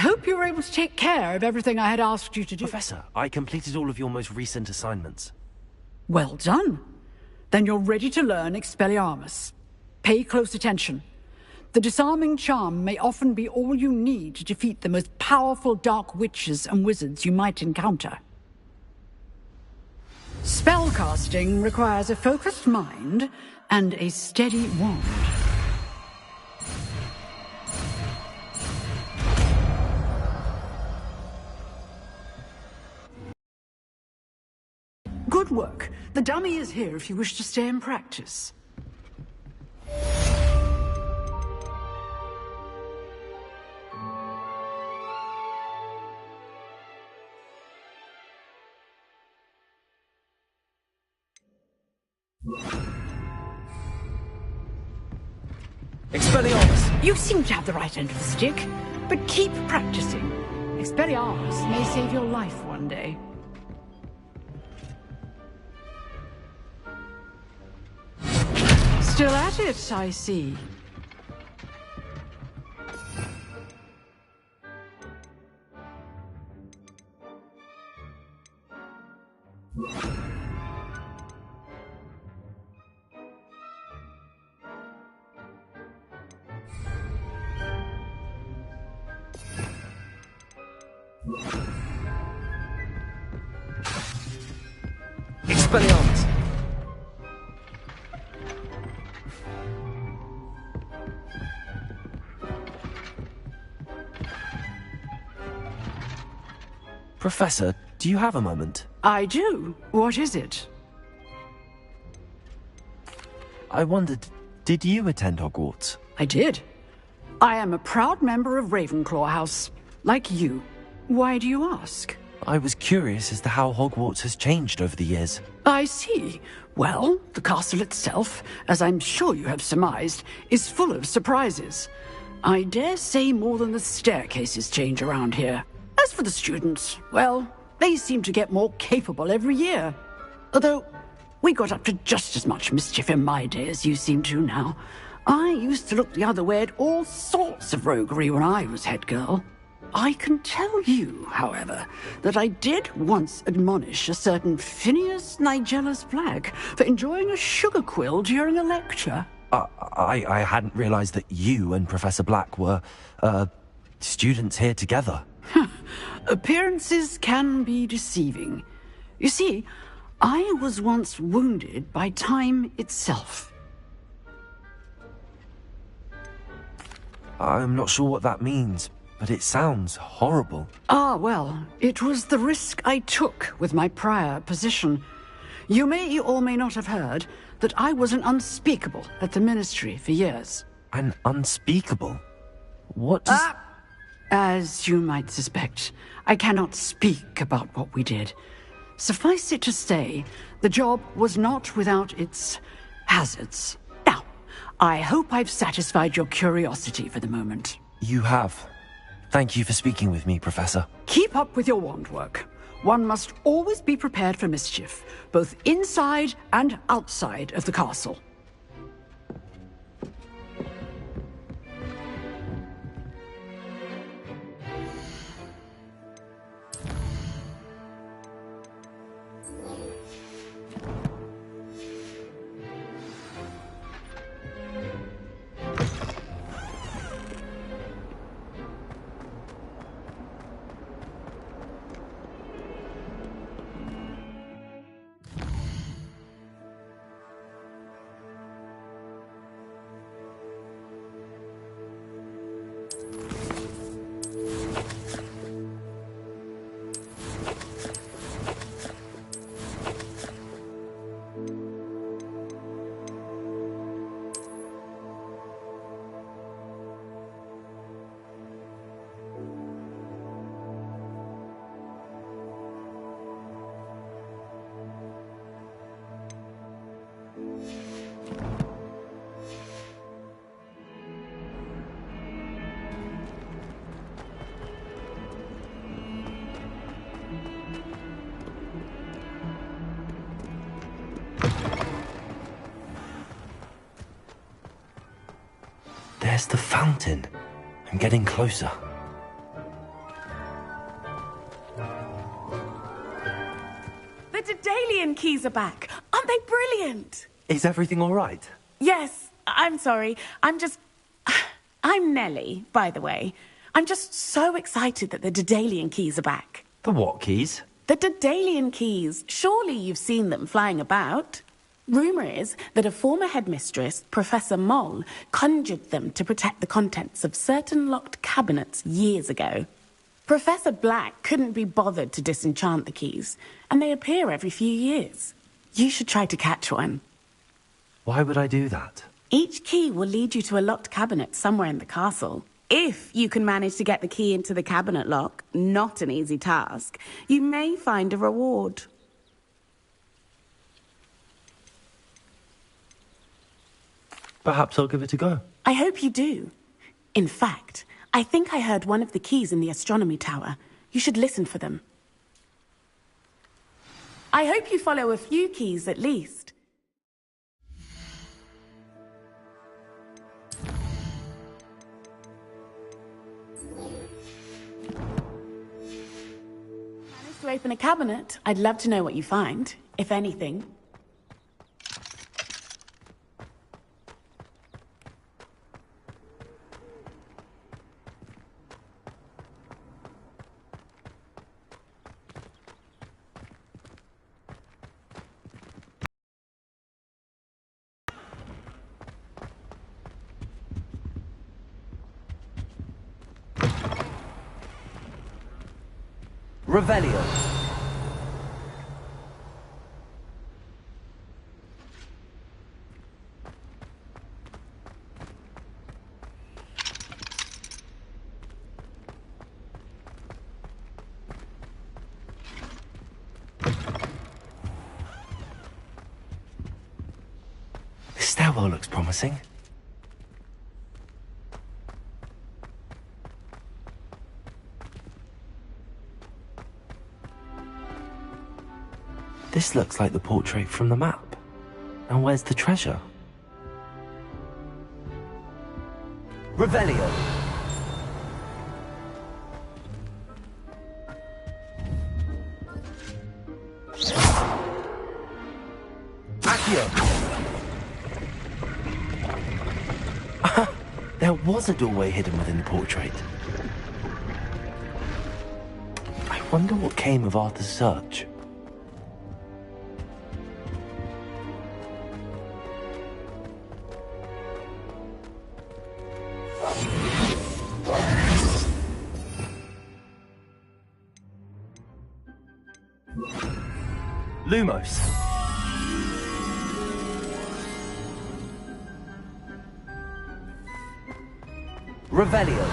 hope you were able to take care of everything I had asked you to do. Professor, I completed all of your most recent assignments. Well done. Then you're ready to learn Expelliarmus. Pay close attention. The disarming charm may often be all you need to defeat the most powerful dark witches and wizards you might encounter. Spellcasting requires a focused mind and a steady wand. Good work. The dummy is here if you wish to stay and practice. Expelliarmus! You seem to have the right end of the stick, but keep practicing. Expelliarmus may save your life one day. Still at it, I see. Expelliarmus! Professor, do you have a moment? I do. What is it? I wondered, did you attend Hogwarts? I did. I am a proud member of Ravenclaw House, like you. Why do you ask? I was curious as to how Hogwarts has changed over the years. I see. Well, the castle itself, as I'm sure you have surmised, is full of surprises. I dare say more than the staircases change around here. As for the students, well, they seem to get more capable every year. Although, we got up to just as much mischief in my day as you seem to now. I used to look the other way at all sorts of roguery when I was head girl. I can tell you, however, that I did once admonish a certain Phineas Nigellus Black for enjoying a sugar quill during a lecture. I hadn't realized that you and Professor Black were, students here together. Appearances can be deceiving. You see, I was once wounded by time itself. I'm not sure what that means, but it sounds horrible. Ah, well, it was the risk I took with my prior position. You may or may not have heard that I was an unspeakable at the Ministry for years. An unspeakable? What does... As you might suspect, I cannot speak about what we did. Suffice it to say, the job was not without its hazards. Now, I hope I've satisfied your curiosity for the moment. You have. Thank you for speaking with me, Professor. Keep up with your wand work. One must always be prepared for mischief, both inside and outside of the castle. There's the fountain. I'm getting closer. keys are back. Aren't they brilliant? Is everything all right? Yes, I'm sorry. I'm Nellie, by the way. I'm just so excited that the Daedalian keys are back. The what keys? The Daedalian keys. Surely you've seen them flying about. Rumour is that a former headmistress, Professor Moll, conjured them to protect the contents of certain locked cabinets years ago. Professor Black couldn't be bothered to disenchant the keys, and they appear every few years. You should try to catch one. Why would I do that? Each key will lead you to a locked cabinet somewhere in the castle. If you can manage to get the key into the cabinet lock, not an easy task, you may find a reward. Perhaps I'll give it a go. I hope you do. In fact, I think I heard one of the keys in the astronomy tower. You should listen for them. I hope you follow a few keys at least. Manage to open a cabinet. I'd love to know what you find, if anything. Revelio. This stairwell looks promising. This looks like the portrait from the map. And where's the treasure? Revelio. Accio. There was a doorway hidden within the portrait. I wonder what came of Arthur's search. Lumos. Revelio.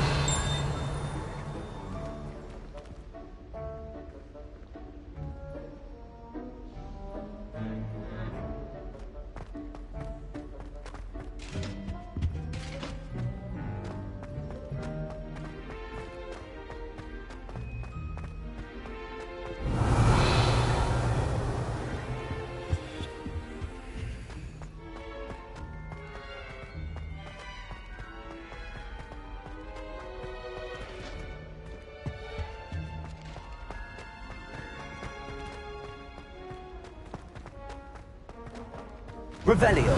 Revelio.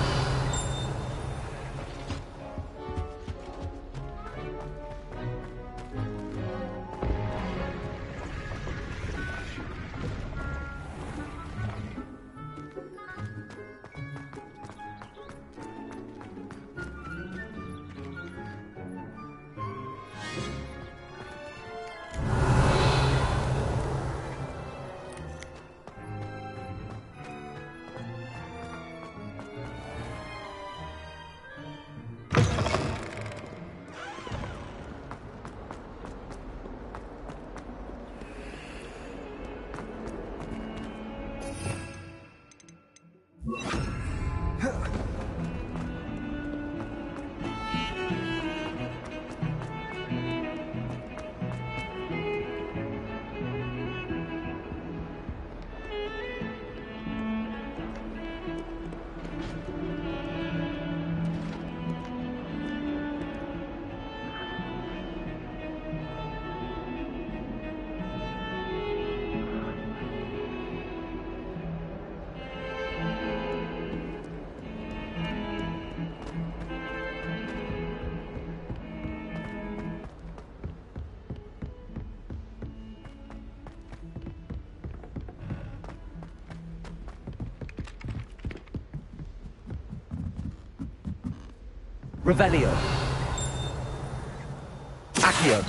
Revelio. Accio.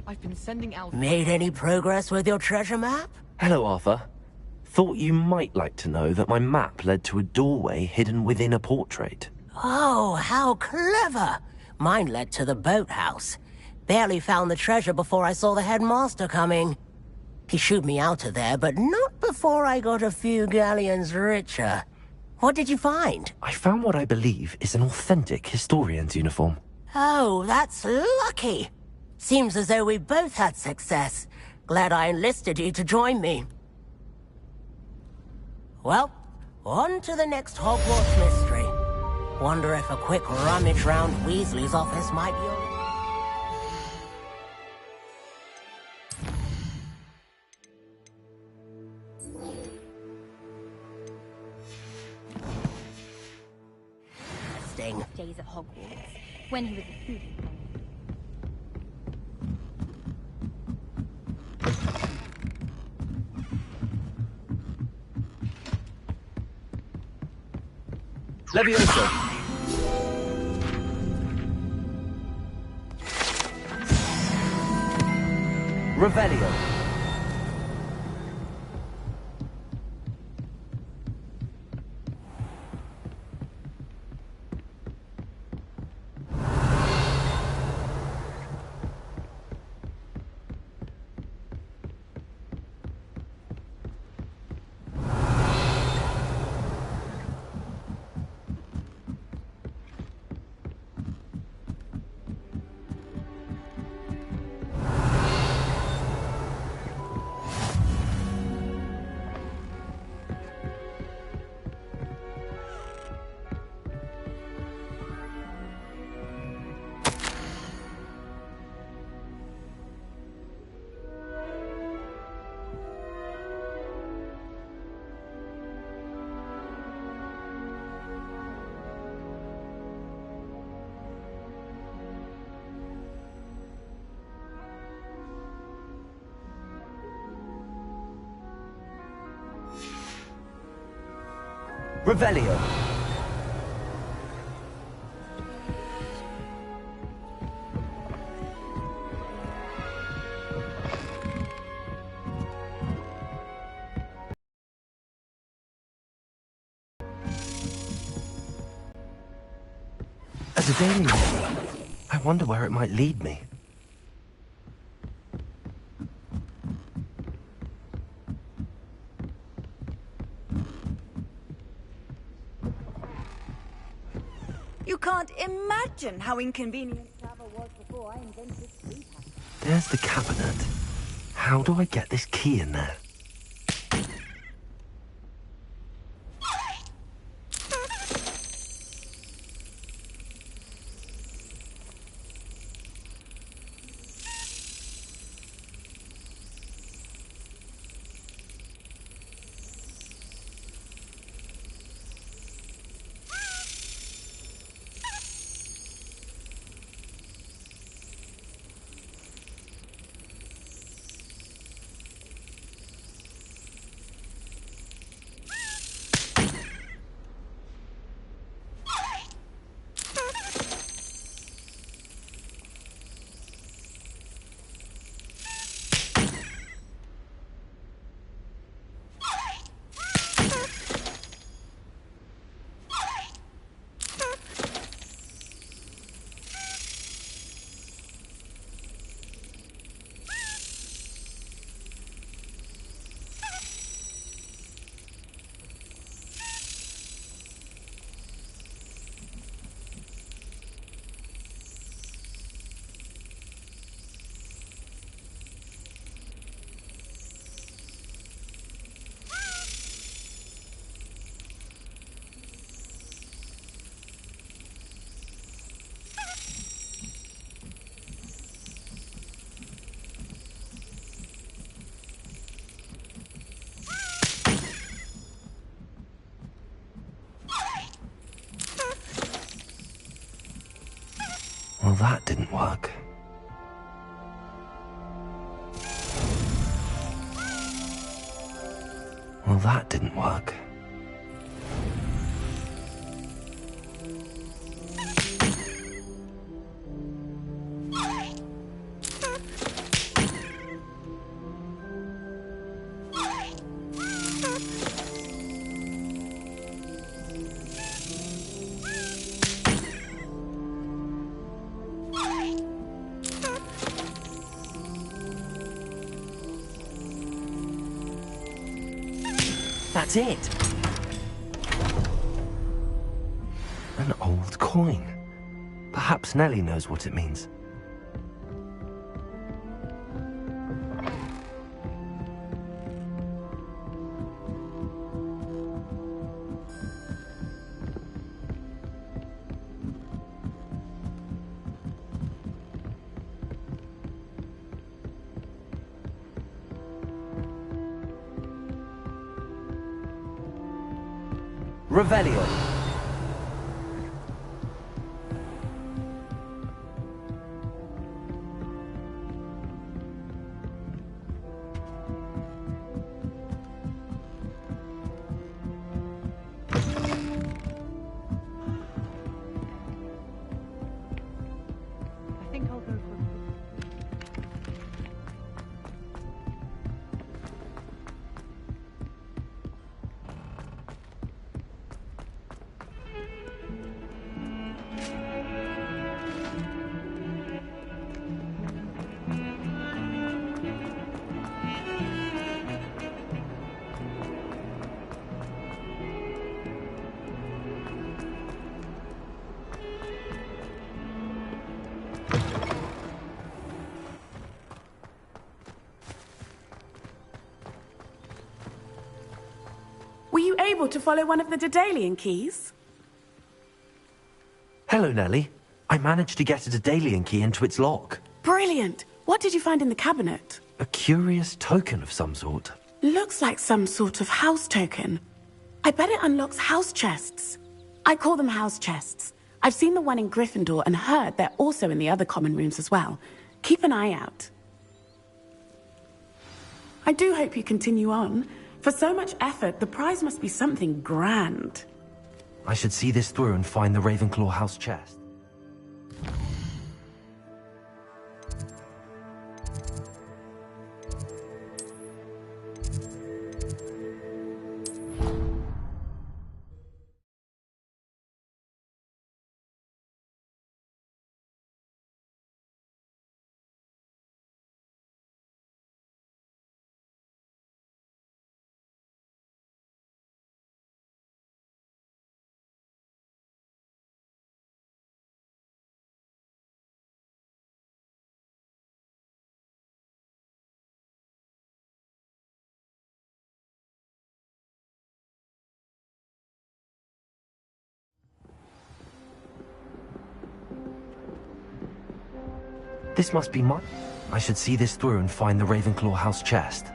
I've been sending out... Made any progress with your treasure map? Hello, Arthur. Thought you might like to know that my map led to a doorway hidden within a portrait. Oh, how clever! Mine led to the boathouse. Barely found the treasure before I saw the headmaster coming. He shooed me out of there, but not before I got a few galleons richer. What did you find? I found what I believe is an authentic historian's uniform. Oh, that's lucky. Seems as though we both had success. Glad I enlisted you to join me. Well, on to the next Hogwarts mystery. Wonder if a quick rummage round Weasley's office might be... Interesting. Days at Hogwarts, when he was a student. Levioso. Revelio. Revelio. As a daily mirror, I wonder where it might lead me. You can't imagine how inconvenient travel was before I invented street hacking. There's the cabinet. How do I get this key in there? Well, that didn't work. Well, that didn't work. That's it. An old coin. Perhaps Nellie knows what it means. Revelio. I think I'll go for Were you able to follow one of the Daedalian keys? Hello, Nellie. I managed to get a Daedalian key into its lock. Brilliant. What did you find in the cabinet? A curious token of some sort. Looks like some sort of house token. I bet it unlocks house chests. I call them house chests. I've seen the one in Gryffindor and heard they're also in the other common rooms as well. Keep an eye out. I do hope you continue on. For so much effort, the prize must be something grand. I should see this through and find the Ravenclaw house chest. This must be mine. I should see this through and find the Ravenclaw house chest.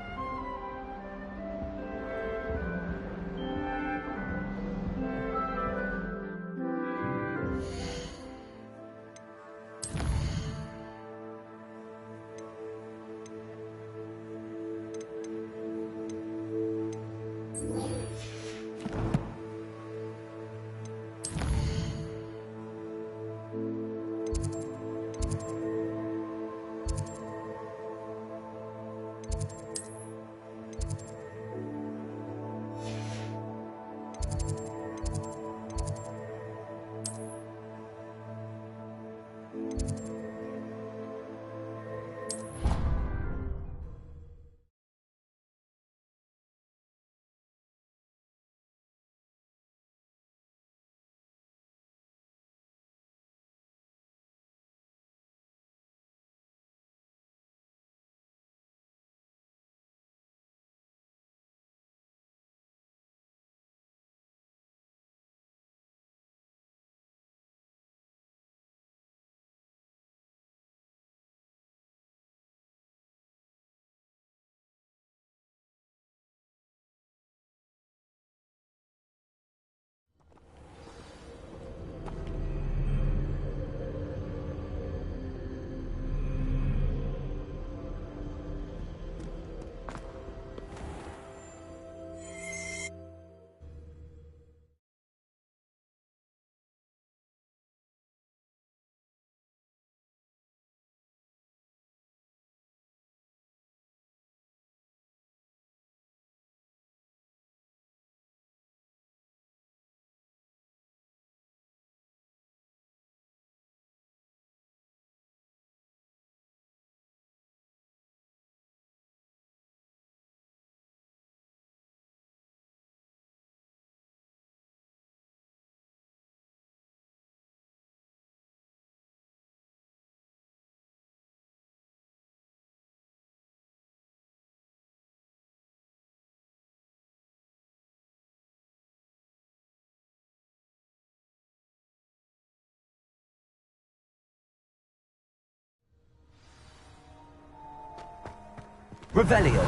Revelio.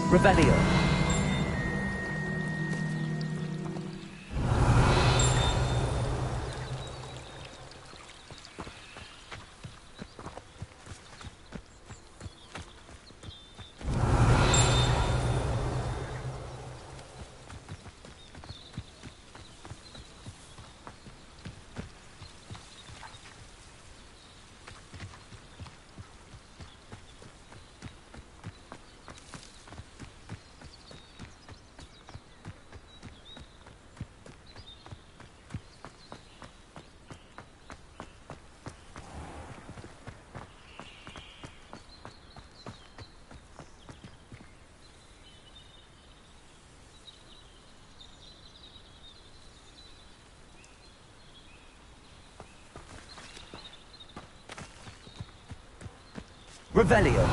Revelio. Revelio.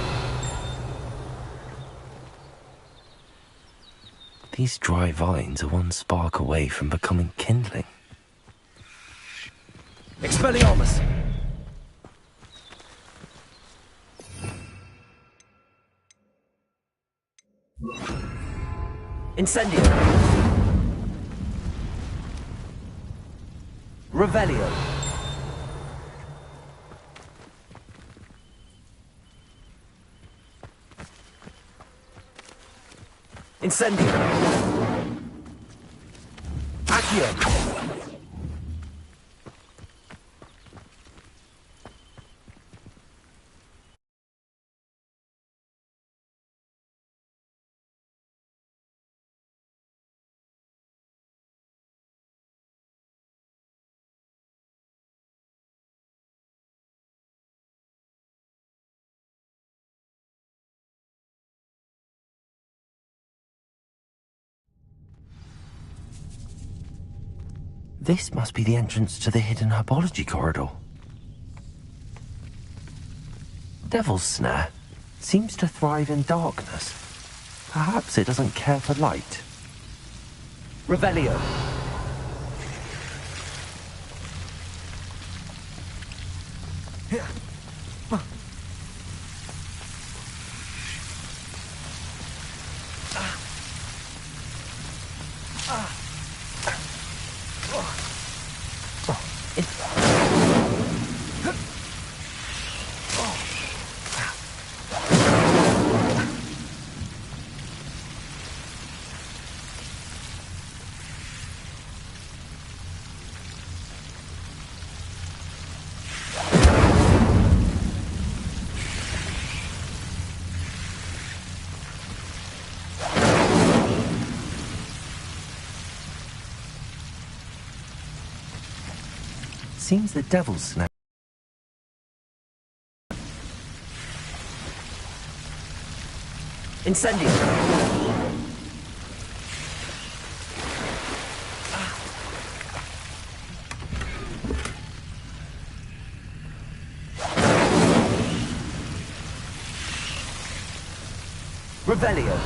These dry vines are one spark away from becoming kindling. Expelliarmus! Incendio! Revelio! Incendio! Accio! This must be the entrance to the hidden herbology corridor. Devil's Snare seems to thrive in darkness. Perhaps it doesn't care for light. Revelio. Seems the Devil's Snare. Incendio. Revelio.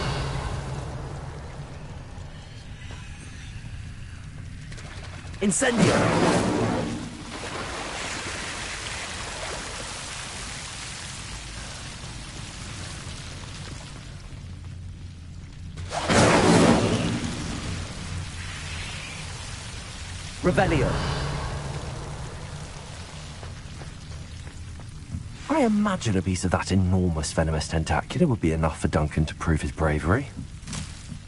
Incendio. Revelio. I imagine a piece of that enormous venomous tentacula would be enough for Duncan to prove his bravery.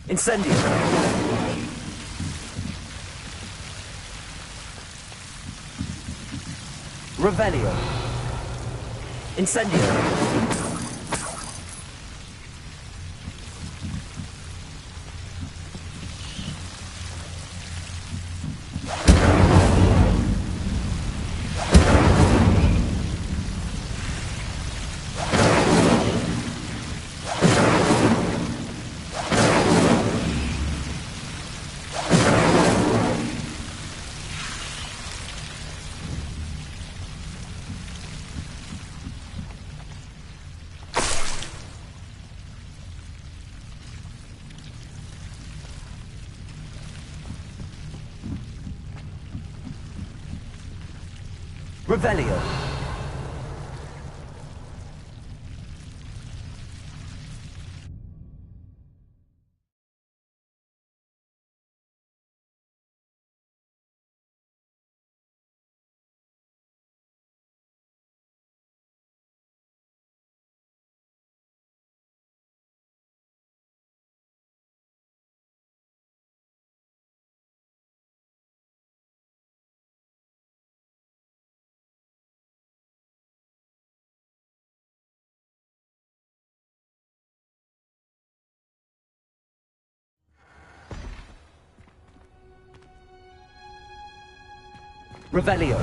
Incendio. Revelio. Incendio. Revelio. Revelio.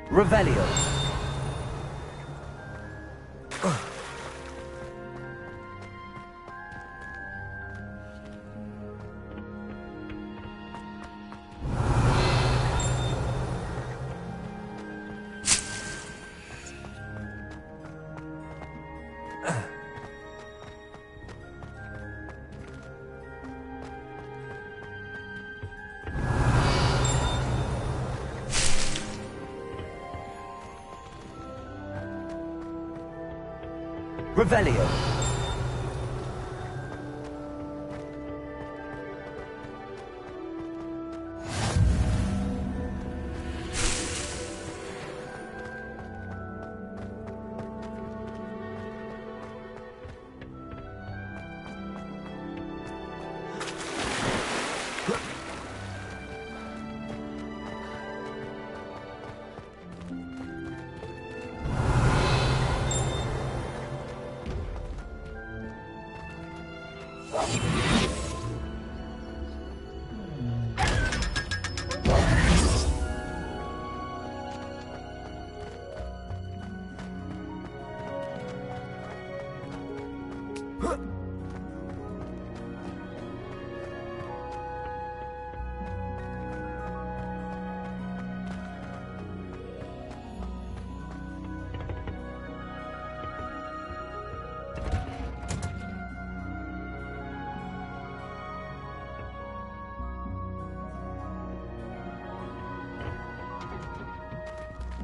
Revelio. Revelio.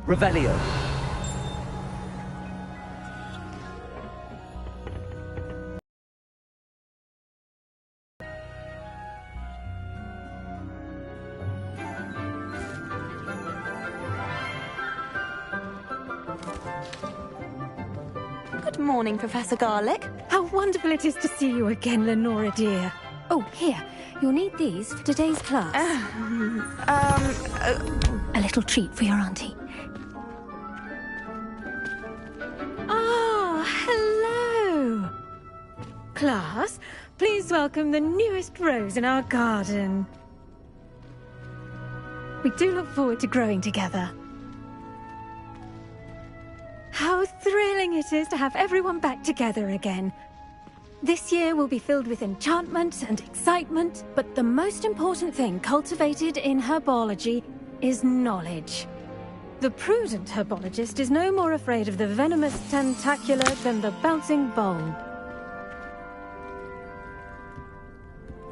Revelio. Good morning, Professor Garlic. How wonderful it is to see you again, Lenora dear. Oh, here. You'll need these for today's class. A little treat for your auntie. Ah, hello. Class, please welcome the newest rose in our garden. We do look forward to growing together. How thrilling it is to have everyone back together again. This year will be filled with enchantment and excitement, but the most important thing cultivated in herbology is knowledge. The prudent herbologist is no more afraid of the venomous tentacula than the bouncing bulb.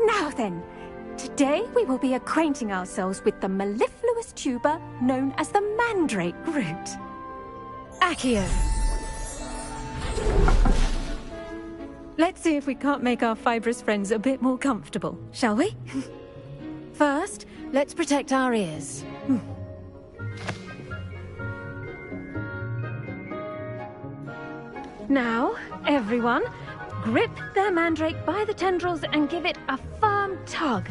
Now then, today we will be acquainting ourselves with the mellifluous tuber known as the mandrake root. Accio. Let's see if we can't make our fibrous friends a bit more comfortable, shall we? First, let's protect our ears. Now, everyone, grip their mandrake by the tendrils and give it a firm tug.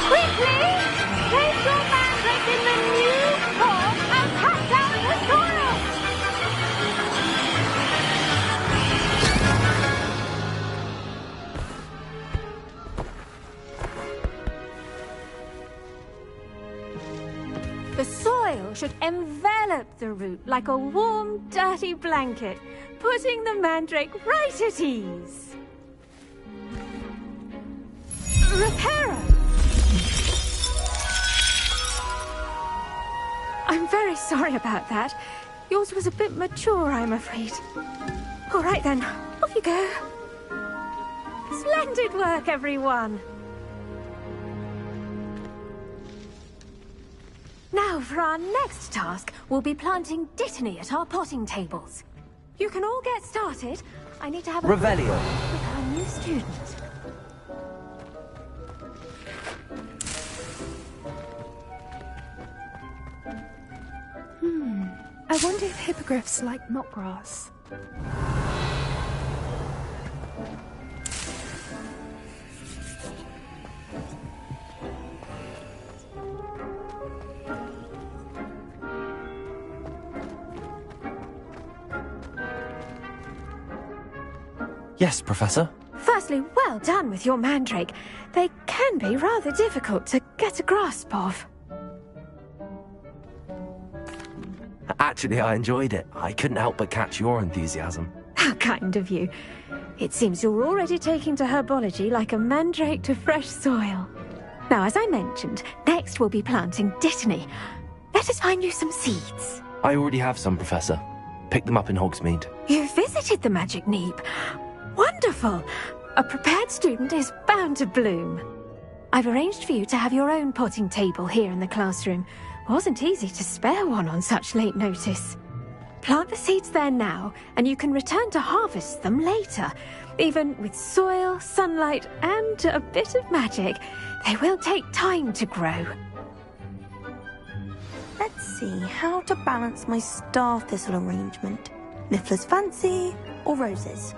Quickly! Place your mandrake in the new form and cut down the soil! The soil should envelop the root like a warm, dirty blanket, putting the mandrake right at ease. Reparo! I'm very sorry about that. Yours was a bit mature, I'm afraid. All right then, off you go. Splendid work, everyone. Now, for our next task, we'll be planting Dittany at our potting tables. You can all get started. I need to have a Revelio. with our new student. I wonder if hippogriffs like knotgrass. Yes, Professor. Firstly, well done with your mandrake. They can be rather difficult to get a grasp of. Actually, I enjoyed it. I couldn't help but catch your enthusiasm. How kind of you. It seems you're already taking to herbology like a mandrake to fresh soil. Now, as I mentioned, next we'll be planting Dittany. Let us find you some seeds. I already have some, Professor. Picked them up in Hogsmeade. You visited the Magic Neep. Wonderful! A prepared student is bound to bloom. I've arranged for you to have your own potting table here in the classroom. Wasn't easy to spare one on such late notice. Plant the seeds there now, and you can return to harvest them later. Even with soil, sunlight, and a bit of magic, they will take time to grow. Let's see how to balance my star thistle arrangement. Niffler's fancy or roses?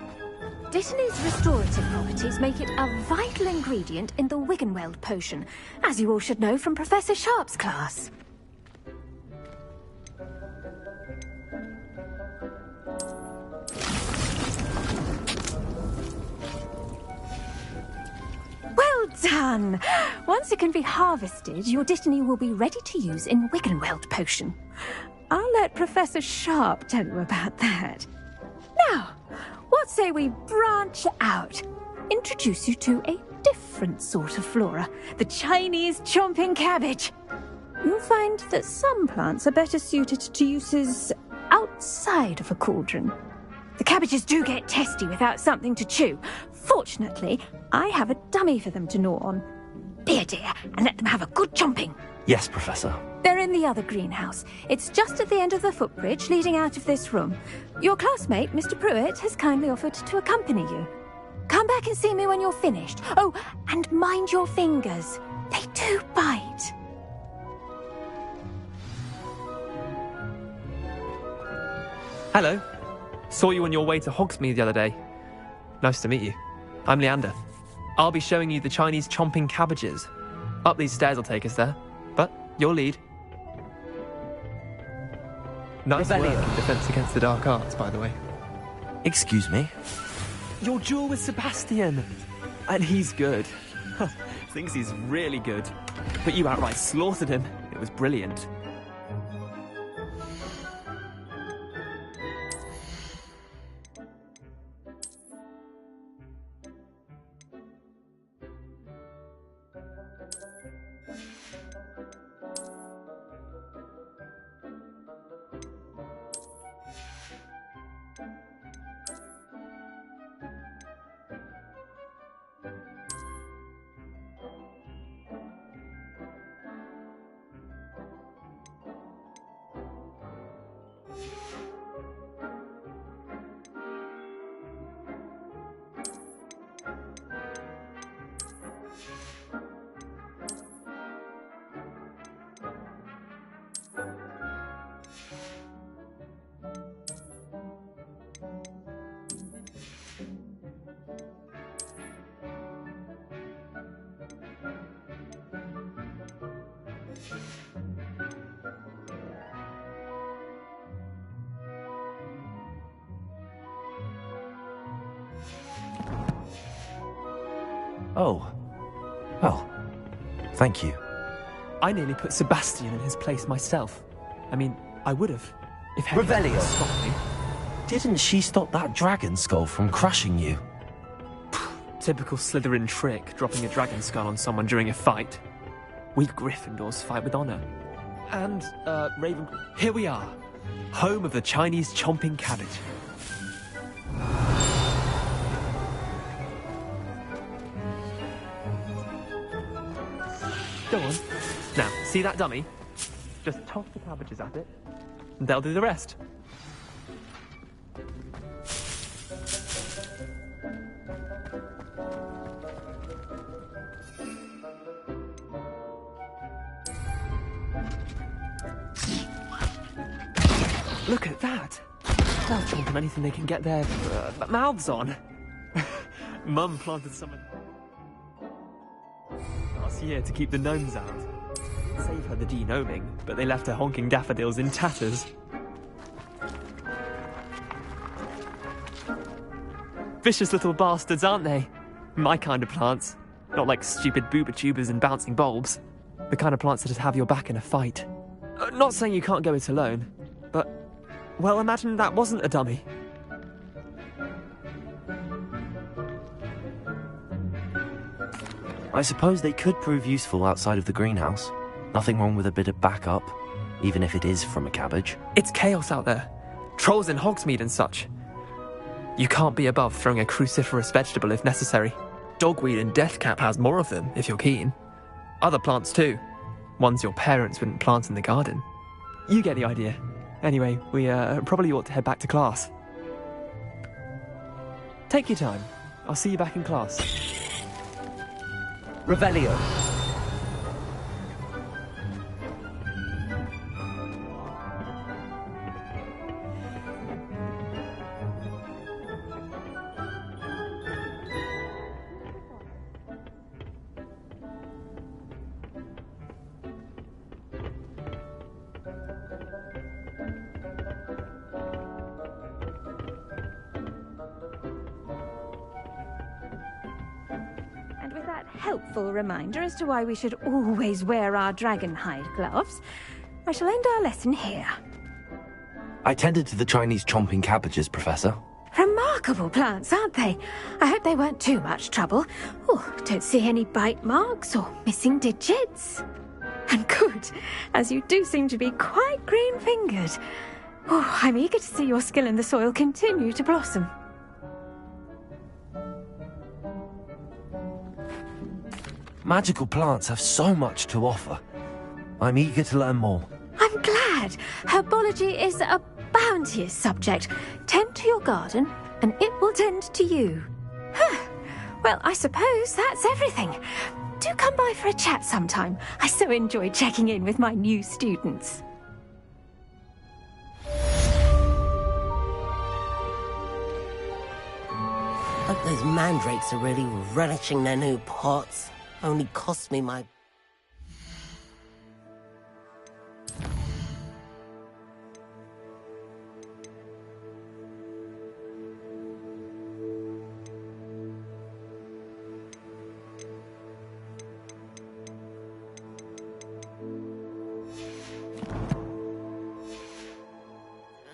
Dittany's restorative properties make it a vital ingredient in the Wiggenweld potion, as you all should know from Professor Sharp's class. Well done! Once it can be harvested, your Dittany will be ready to use in Wiggenweld potion. I'll let Professor Sharp tell you about that. Now, what say we branch out? Introduce you to a different sort of flora, the Chinese chomping cabbage. You'll find that some plants are better suited to uses outside of a cauldron. The cabbages do get testy without something to chew. Fortunately, I have a dummy for them to gnaw on. Be a dear and let them have a good chomping. Yes, Professor. They're in the other greenhouse. It's just at the end of the footbridge leading out of this room. Your classmate, Mr. Pruitt, has kindly offered to accompany you. Come back and see me when you're finished. Oh, and mind your fingers. They do bite. Hello. Saw you on your way to Hogsmeade the other day. Nice to meet you. I'm Leander. I'll be showing you the Chinese chomping cabbages. Up these stairs will take us there. But your lead. Nice work in Defense Against the Dark Arts, by the way. Excuse me? Your duel with Sebastian. And he's good. Thinks he's really good. But you outright slaughtered him. It was brilliant. Oh. Well, thank you. I nearly put Sebastian in his place myself. I mean, I would have, if Henry Revelio. hadn't stopped me. Didn't she stop that dragon skull from crushing you? Typical Slytherin trick, dropping a dragon skull on someone during a fight. We Gryffindors fight with honor. And, here we are. Home of the Chinese chomping cabbage. Go on. Now, see that dummy? Just toss the cabbages at it, and they'll do the rest. Look at that! They'll chomp on anything they can get their mouths on. Mum planted some last year to keep the gnomes out. Save her the de-gnoming, but they left her honking daffodils in tatters. Vicious little bastards, aren't they? My kind of plants. Not like stupid booba tubers and bouncing bulbs. The kind of plants that just have your back in a fight. Not saying you can't go it alone, but, well, imagine that wasn't a dummy. I suppose they could prove useful outside of the greenhouse. Nothing wrong with a bit of backup, even if it is from a cabbage. It's chaos out there. Trolls in Hogsmeade and such. You can't be above throwing a cruciferous vegetable if necessary. Dogweed and deathcap has more of them, if you're keen. Other plants too. Ones your parents wouldn't plant in the garden. You get the idea. Anyway, we probably ought to head back to class. Take your time. I'll see you back in class. Revelio. Helpful reminder as to why we should always wear our dragon hide gloves, I shall end our lesson here. I tended to the Chinese chomping cabbages, Professor. Remarkable plants, aren't they? I hope they weren't too much trouble. Oh, don't see any bite marks or missing digits. And good, as you do seem to be quite green-fingered. Oh, I'm eager to see your skill in the soil continue to blossom. Magical plants have so much to offer. I'm eager to learn more. I'm glad. Herbology is a bounteous subject. Tend to your garden, and it will tend to you. Well, I suppose that's everything. Do come by for a chat sometime. I so enjoy checking in with my new students. Hope those mandrakes are really relishing their new pots. Only cost me my...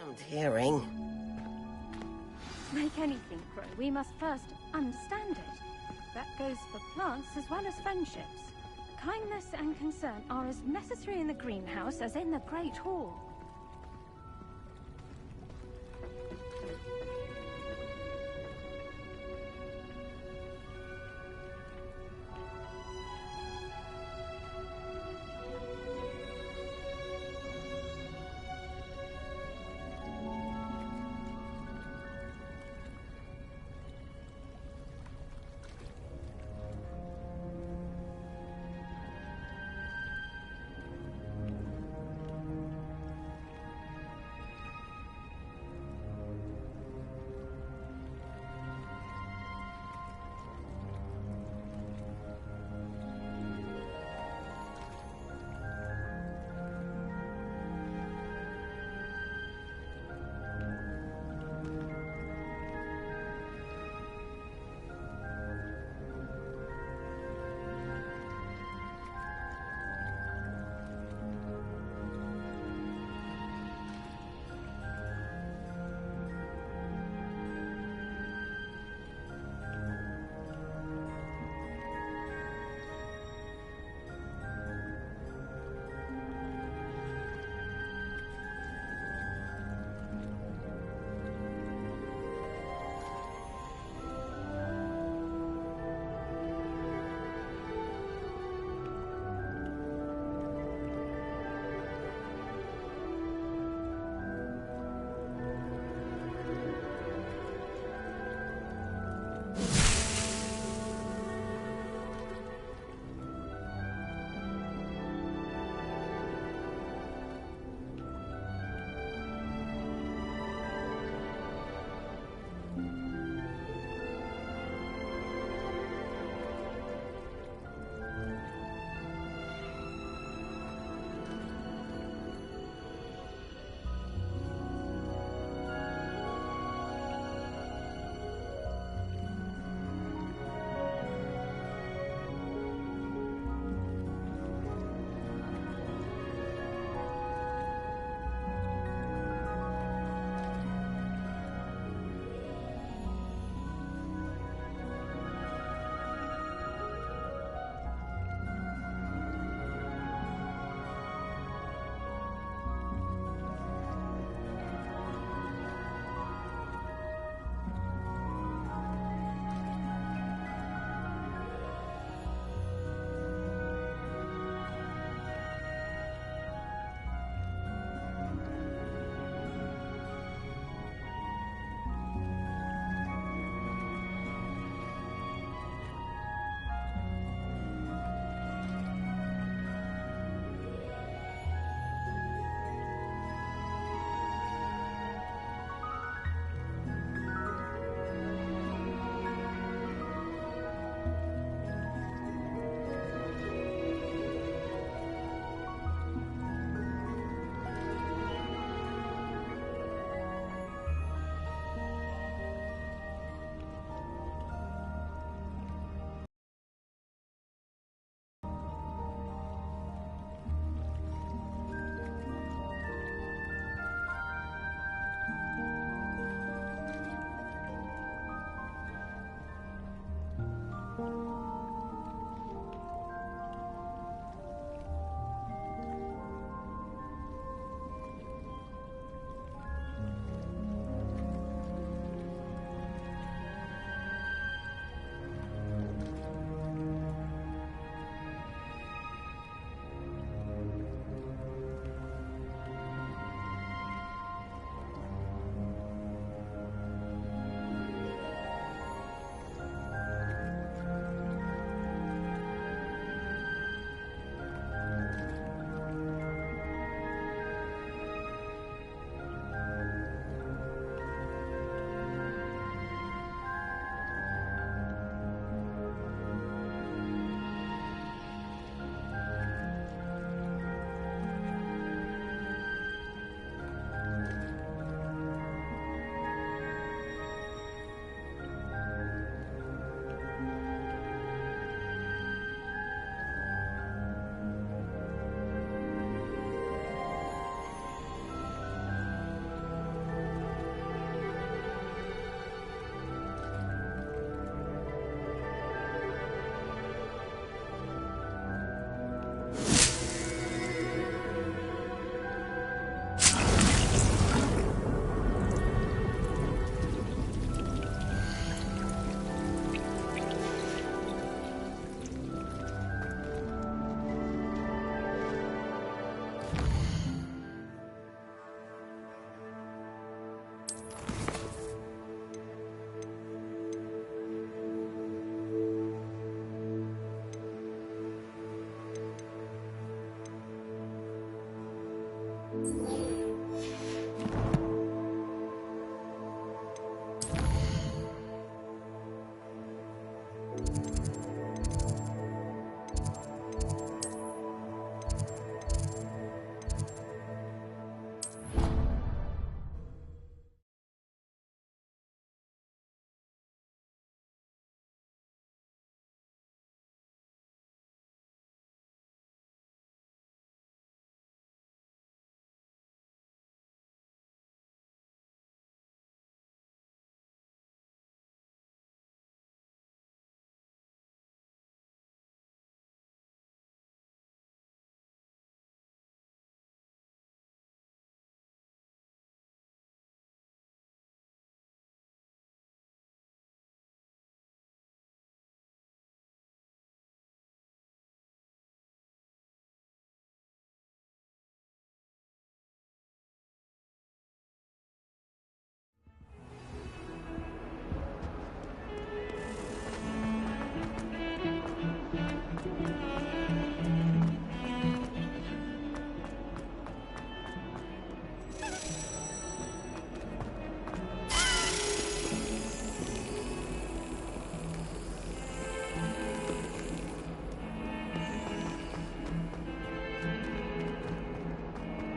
I'm hearing. To make anything grow, we must first understand it. That goes for plants as well as friendships. Kindness and concern are as necessary in the greenhouse as in the Great Hall.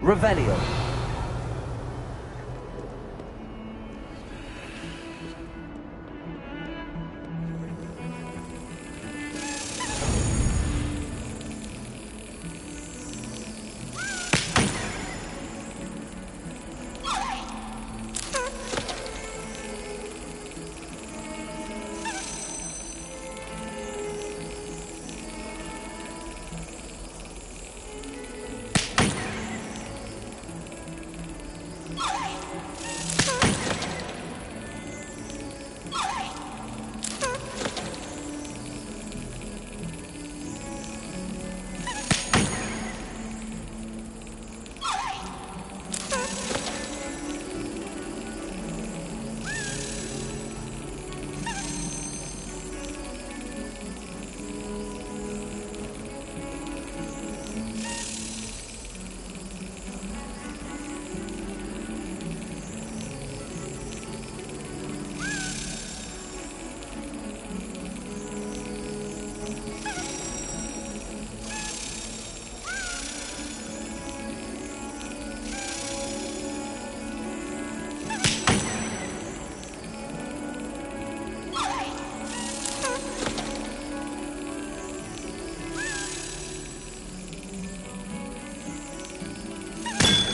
Revelio.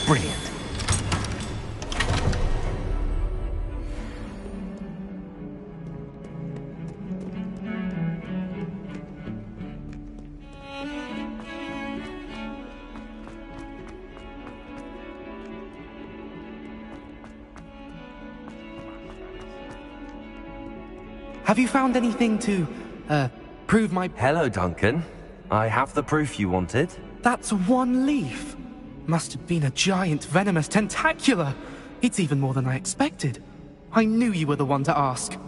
Brilliant. Have you found anything to, prove my... Hello, Duncan. I have the proof you wanted. That's one leaf. Must have been a giant venomous tentacula. It's even more than I expected. I knew you were the one to ask.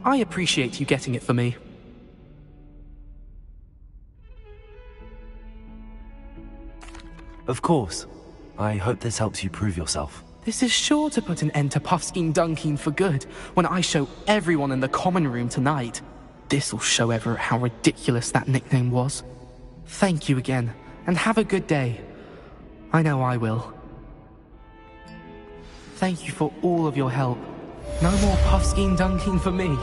I appreciate you getting it for me. Of course. I hope this helps you prove yourself. This is sure to put an end to Puffskein Dunkeen for good when I show everyone in the common room tonight. This'll show Everett how ridiculous that nickname was. Thank you again, and have a good day. I know I will. Thank you for all of your help. No more Puffskein Dunkeen for me.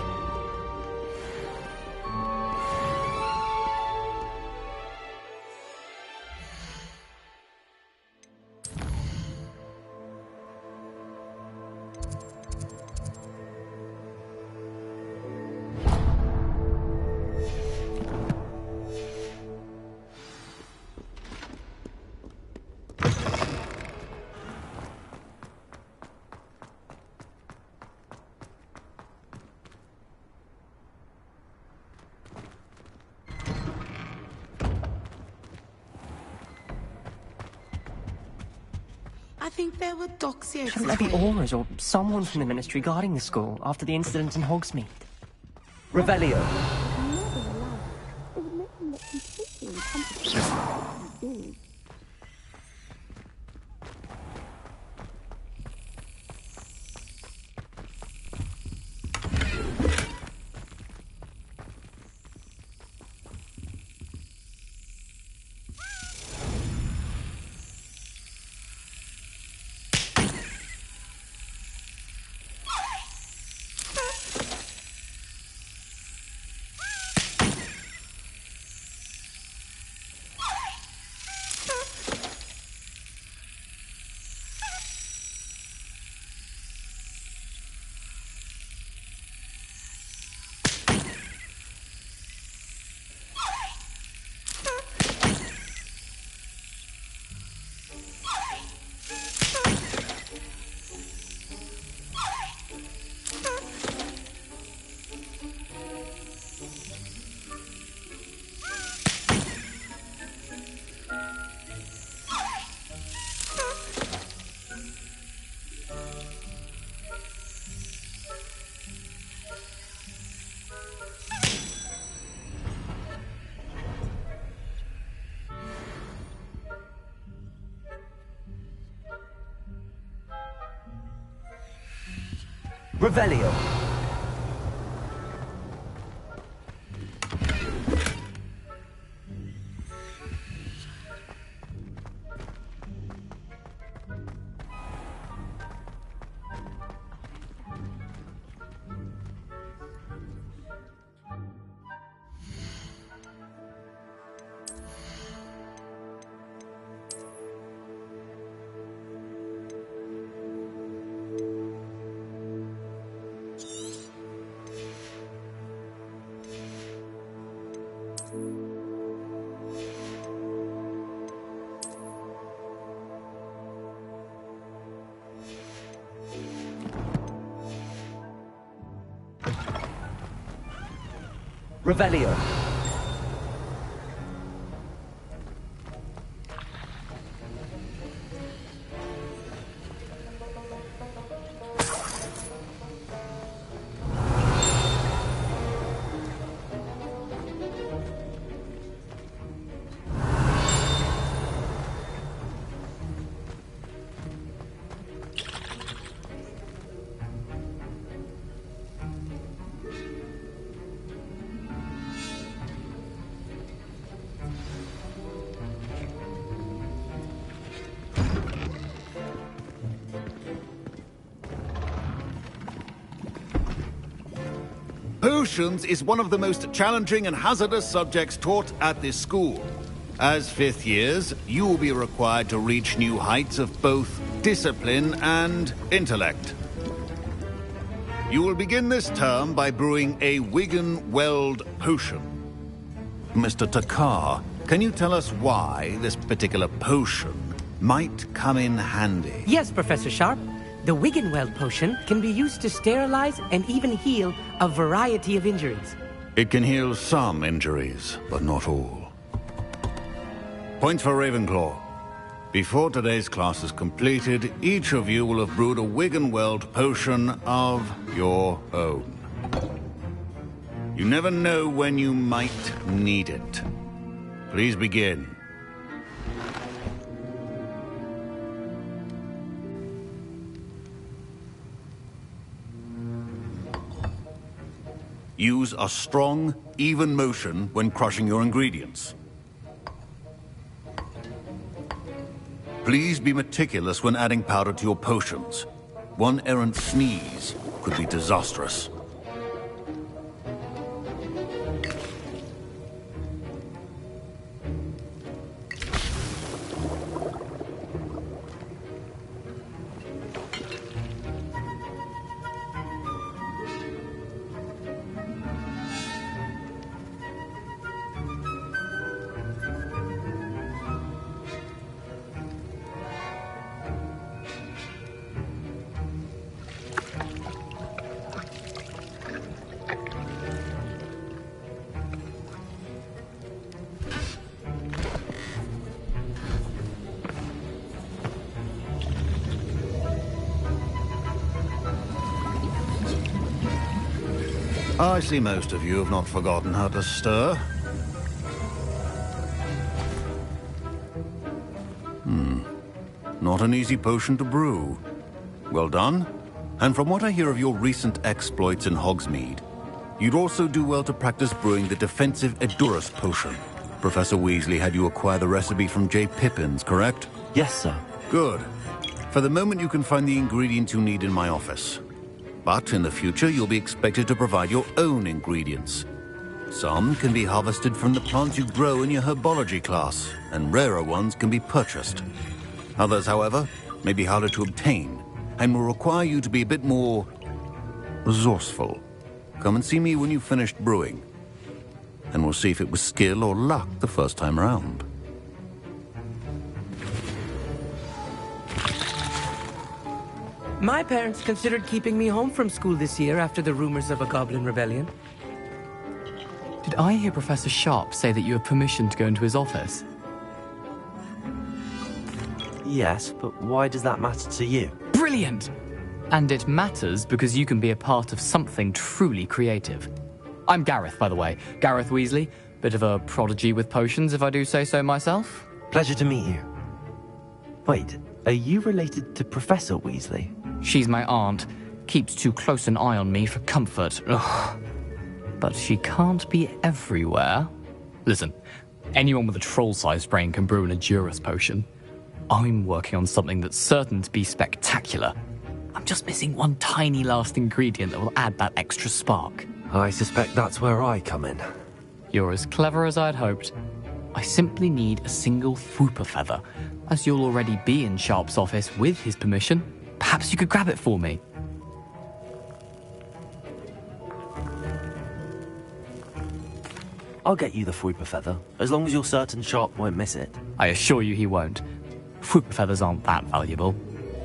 I think there were Doxia. Shouldn't there be Auras or someone from the Ministry guarding the school after the incident in Hogsmeade? Revelio. Revelio. Revelio. Potions is one of the most challenging and hazardous subjects taught at this school. As fifth years, you will be required to reach new heights of both discipline and intellect. You will begin this term by brewing a Wigan-Weld potion. Mr. Takar, can you tell us why this particular potion might come in handy? Yes, Professor Sharp. The Wigan-Weld potion can be used to sterilize and even heal a variety of injuries. It can heal some injuries, but not all. Points for Ravenclaw. Before today's class is completed, each of you will have brewed a Wigan-Weld potion of your own. You never know when you might need it. Please begin. Use a strong, even motion when crushing your ingredients. Please be meticulous when adding powder to your potions. One errant sneeze could be disastrous. I see most of you have not forgotten how to stir. Not an easy potion to brew. Well done. And from what I hear of your recent exploits in Hogsmeade, you'd also do well to practice brewing the defensive Edurus potion. Professor Weasley had you acquire the recipe from J. Pippins, correct? Yes, sir. Good. For the moment, you can find the ingredients you need in my office. But in the future, you'll be expected to provide your own ingredients. Some can be harvested from the plants you grow in your herbology class, and rarer ones can be purchased. Others, however, may be harder to obtain, and will require you to be a bit more resourceful. Come and see me when you've finished brewing, and we'll see if it was skill or luck the first time around. My parents considered keeping me home from school this year after the rumors of a goblin rebellion. Did I hear Professor Sharp say that you have permission to go into his office? Yes, but why does that matter to you? Brilliant! And it matters because you can be a part of something truly creative. I'm Gareth, by the way. Gareth Weasley. Bit of a prodigy with potions, if I do say so myself. Pleasure to meet you. Wait, are you related to Professor Weasley? She's my aunt. Keeps too close an eye on me for comfort. Ugh. But she can't be everywhere. Listen, anyone with a troll-sized brain can brew an Edurus potion. I'm working on something that's certain to be spectacular. I'm just missing one tiny last ingredient that will add that extra spark. I suspect that's where I come in. You're as clever as I'd hoped. I simply need a single Fwooper feather. As you'll already be in Sharp's office with his permission, perhaps you could grab it for me. I'll get you the Fwooper feather, as long as you're certain Sharp won't miss it. I assure you he won't. Fwooper feathers aren't that valuable.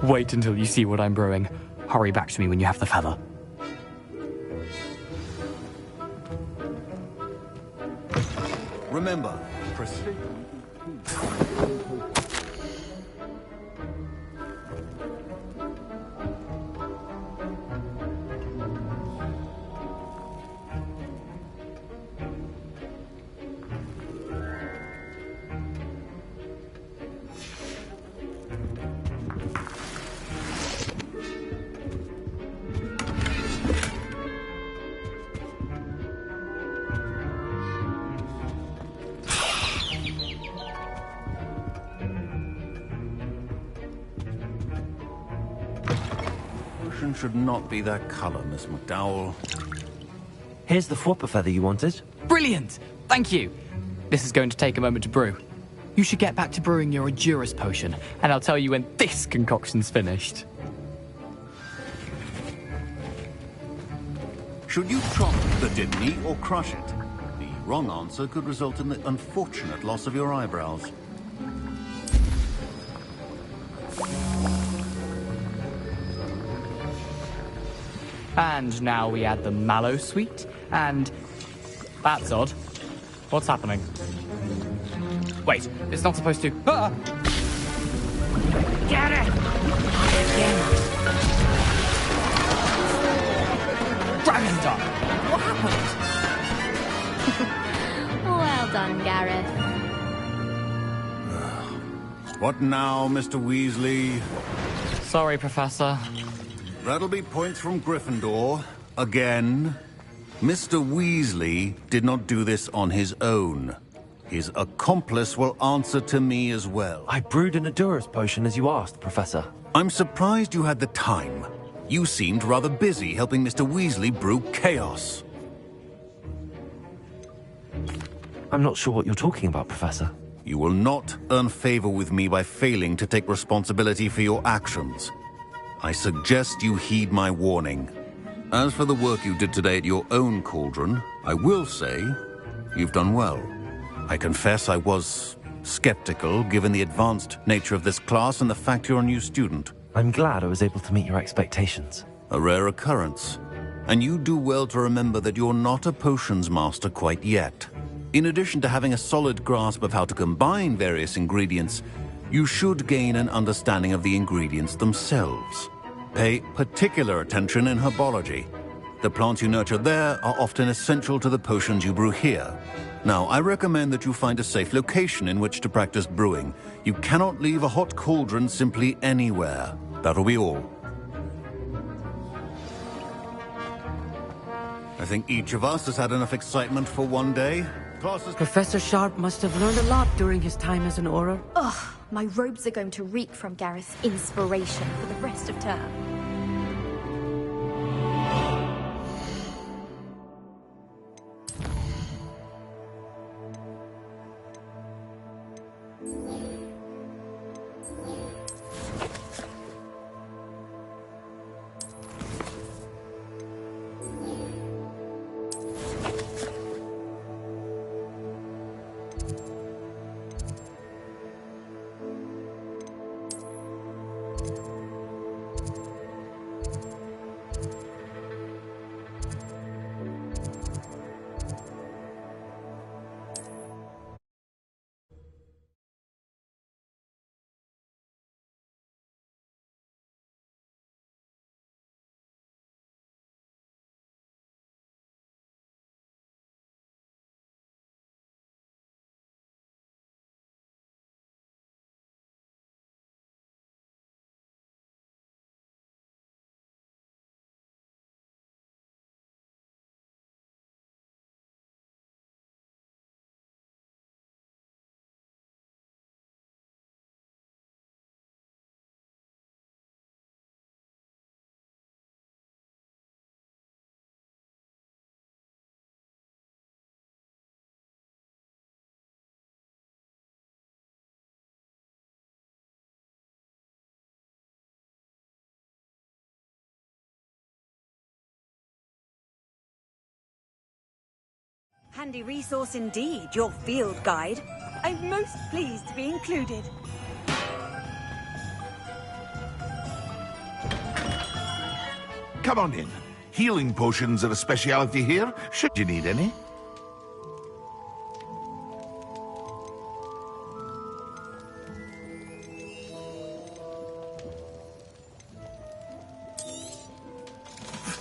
Wait until you see what I'm brewing. Hurry back to me when you have the feather. Remember, precision. Should not be that color, Miss McDowell. Here's the flopper feather you wanted. Brilliant! Thank you. This is going to take a moment to brew. You should get back to brewing your Endurus potion, and I'll tell you when this concoction's finished. Should you chop the kidney or crush it? The wrong answer could result in the unfortunate loss of your eyebrows. And now we add the mallow sweet, and... That's odd. What's happening? Wait, it's not supposed to... Ah! Get it! Dragon Dog! What happened? Well done, Gareth. What now, Mr. Weasley? Sorry, Professor. That'll be points from Gryffindor. Again. Mr. Weasley did not do this on his own. His accomplice will answer to me as well. I brewed an Endurus potion as you asked, Professor. I'm surprised you had the time. You seemed rather busy helping Mr. Weasley brew chaos. I'm not sure what you're talking about, Professor. You will not earn favor with me by failing to take responsibility for your actions. I suggest you heed my warning. As for the work you did today at your own cauldron, I will say you've done well. I confess I was skeptical given the advanced nature of this class and the fact you're a new student. I'm glad I was able to meet your expectations. A rare occurrence. And you do well to remember that you're not a potions master quite yet. In addition to having a solid grasp of how to combine various ingredients, you should gain an understanding of the ingredients themselves. Pay particular attention in herbology. The plants you nurture there are often essential to the potions you brew here. Now, I recommend that you find a safe location in which to practice brewing. You cannot leave a hot cauldron simply anywhere. That'll be all. I think each of us has had enough excitement for one day. Professor Sharp must have learned a lot during his time as an Auror. Ugh, my robes are going to reek from Gareth's inspiration for the rest of term. Handy resource indeed, your field guide. I'm most pleased to be included. Come on in. Healing potions are a speciality here, should you need any.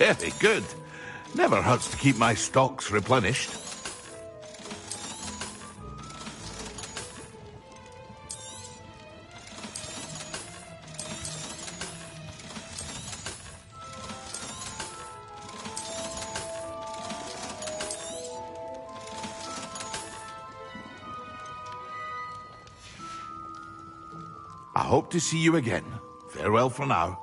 Very good. Never hurts to keep my stocks replenished. I hope to see you again. Farewell for now.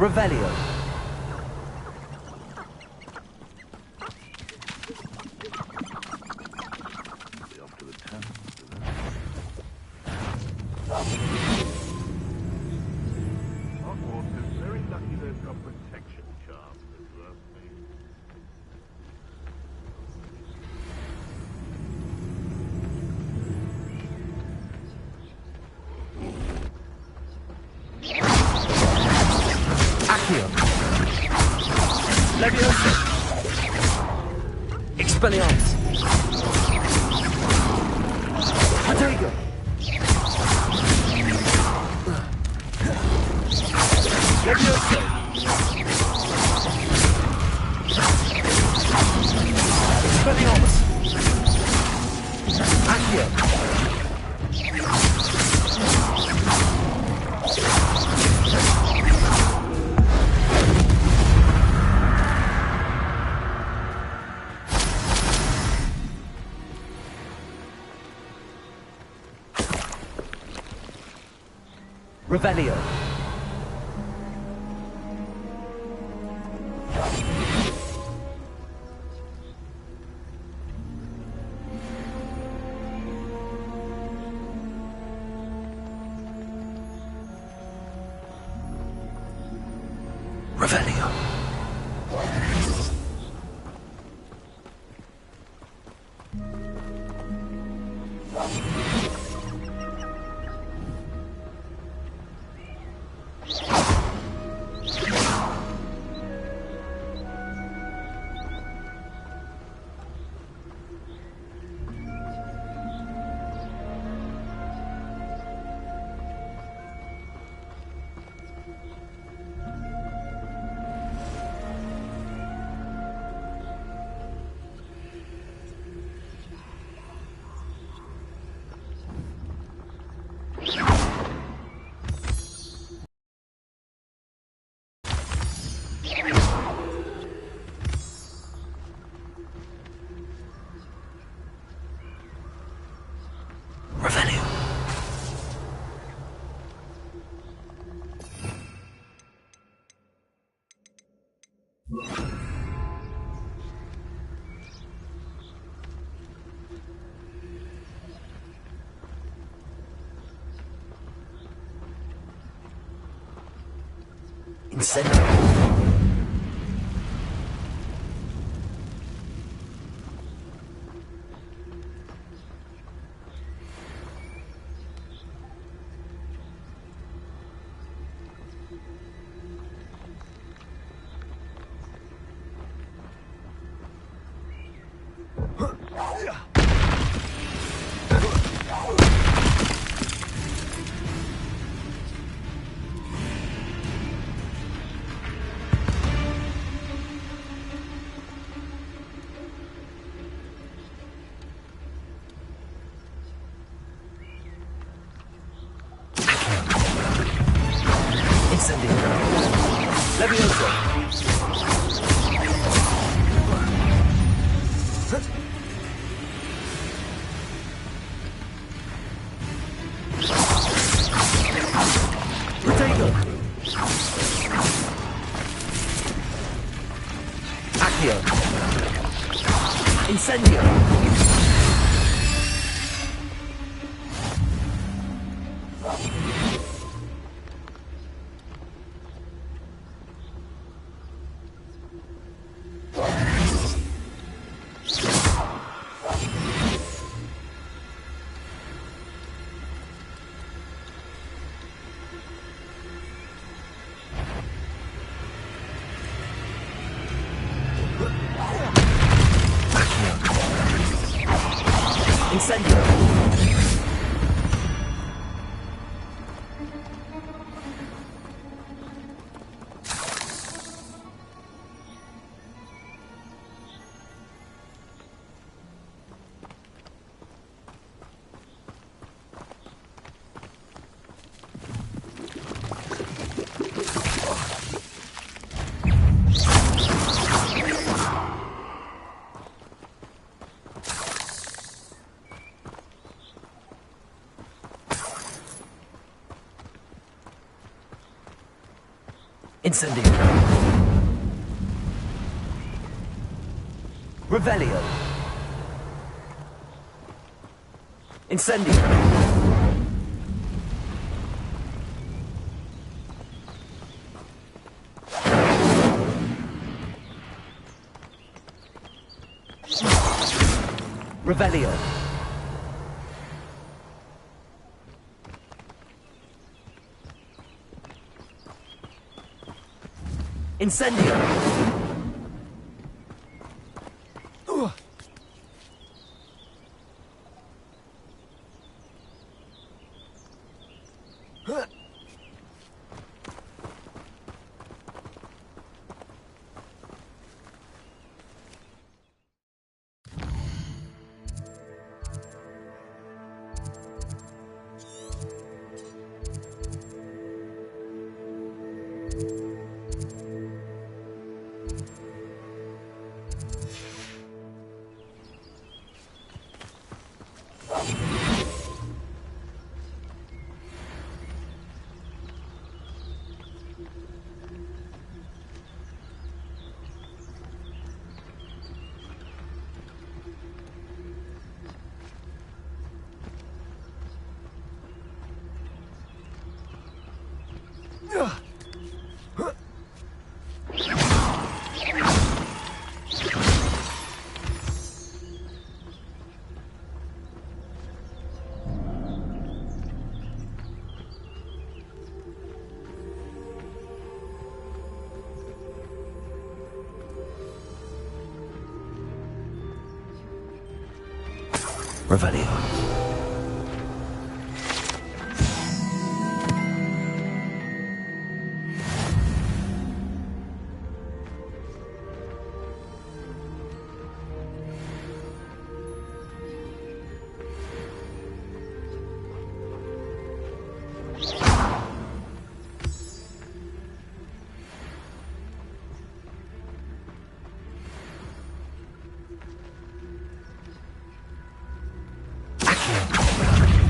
Revelio. Leviosa! Expelliarmus! Protego! Leviosa! Expelliarmus! Accio! Revelio. Revelio. Incendio. Incendio. Revelio. Incendio. Revelio. Incendio! Revelio.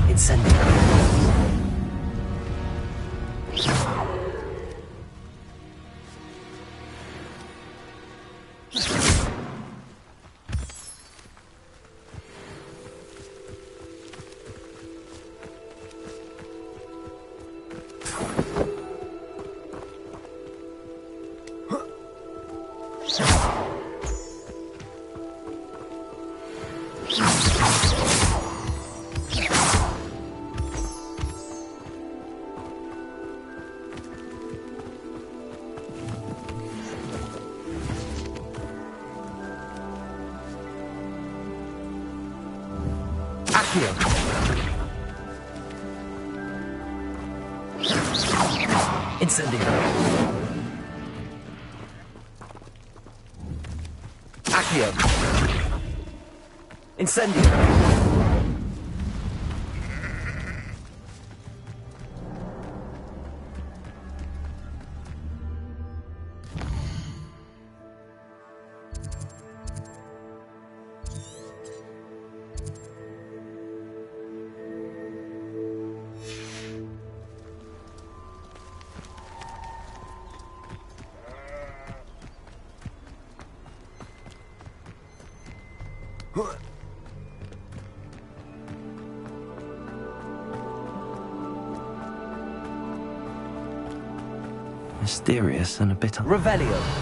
Incendio. Incendio. Accio. Incendio. Mysterious and a bit... Revelio!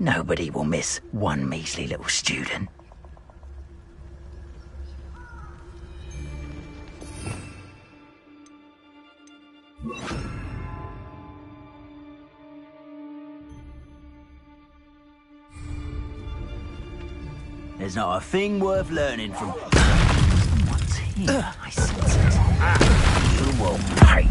Nobody will miss one measly little student. There's not a thing worth learning from... What's here? I sense it. You will pay.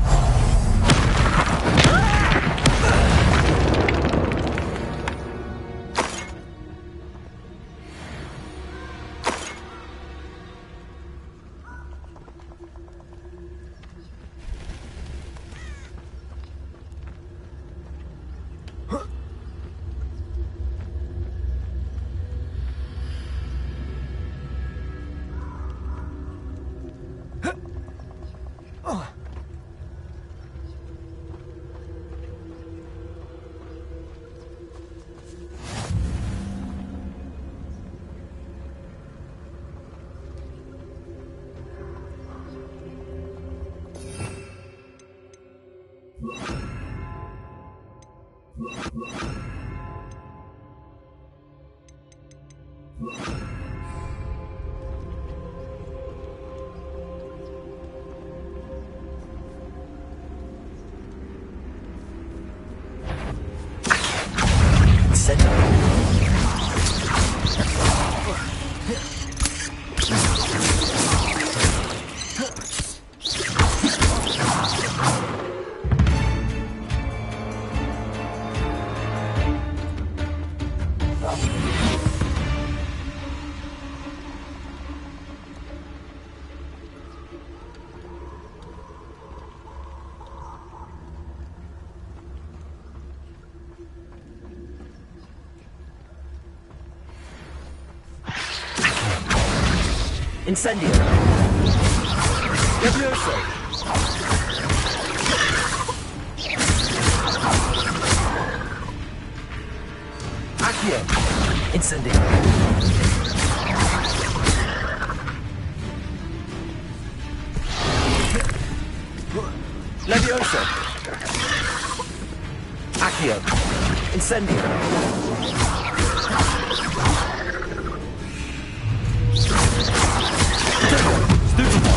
Incendio! Levioso! Incendio. Levioso. Accio. Incendio. Stupefy.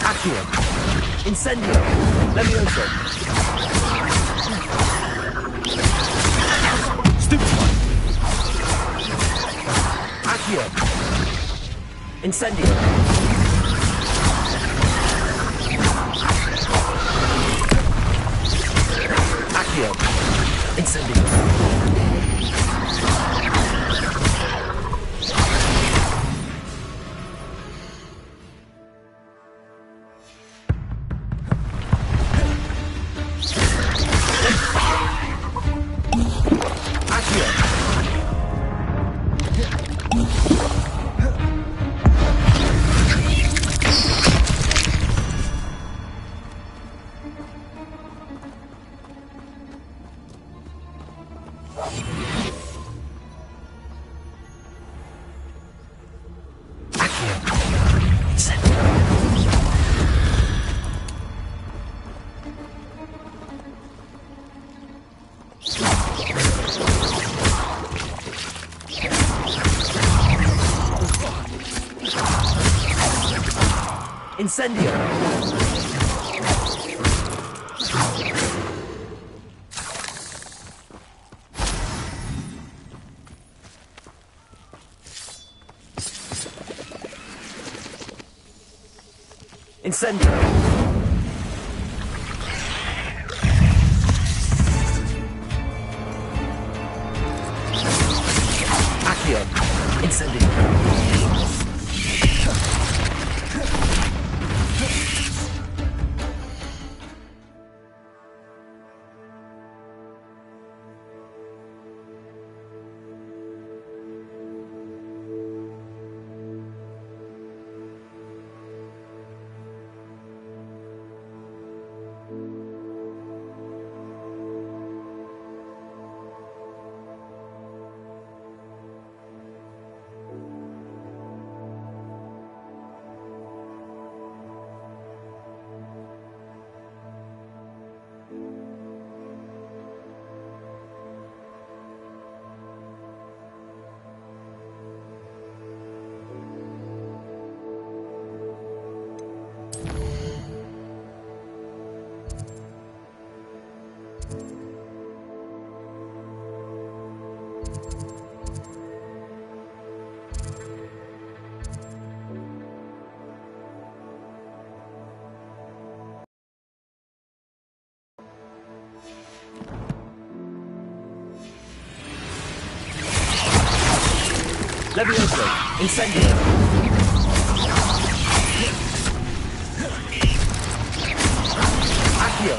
Accio. Incendio. Levioso. Stupefy. Accio. Incendio. Accio. Incendio. Incendio! Incendio! Accio! Incendio! Levioso! Incendio! Accio!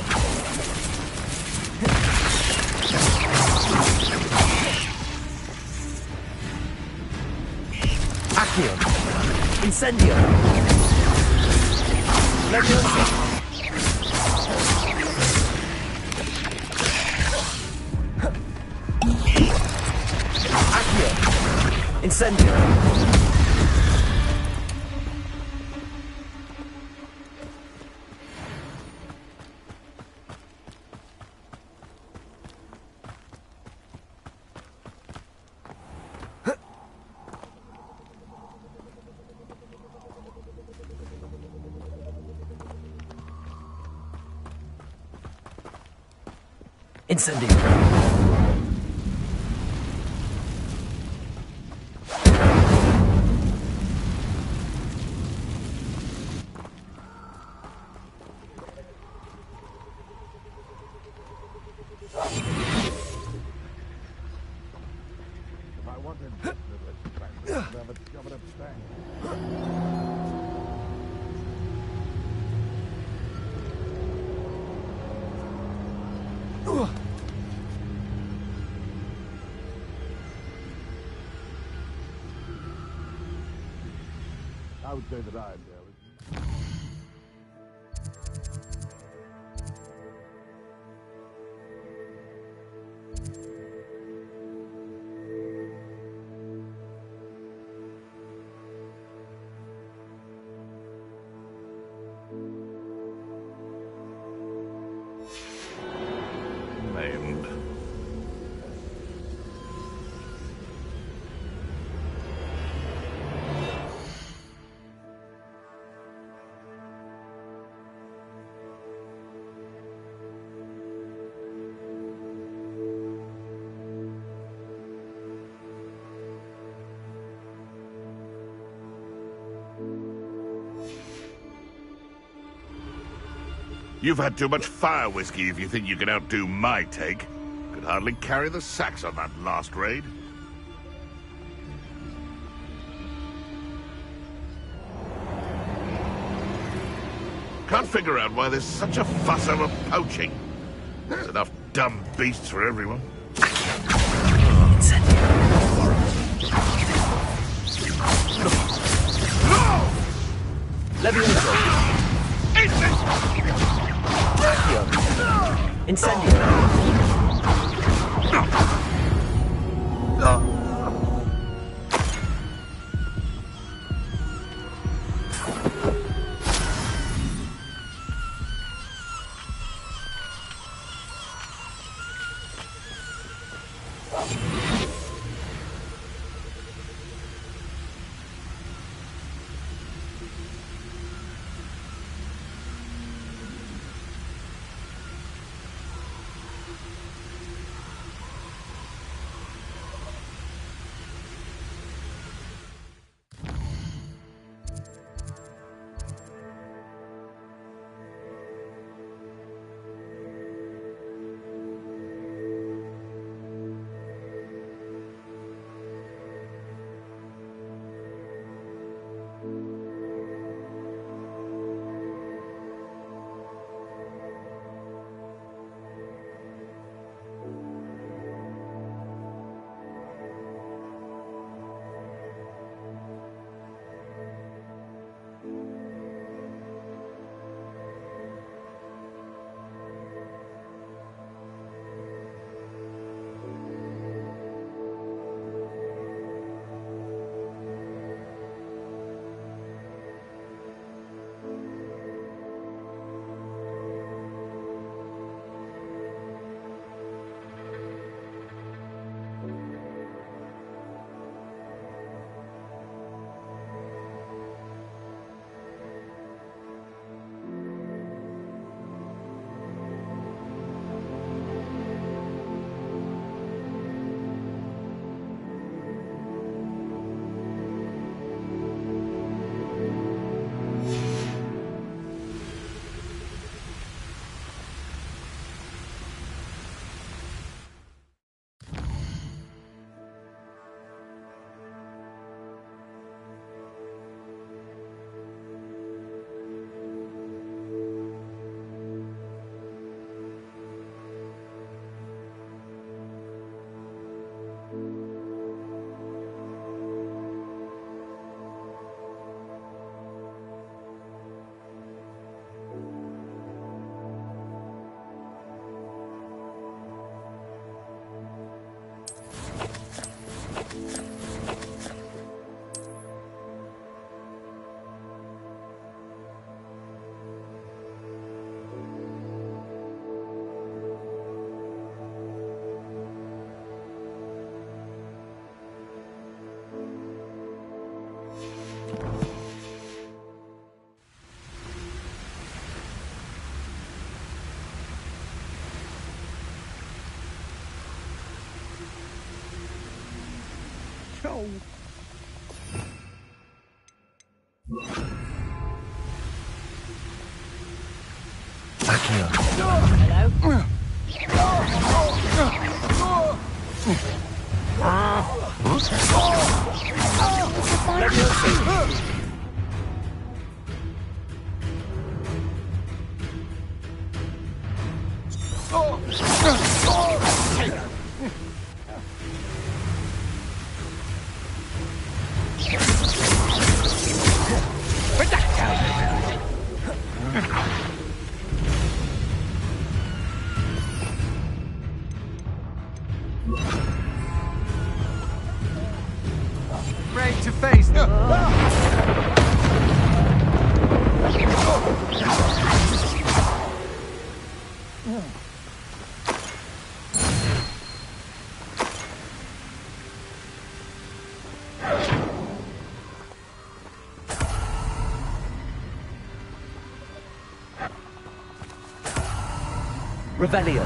Accio! Incendio! Levioso! Incendio! Incendio! I would say that I am there. You've had too much fire whiskey if you think you can outdo my take. Could hardly carry the sacks on that last raid. Can't figure out why there's such a fuss over poaching. There's enough dumb beasts for everyone. No. Ready to face them. Revelio.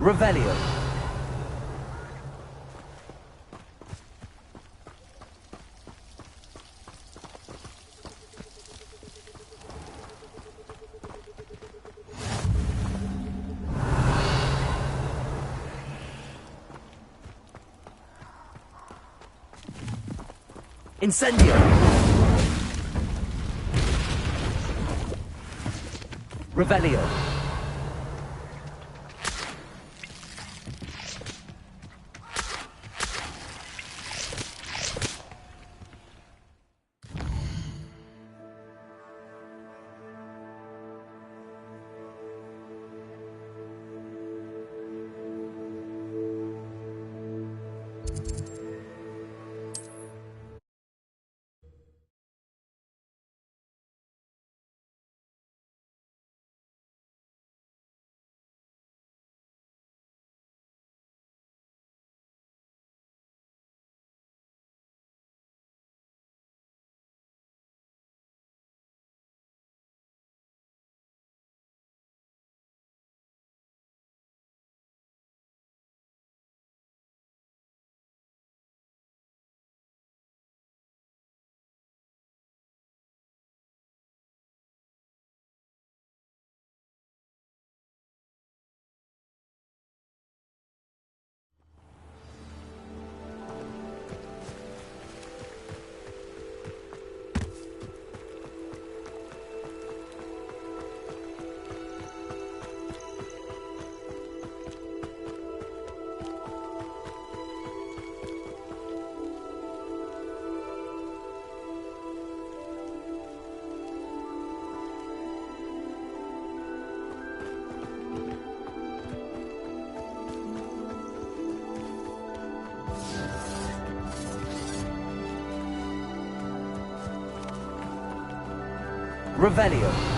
Revelio. Incendio. Revelio. Revelio.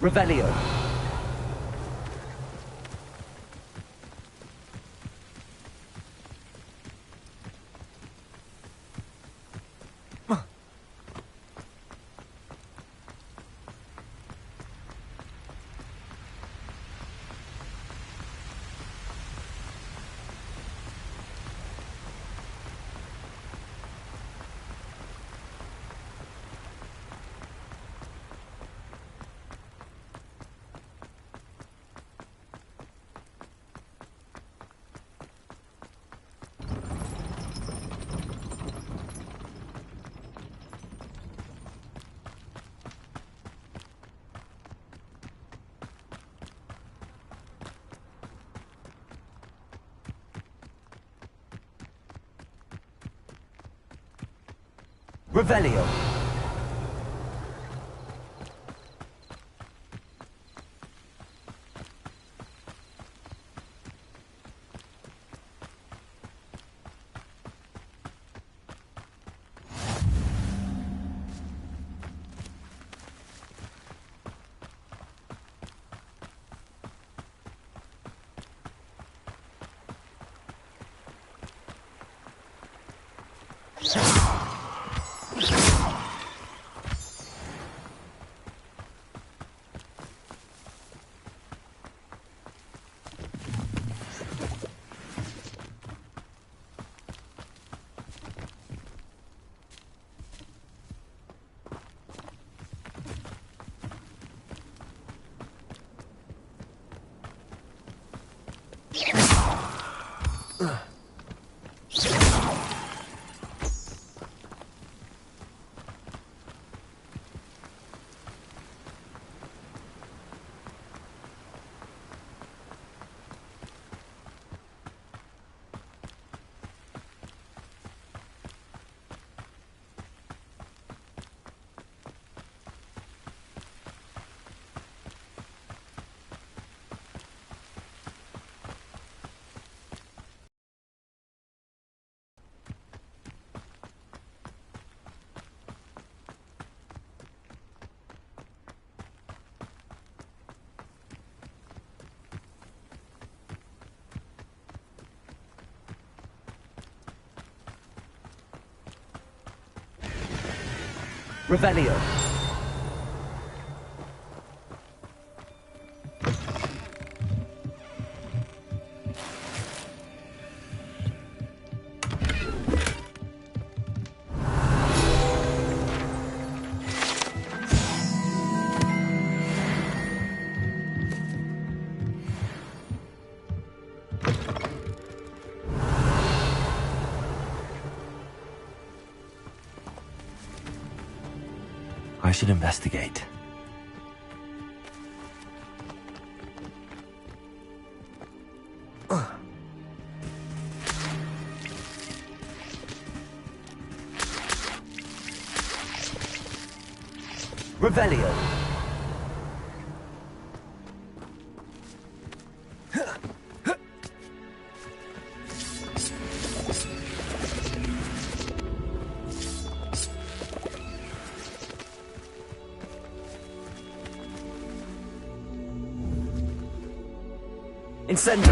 Revelio. Revelio. Revelio. I should investigate. Revelio. Incendio.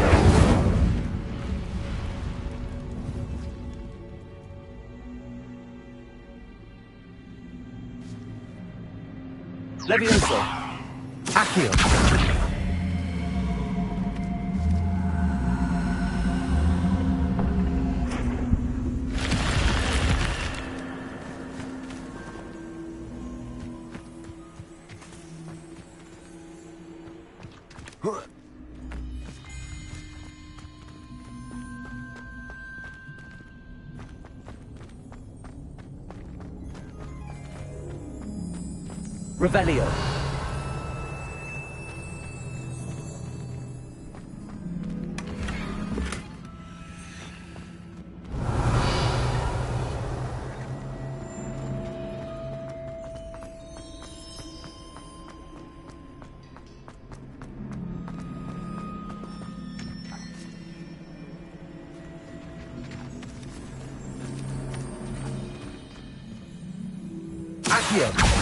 Levioso. Accio. Revelio. Accio.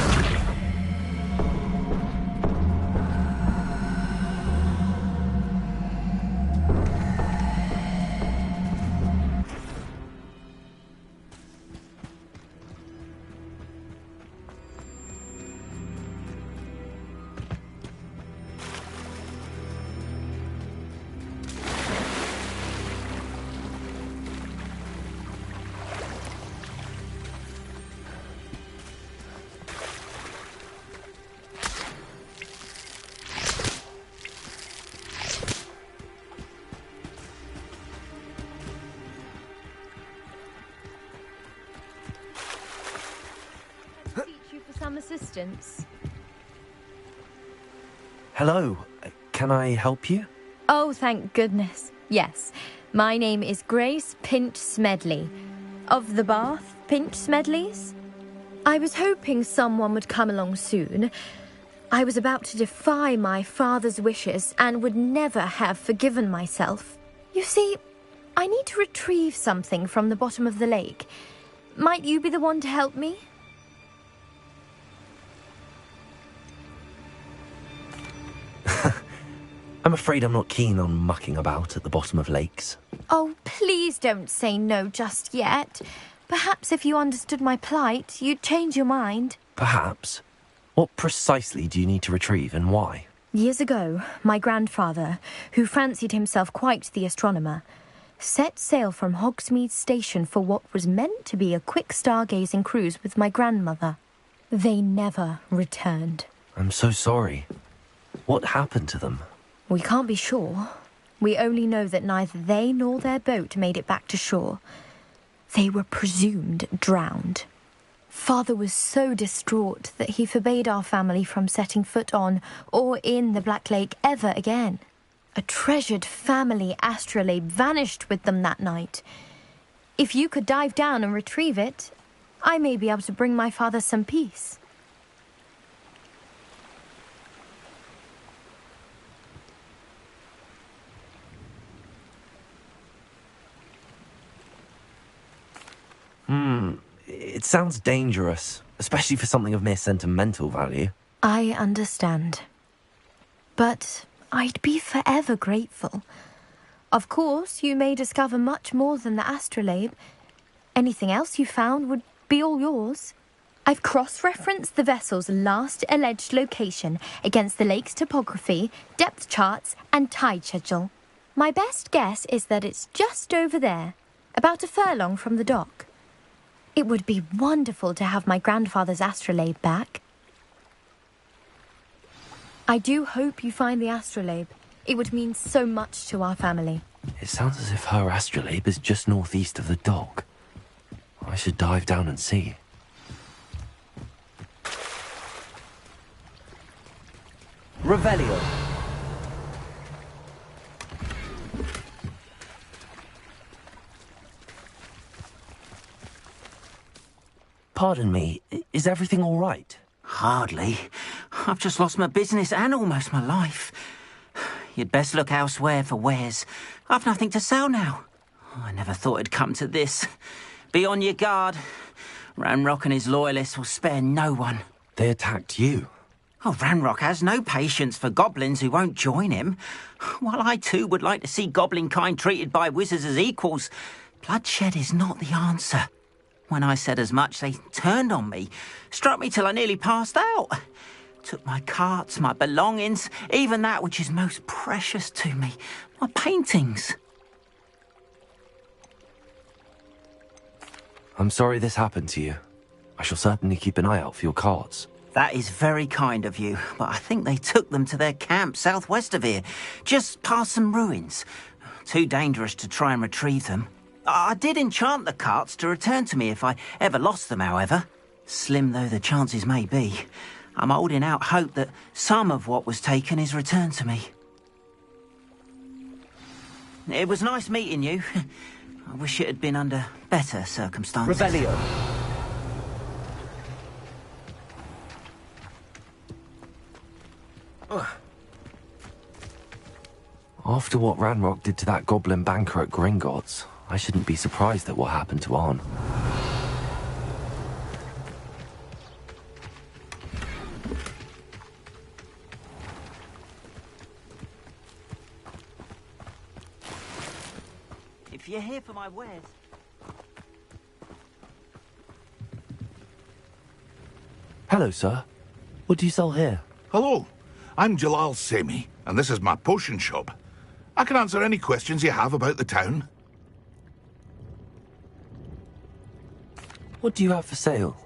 Some assistance. Hello. Can I help you? Oh, thank goodness. Yes. My name is Grace Pinch Smedley. Of the Bath Pinch Smedleys? I was hoping someone would come along soon. I was about to defy my father's wishes and would never have forgiven myself. You see, I need to retrieve something from the bottom of the lake. Might you be the one to help me? I'm afraid I'm not keen on mucking about at the bottom of lakes. Oh, please don't say no just yet. Perhaps if you understood my plight, you'd change your mind. Perhaps. What precisely do you need to retrieve and why? Years ago, my grandfather, who fancied himself quite the astronomer, set sail from Hogsmeade Station for what was meant to be a quick stargazing cruise with my grandmother. They never returned. I'm so sorry. What happened to them? We can't be sure. We only know that neither they nor their boat made it back to shore. They were presumed drowned. Father was so distraught that he forbade our family from setting foot on or in the Black Lake ever again. A treasured family astrolabe vanished with them that night. If you could dive down and retrieve it, I may be able to bring my father some peace. It sounds dangerous, especially for something of mere sentimental value. I understand. But I'd be forever grateful. Of course, you may discover much more than the astrolabe. Anything else you found would be all yours. I've cross-referenced the vessel's last alleged location against the lake's topography, depth charts, and tide schedule. My best guess is that it's just over there, about a furlong from the dock. It would be wonderful to have my grandfather's astrolabe back. I do hope you find the astrolabe. It would mean so much to our family. It sounds as if her astrolabe is just northeast of the dock. I should dive down and see. Revelio. Pardon me, is everything all right? Hardly. I've just lost my business and almost my life. You'd best look elsewhere for wares. I've nothing to sell now. I never thought it'd come to this. Be on your guard. Ranrock and his loyalists will spare no one. They attacked you? Oh, Ranrock has no patience for goblins who won't join him. While I too would like to see goblin kind treated by wizards as equals, bloodshed is not the answer. When I said as much, they turned on me, struck me till I nearly passed out. Took my carts, my belongings, even that which is most precious to me, my paintings. I'm sorry this happened to you. I shall certainly keep an eye out for your carts. That is very kind of you, but I think they took them to their camp southwest of here, just past some ruins. Too dangerous to try and retrieve them. I did enchant the carts to return to me if I ever lost them, however. Slim though the chances may be, I'm holding out hope that some of what was taken is returned to me. It was nice meeting you. I wish it had been under better circumstances. Revelio. After what Ranrock did to that goblin banker at Gringotts, I shouldn't be surprised at what happened to Arn. If you're here for my wares... Hello, sir. What do you sell here? Hello, I'm Jalal Semi, and this is my potion shop. I can answer any questions you have about the town. What do you have for sale?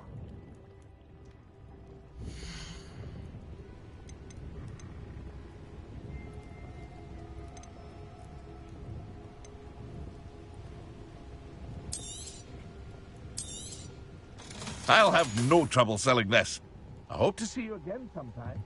I'll have no trouble selling this. I hope to see you again sometime.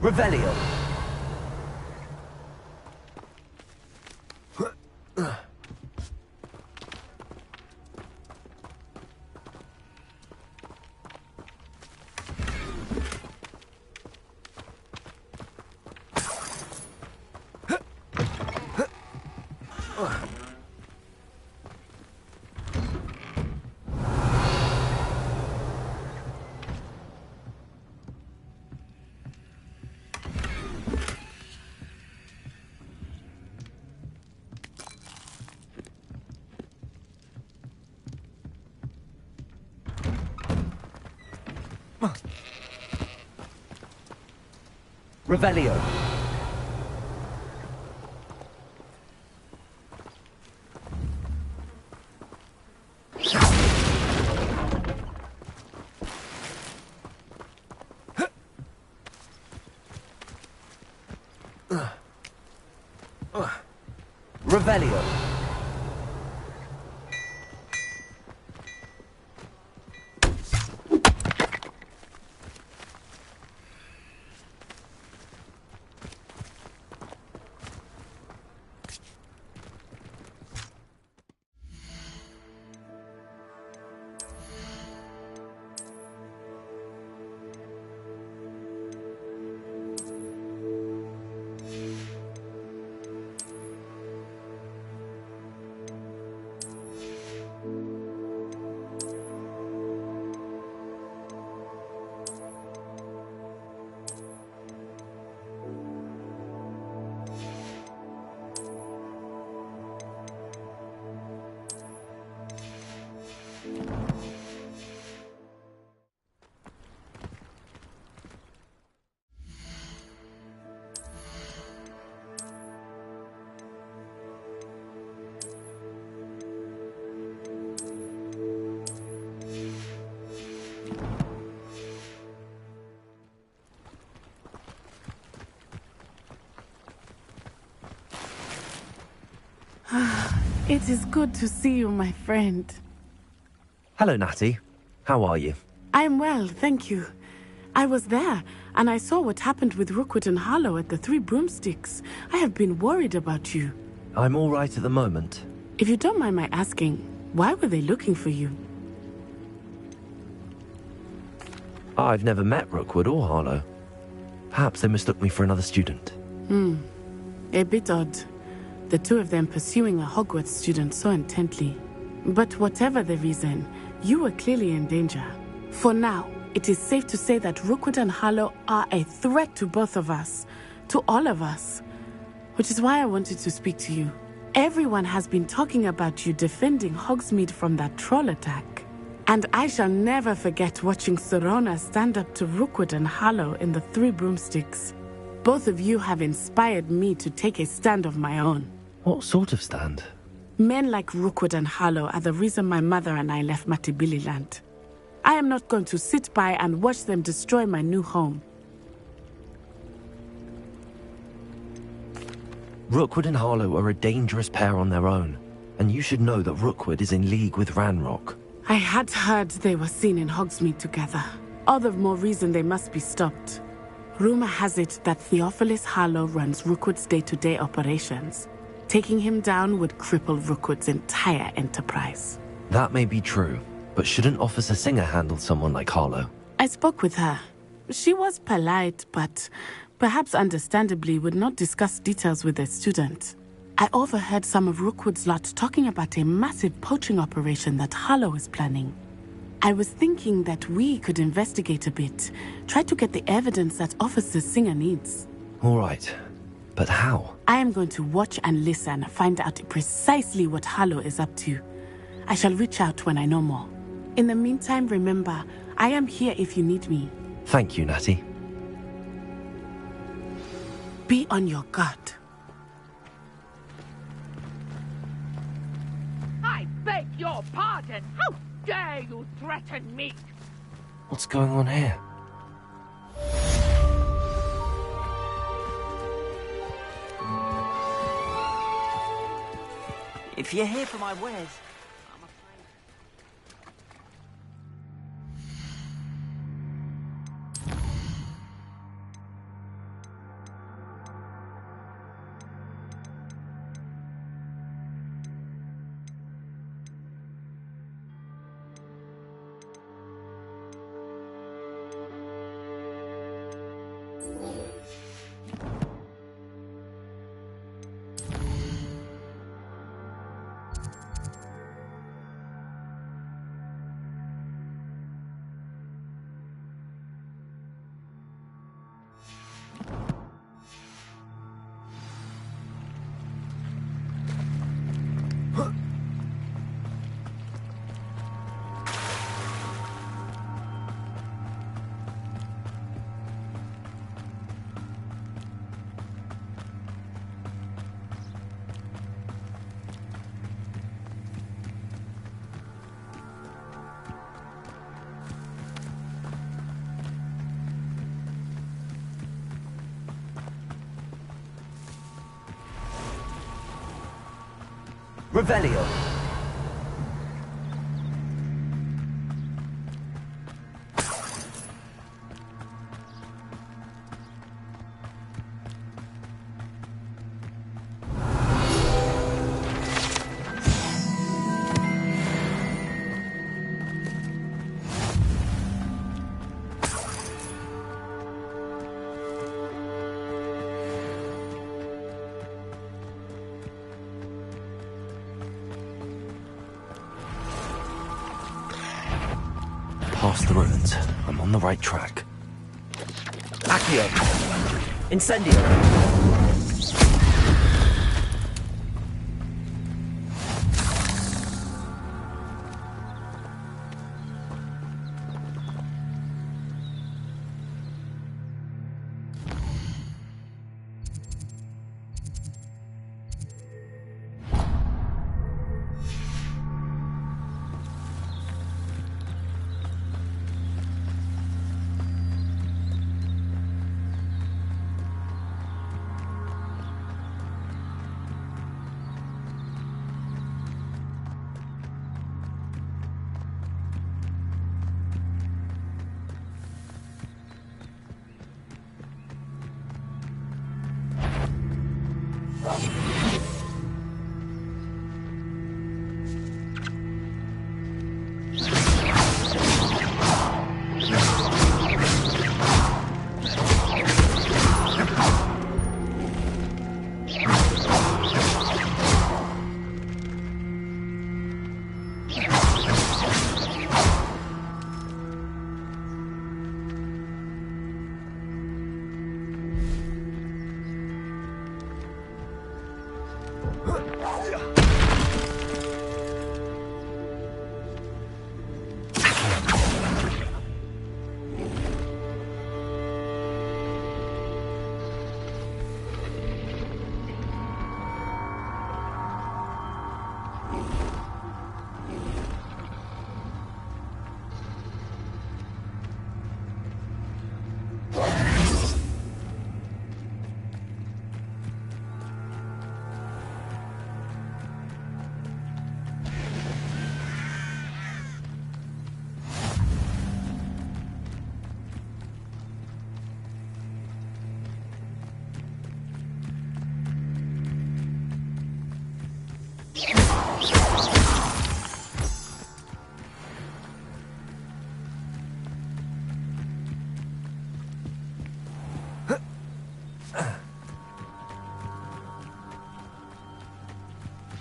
Revelio. Revelio. Revelio. It is good to see you, my friend. Hello, Natty. How are you? I am well, thank you. I was there, and I saw what happened with Rookwood and Harlow at the Three Broomsticks. I have been worried about you. I'm all right at the moment. If you don't mind my asking, why were they looking for you? I've never met Rookwood or Harlow. Perhaps they mistook me for another student. A bit odd. The two of them pursuing a Hogwarts student so intently. But whatever the reason, you were clearly in danger. For now, it is safe to say that Rookwood and Harlow are a threat to both of us. To all of us. Which is why I wanted to speak to you. Everyone has been talking about you defending Hogsmeade from that troll attack. And I shall never forget watching Serona stand up to Rookwood and Harlow in the Three Broomsticks. Both of you have inspired me to take a stand of my own. What sort of stand? Men like Rookwood and Harlow are the reason my mother and I left Matabeleland. I am not going to sit by and watch them destroy my new home. Rookwood and Harlow are a dangerous pair on their own, and you should know that Rookwood is in league with Ranrock. I had heard they were seen in Hogsmeade together. All the more reason they must be stopped. Rumor has it that Theophilus Harlow runs Rookwood's day-to-day operations. Taking him down would cripple Rookwood's entire enterprise. That may be true, but shouldn't Officer Singer handle someone like Harlow? I spoke with her. She was polite, but perhaps understandably would not discuss details with a student. I overheard some of Rookwood's lot talking about a massive poaching operation that Harlow is planning. I was thinking that we could investigate a bit, try to get the evidence that Officer Singer needs. All right, but how? I am going to watch and listen, find out precisely what Harlow is up to. I shall reach out when I know more. In the meantime, remember, I am here if you need me. Thank you, Natty. Be on your guard. I beg your pardon! How dare you threaten me? What's going on here? If you're here for my wares, Revelio. Past the ruins. I'm on the right track. Accio. Incendio.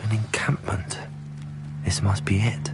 An encampment. This must be it.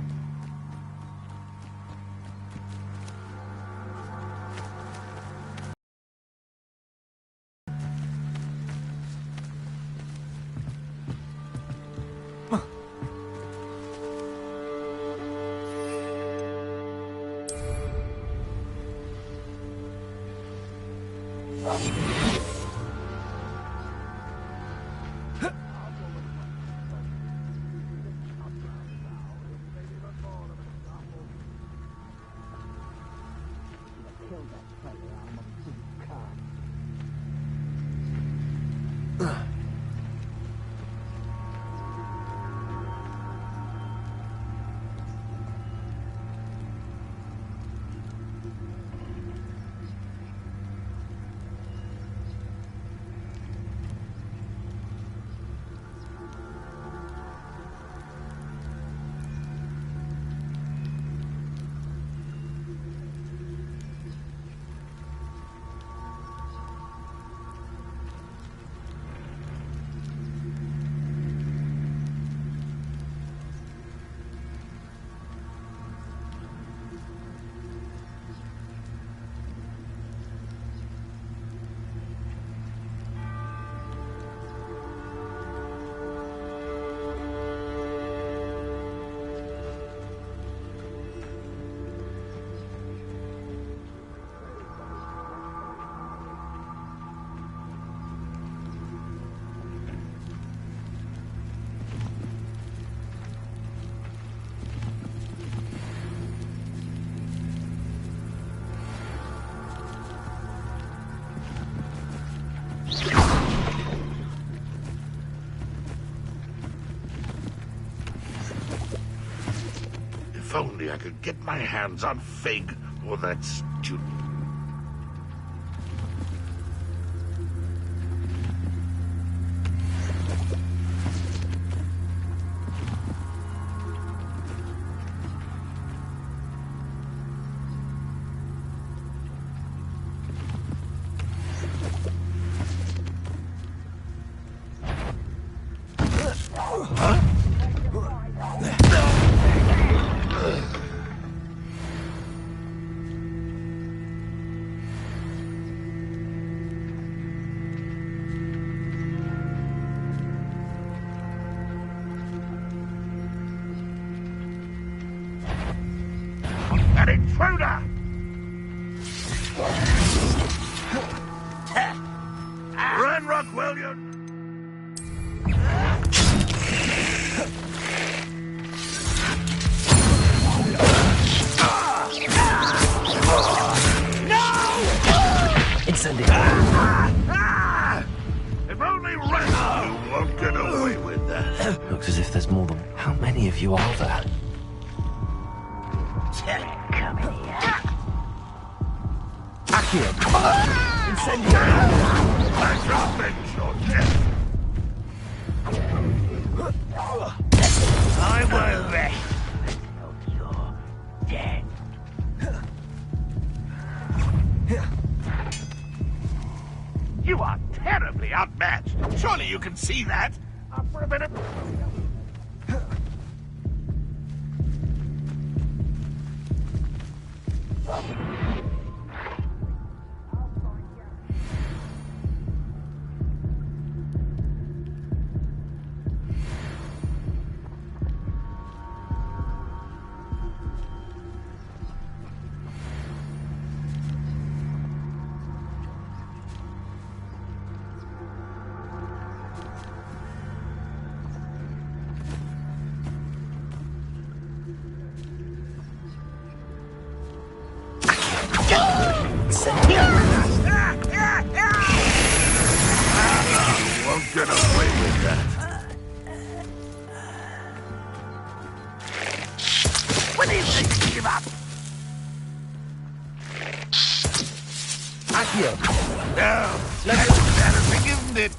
only I could get my hands on Fig or that student. An intruder! Run, Rockwellian! Incendio. If only Randall won't get away with that. Looks as if there's more than... How many of you are there? Come here. Accio! Incendio! I shall avenge your death. I won't rest until you're dead. You are terribly outmatched. Surely you can see that. For a minute. Won't get away with that. When do you think you give up? Accio! No, that's embarrassing, isn't it?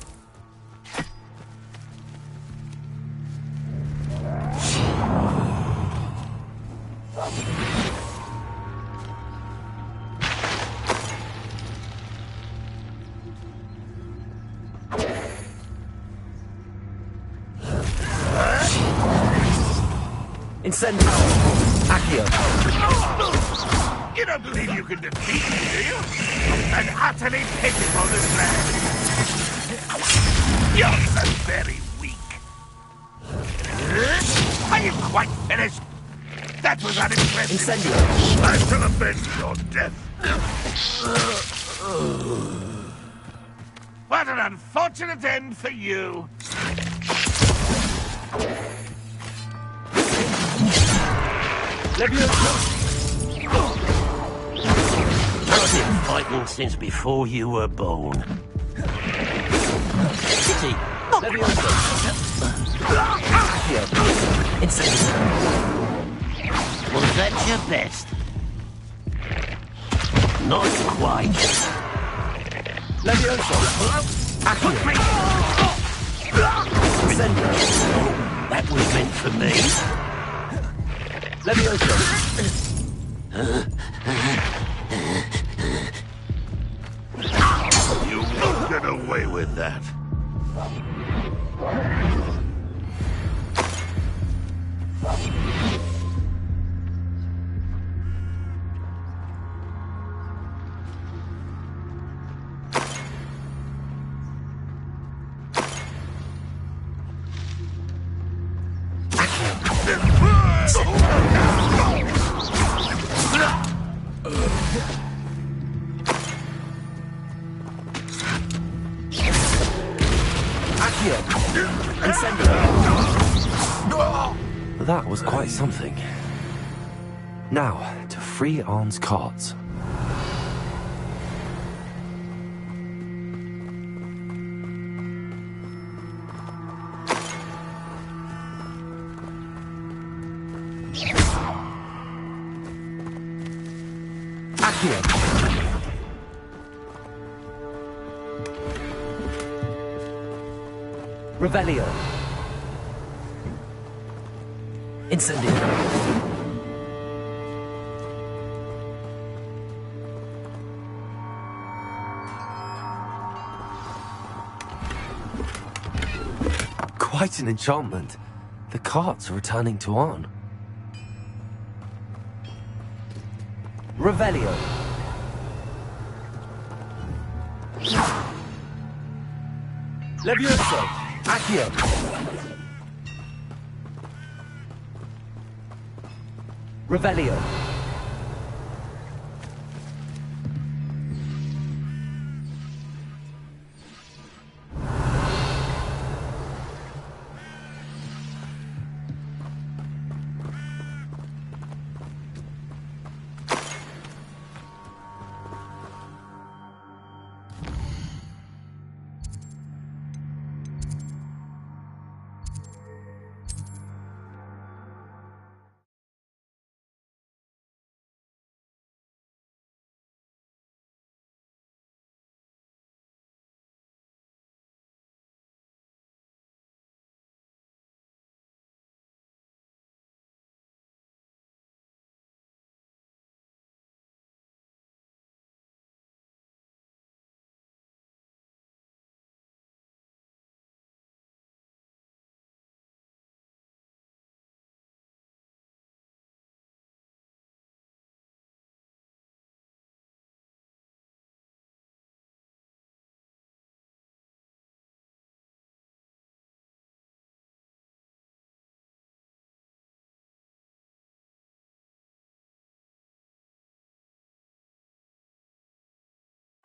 Incendio! Accio! You don't believe you can defeat me, do you? An utterly pitiful display. You're so very weak. Are you quite finished? That was unimpressive. Incendio! I shall avenge your death. What an unfortunate end for you. I've been fighting since before you were born. City! Incendio! Was that your best? Not quite. Levioso! Accio! Incendio! That was meant for me. Levioso! You won't get away with that. That was quite something. Now, to free Arn's cards. Accio. Revelio. Incendio. Quite an enchantment. The carts are returning to on. Revelio. Levioso. Accio. Revelio.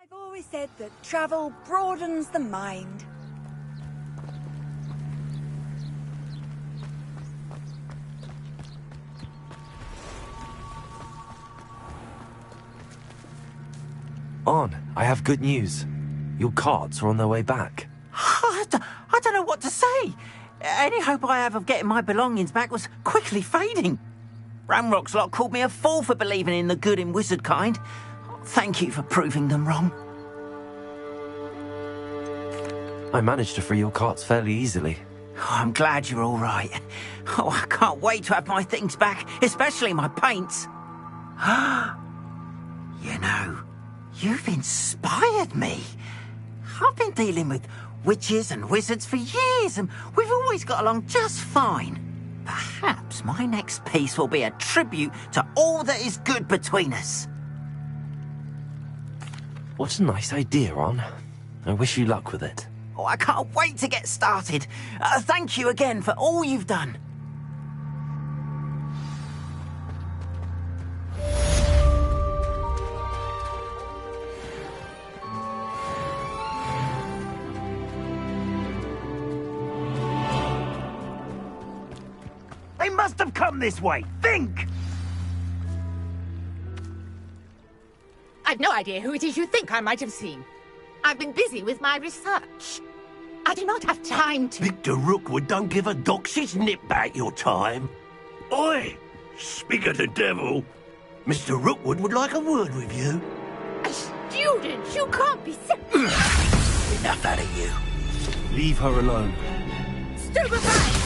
I've always said that travel broadens the mind. On, I have good news. Your carts are on their way back. I don't know what to say. Any hope I have of getting my belongings back was quickly fading. Ramrock's lot called me a fool for believing in the good in wizard kind. Thank you for proving them wrong. I managed to free your carts fairly easily. Oh, I'm glad you're all right. Oh, I can't wait to have my things back, especially my paints. You know, you've inspired me. I've been dealing with witches and wizards for years, and we've always got along just fine. Perhaps my next piece will be a tribute to all that is good between us. What a nice idea, Ron. I wish you luck with it. Oh, I can't wait to get started. Thank you again for all you've done. They must have come this way. Think! I've no idea who it is you think I might have seen. I've been busy with my research. I do not have time to... Victor Rookwood don't give a doxy's nip back your time. Oi! Speak of the devil. Mr. Rookwood would like a word with you. A student? You can't be so... Enough out of you. Leave her alone. Stupefy!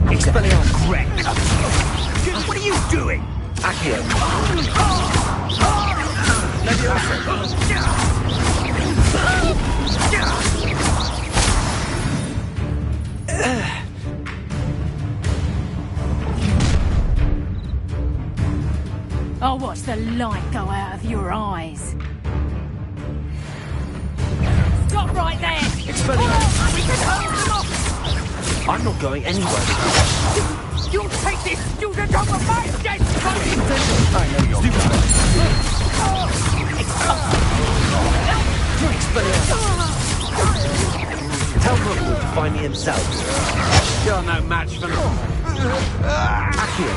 Expelliarmus. Correct. What are you doing? Accio. I'll watch the light go out of your eyes. Stop right there! Expelliarmus. We can hold them off! I'm not going anywhere. You'll take this student over my dead body! I know you're Expelliarmus. Tell Rookwood to find me himself. You're no match for me. Accio.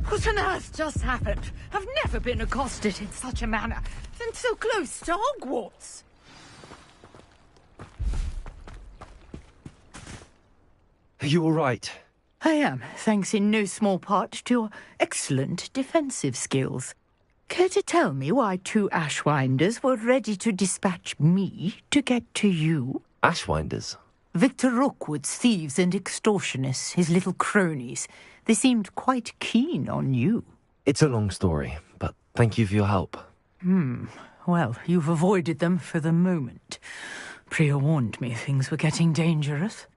What on earth just happened? I've never been accosted in such a manner, and so close to Hogwarts. Are you all right? I am, thanks in no small part to your excellent defensive skills. Care to tell me why 2 Ashwinders were ready to dispatch me to get to you? Ashwinders? Victor Rookwood's thieves and extortionists, his little cronies. They seemed quite keen on you. It's a long story, but thank you for your help. Well, you've avoided them for the moment. Priya warned me things were getting dangerous.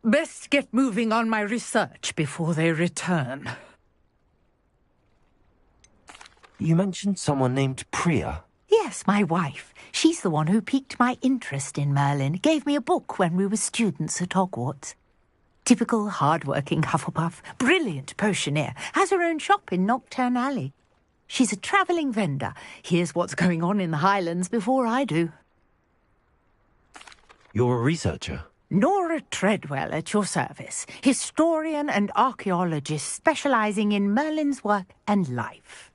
Best get moving on my research before they return. You mentioned someone named Priya. Yes, my wife. She's the one who piqued my interest in Merlin. Gave me a book when we were students at Hogwarts. Typical hard-working Hufflepuff, brilliant potioneer, has her own shop in Knockturn Alley. She's a travelling vendor. Hears what's going on in the Highlands before I do. You're a researcher? Nora Treadwell at your service, historian and archaeologist specialising in Merlin's work and life.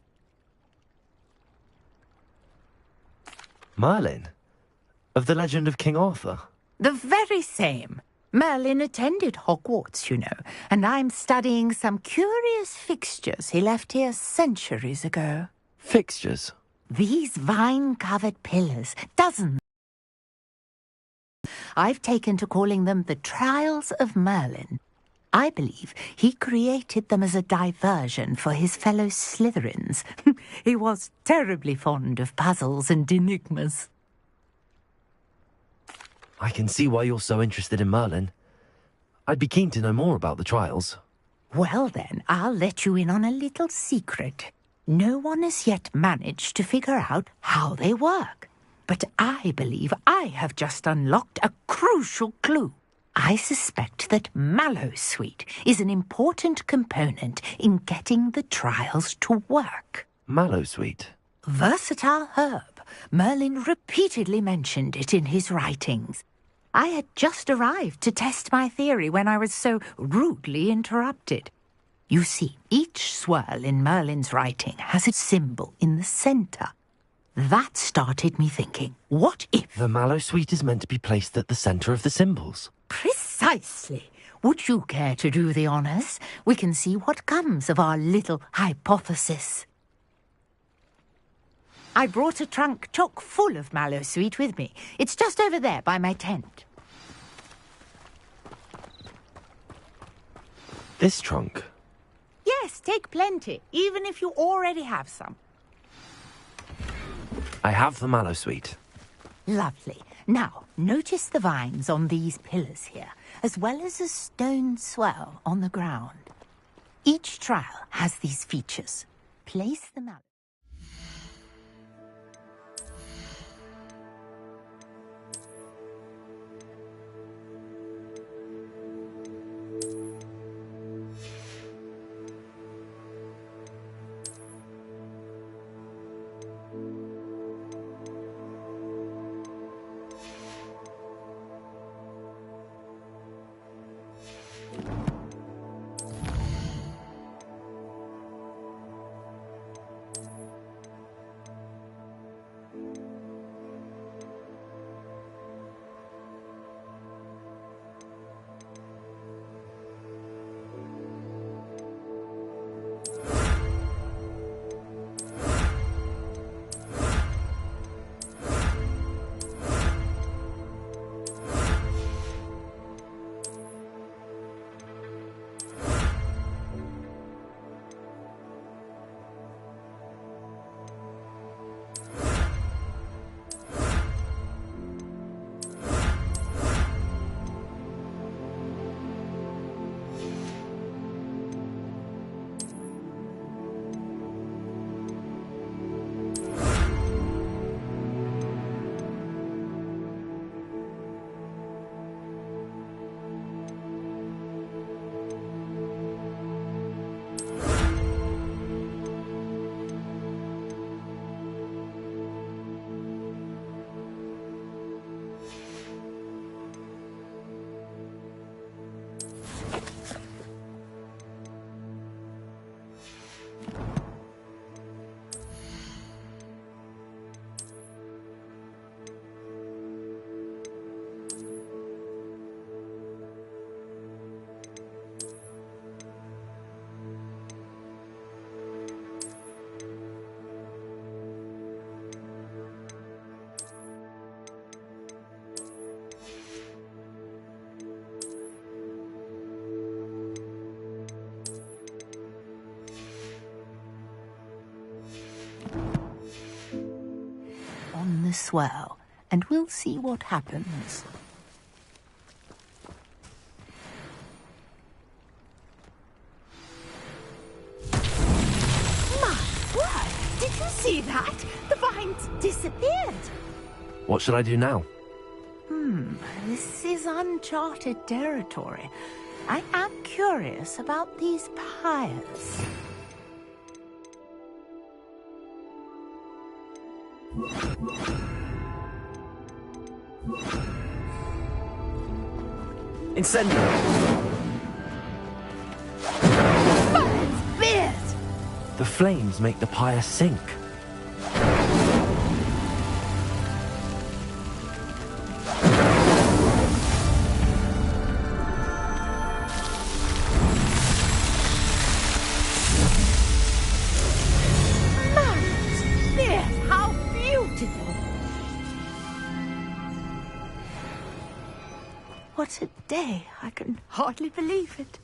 Merlin? Of the legend of King Arthur? The very same. Merlin attended Hogwarts, you know, and I'm studying some curious fixtures he left here centuries ago. Fixtures? These vine-covered pillars, dozens. I've taken to calling them the Trials of Merlin. I believe he created them as a diversion for his fellow Slytherins. He was terribly fond of puzzles and enigmas. I can see why you're so interested in Merlin. I'd be keen to know more about the trials. Well then, I'll let you in on a little secret. No one has yet managed to figure out how they work. But I believe I have just unlocked a crucial clue. I suspect that Mallowsweet is an important component in getting the trials to work. Mallowsweet? Versatile herb. Merlin repeatedly mentioned it in his writings. I had just arrived to test my theory when I was so rudely interrupted. You see, each swirl in Merlin's writing has a symbol in the centre. That started me thinking, what if... The Mallowsweet is meant to be placed at the centre of the symbols. Precisely. Would you care to do the honours? We can see what comes of our little hypothesis. I brought a trunk chock full of Mallowsweet with me. It's just over there by my tent. This trunk? Yes, take plenty, even if you already have some. I have the Mallowsweet. Lovely. Now, notice the vines on these pillars here, as well as a stone swell on the ground. Each trial has these features. Place the mallow. On the swell, and we'll see what happens. My word! Did you see that? The vines disappeared. What should I do now? This is uncharted territory. I am curious about these pyres. Incendio! Fire's beard! The flames make the pyre sink. What a day. I can hardly believe it.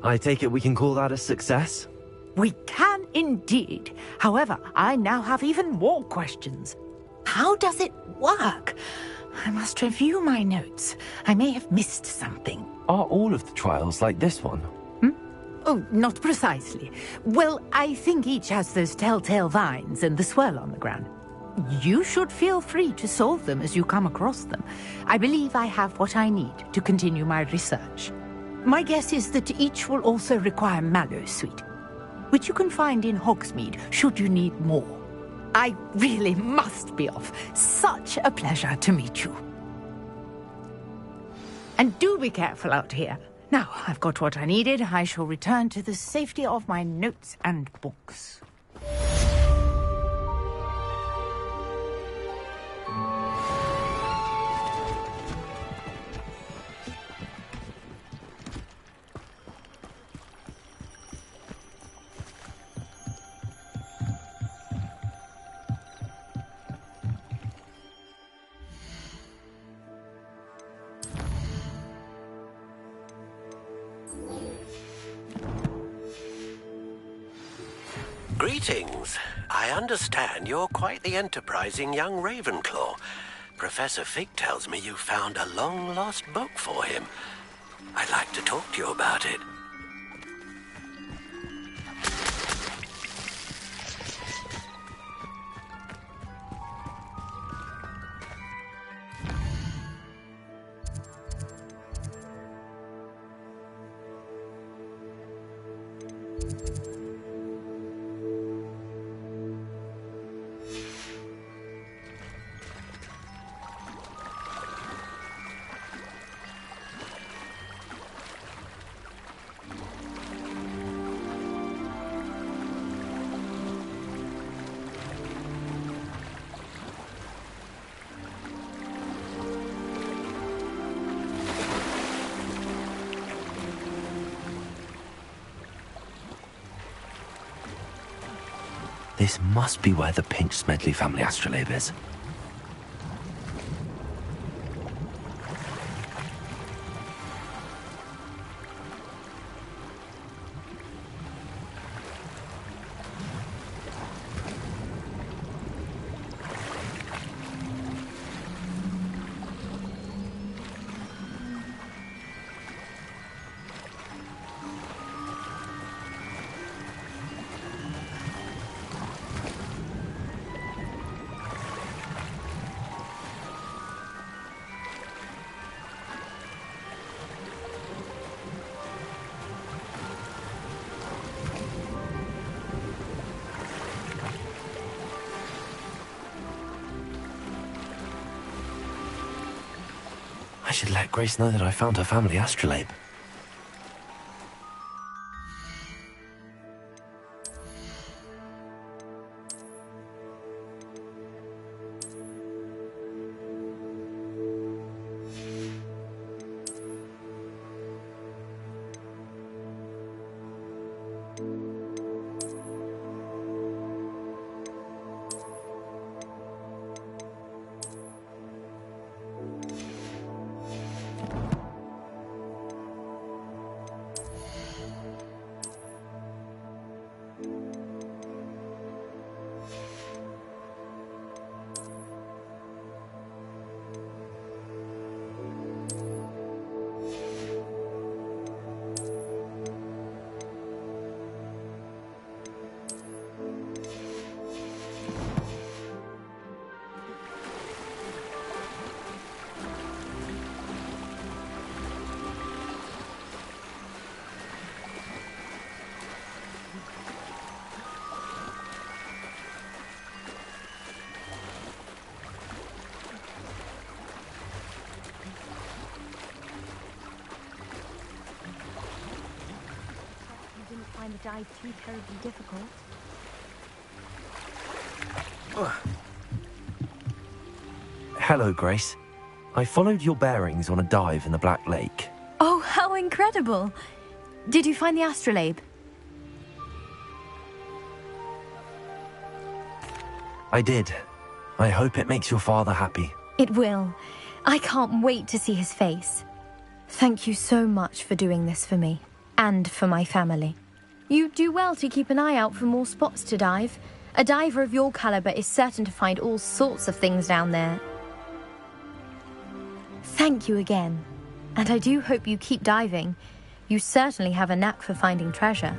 I take it we can call that a success? We can indeed. However, I now have even more questions. How does it work? I must review my notes. I may have missed something. Are all of the trials like this one? Oh, not precisely. Well, I think each has those telltale vines and the swirl on the ground. You should feel free to solve them as you come across them. I believe I have what I need to continue my research. My guess is that each will also require mallow sweet, which you can find in Hogsmeade should you need more. I really must be off. Such a pleasure to meet you. And do be careful out here. Now, I've got what I needed. I shall return to the safety of my notes and books. Greetings. I understand you're quite the enterprising young Ravenclaw. Professor Fig tells me you found a long-lost book for him. I'd like to talk to you about it. This must be where the Pinch Smedley family astrolabe is. I should let Grace know that I found her family astrolabe. find the dive too terribly difficult. Hello, Grace. I followed your bearings on a dive in the Black Lake. Oh, how incredible! Did you find the astrolabe? I did. I hope it makes your father happy. It will. I can't wait to see his face. Thank you so much for doing this for me, and for my family. You do well to keep an eye out for more spots to dive. A diver of your caliber is certain to find all sorts of things down there. Thank you again, and I do hope you keep diving. You certainly have a knack for finding treasure.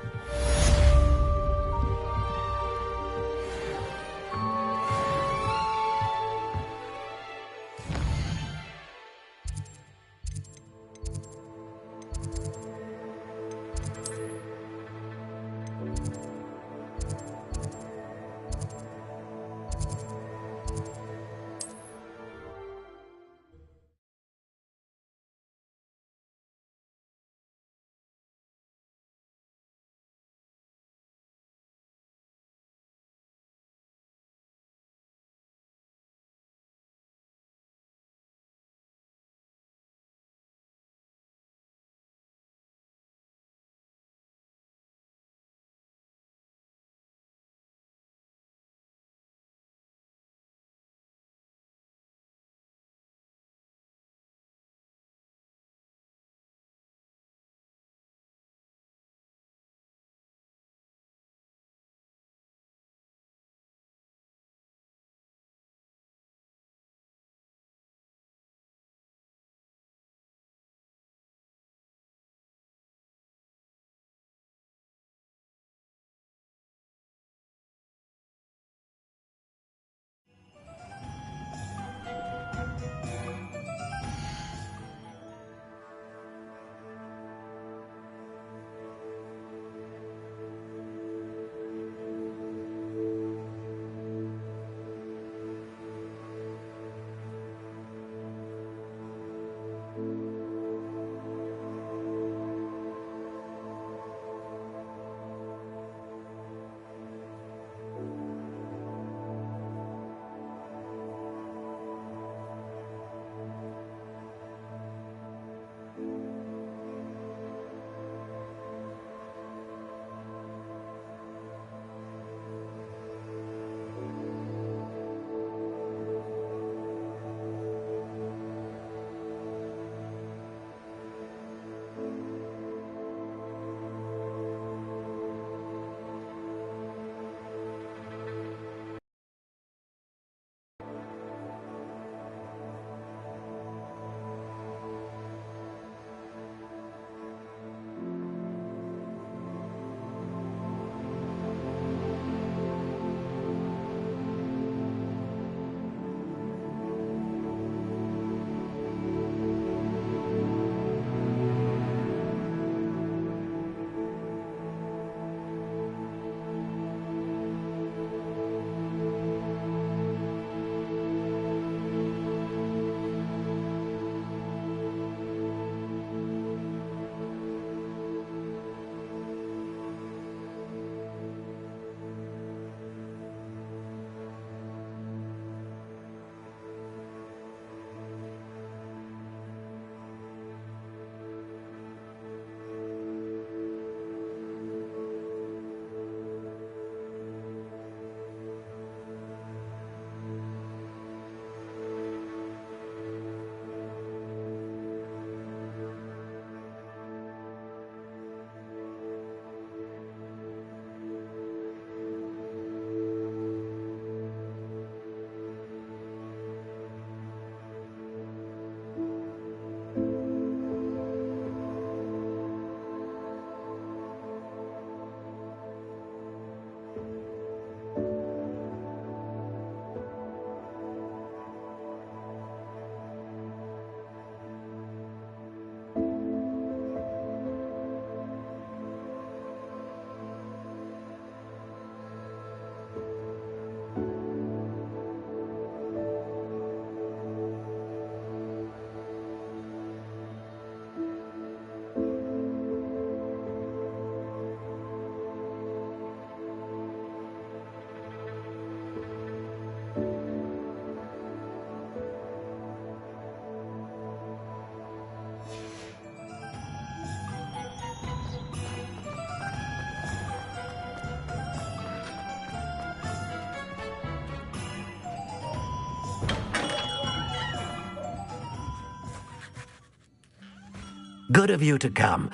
Good of you to come.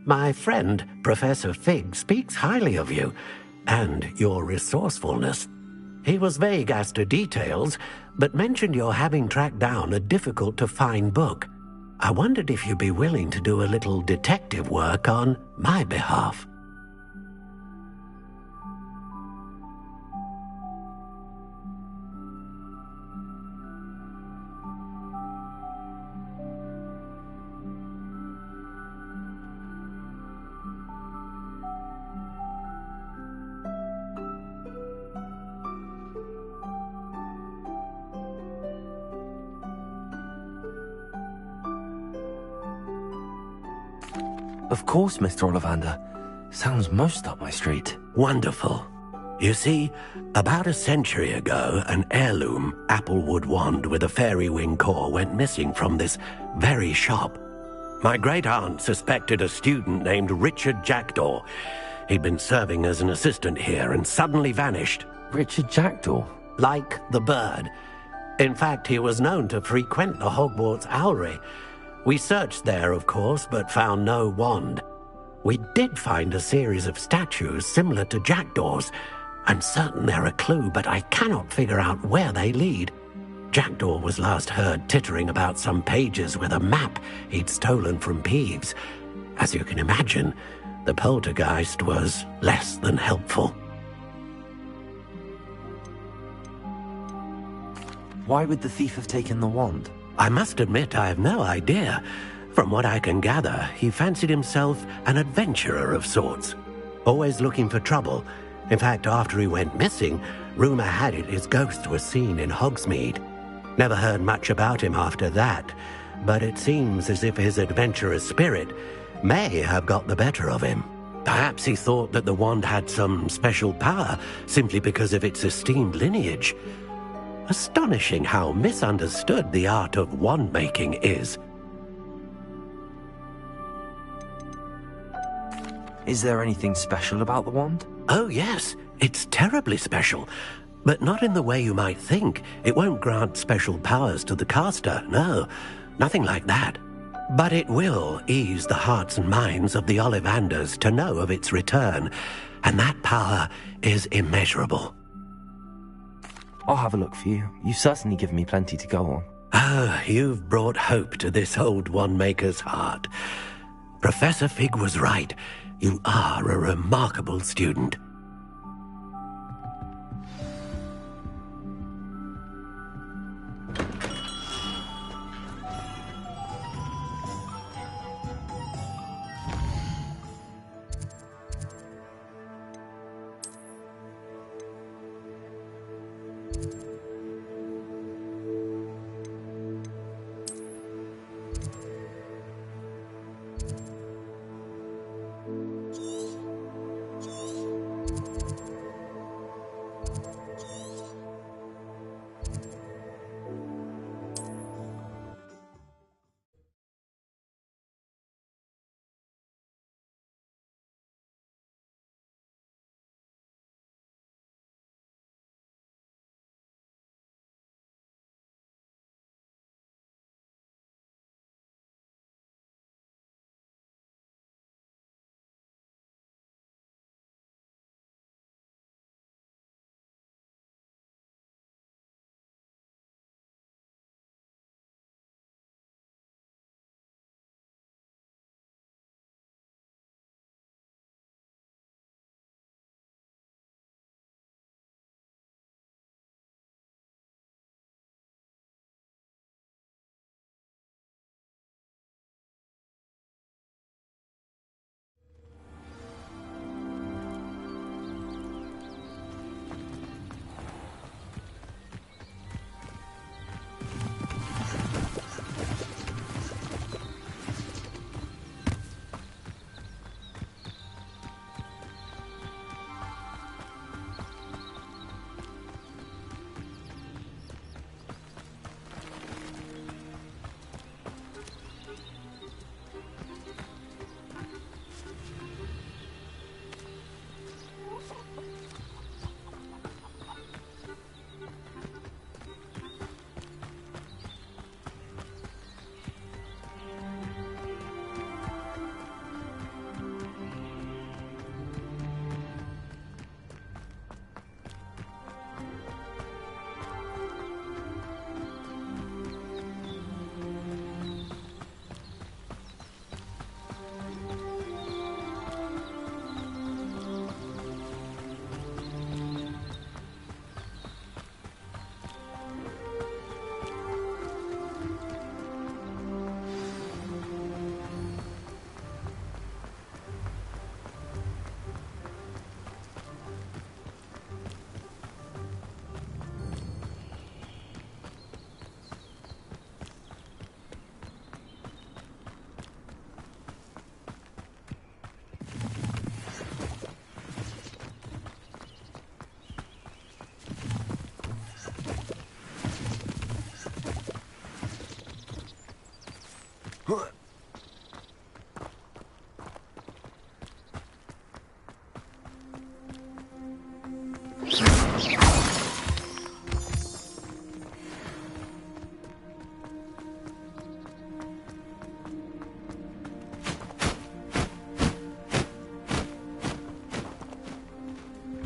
My friend, Professor Fig, speaks highly of you and your resourcefulness. He was vague as to details, but mentioned your having tracked down a difficult-to-find book. I wondered if you'd be willing to do a little detective work on my behalf. Of course, Mr. Ollivander. Sounds most up my street. Wonderful. You see, about a century ago, an heirloom applewood wand with a fairy wing core went missing from this very shop. My great-aunt suspected a student named Richard Jackdaw. He'd been serving as an assistant here and suddenly vanished. Richard Jackdaw? Like the bird. In fact, he was known to frequent the Hogwarts Owlery. We searched there, of course, but found no wand. We did find a series of statues similar to Jackdaw's. I'm certain they're a clue, but I cannot figure out where they lead. Jackdaw was last heard tittering about some pages with a map he'd stolen from Peeves. As you can imagine, the poltergeist was less than helpful. Why would the thief have taken the wand? I must admit I have no idea. From what I can gather, he fancied himself an adventurer of sorts. Always looking for trouble. In fact, after he went missing, rumour had it his ghost was seen in Hogsmeade. Never heard much about him after that, but it seems as if his adventurous spirit may have got the better of him. Perhaps he thought that the wand had some special power simply because of its esteemed lineage. Astonishing how misunderstood the art of wand-making is. Is there anything special about the wand? Oh yes, it's terribly special. But not in the way you might think. It won't grant special powers to the caster, no. Nothing like that. But it will ease the hearts and minds of the Ollivanders to know of its return. And that power is immeasurable. I'll have a look for you. You've certainly given me plenty to go on. Ah, you've brought hope to this old wand-maker's heart. Professor Fig was right. You are a remarkable student.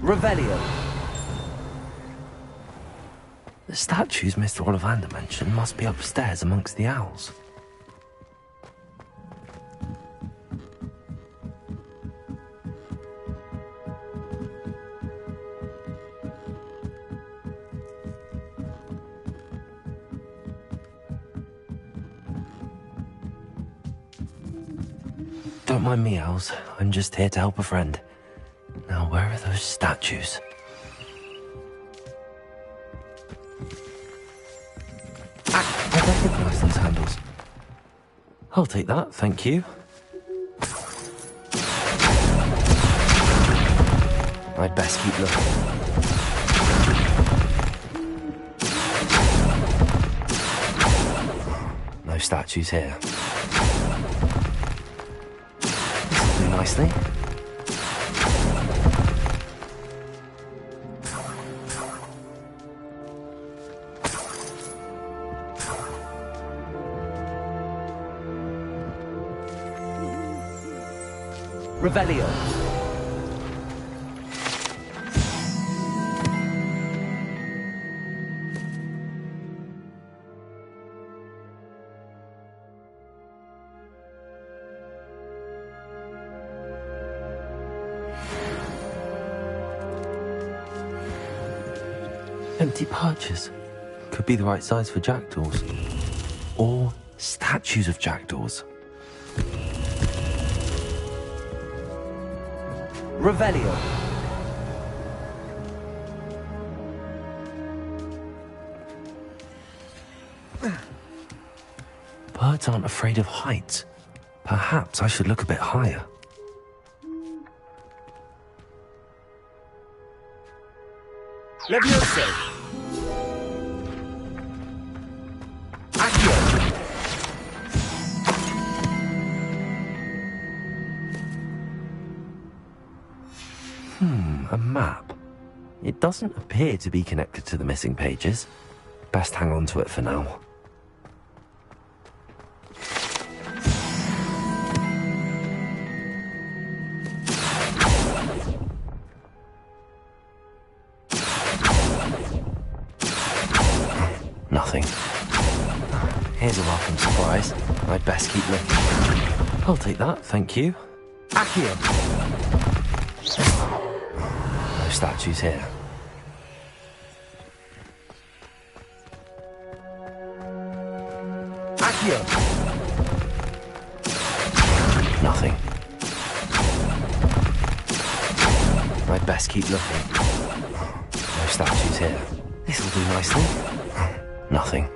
Revelio. The statues Mr. Ollivander mentioned must be upstairs amongst the owls. Don't mind me, owls. I'm just here to help a friend. Now, where are those statues? I recognise those handles. I'll take that, thank you. I'd best keep looking. No statues here. This'll do nicely. Revelio. Empty perches. Could be the right size for jackdaws. Or statues of jackdaws. Revelio. Birds aren't afraid of heights. Perhaps I should look a bit higher. Levioso. Accio. A map. It doesn't appear to be connected to the missing pages. Best hang on to it for now. Nothing. Here's a welcome surprise. I'd best keep looking. I'll take that, thank you. Accio. No statues here. Accio. Nothing. I'd best keep looking. No statues here. This'll do nicely. Nothing.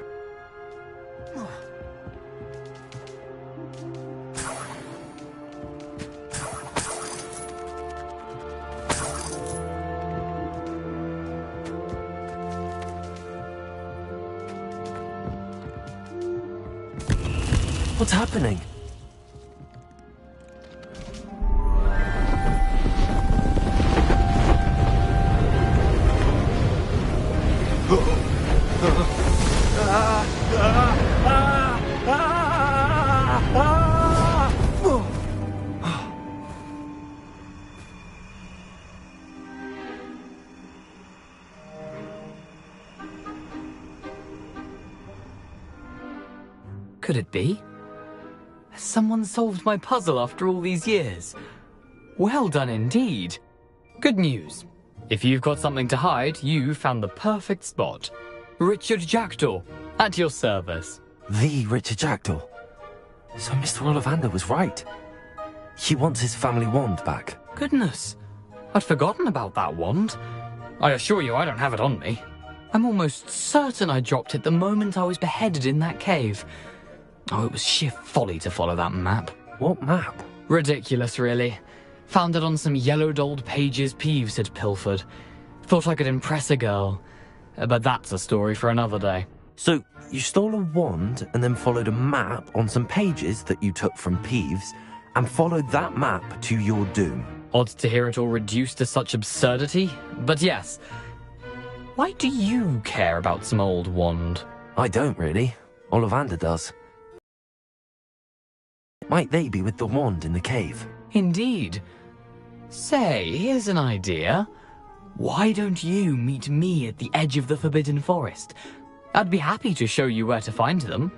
What's happening? Could it be? Has someone solved my puzzle after all these years? Well done indeed. Good news. If you've got something to hide, you found the perfect spot. Richard Jackdaw, at your service. The Richard Jackdaw. So Mr. Ollivander was right. He wants his family wand back. Goodness, I'd forgotten about that wand. I assure you I don't have it on me. I'm almost certain I dropped it the moment I was beheaded in that cave. Oh, it was sheer folly to follow that map. What map? Ridiculous, really. Found it on some yellowed old pages Peeves had pilfered. Thought I could impress a girl. But that's a story for another day. So, you stole a wand and then followed a map on some pages that you took from Peeves and followed that map to your doom. Odd to hear it all reduced to such absurdity, but yes. Why do you care about some old wand? I don't, really. Ollivander does. Might they be with the wand in the cave? Indeed. Say, here's an idea. Why don't you meet me at the edge of the Forbidden Forest? I'd be happy to show you where to find them.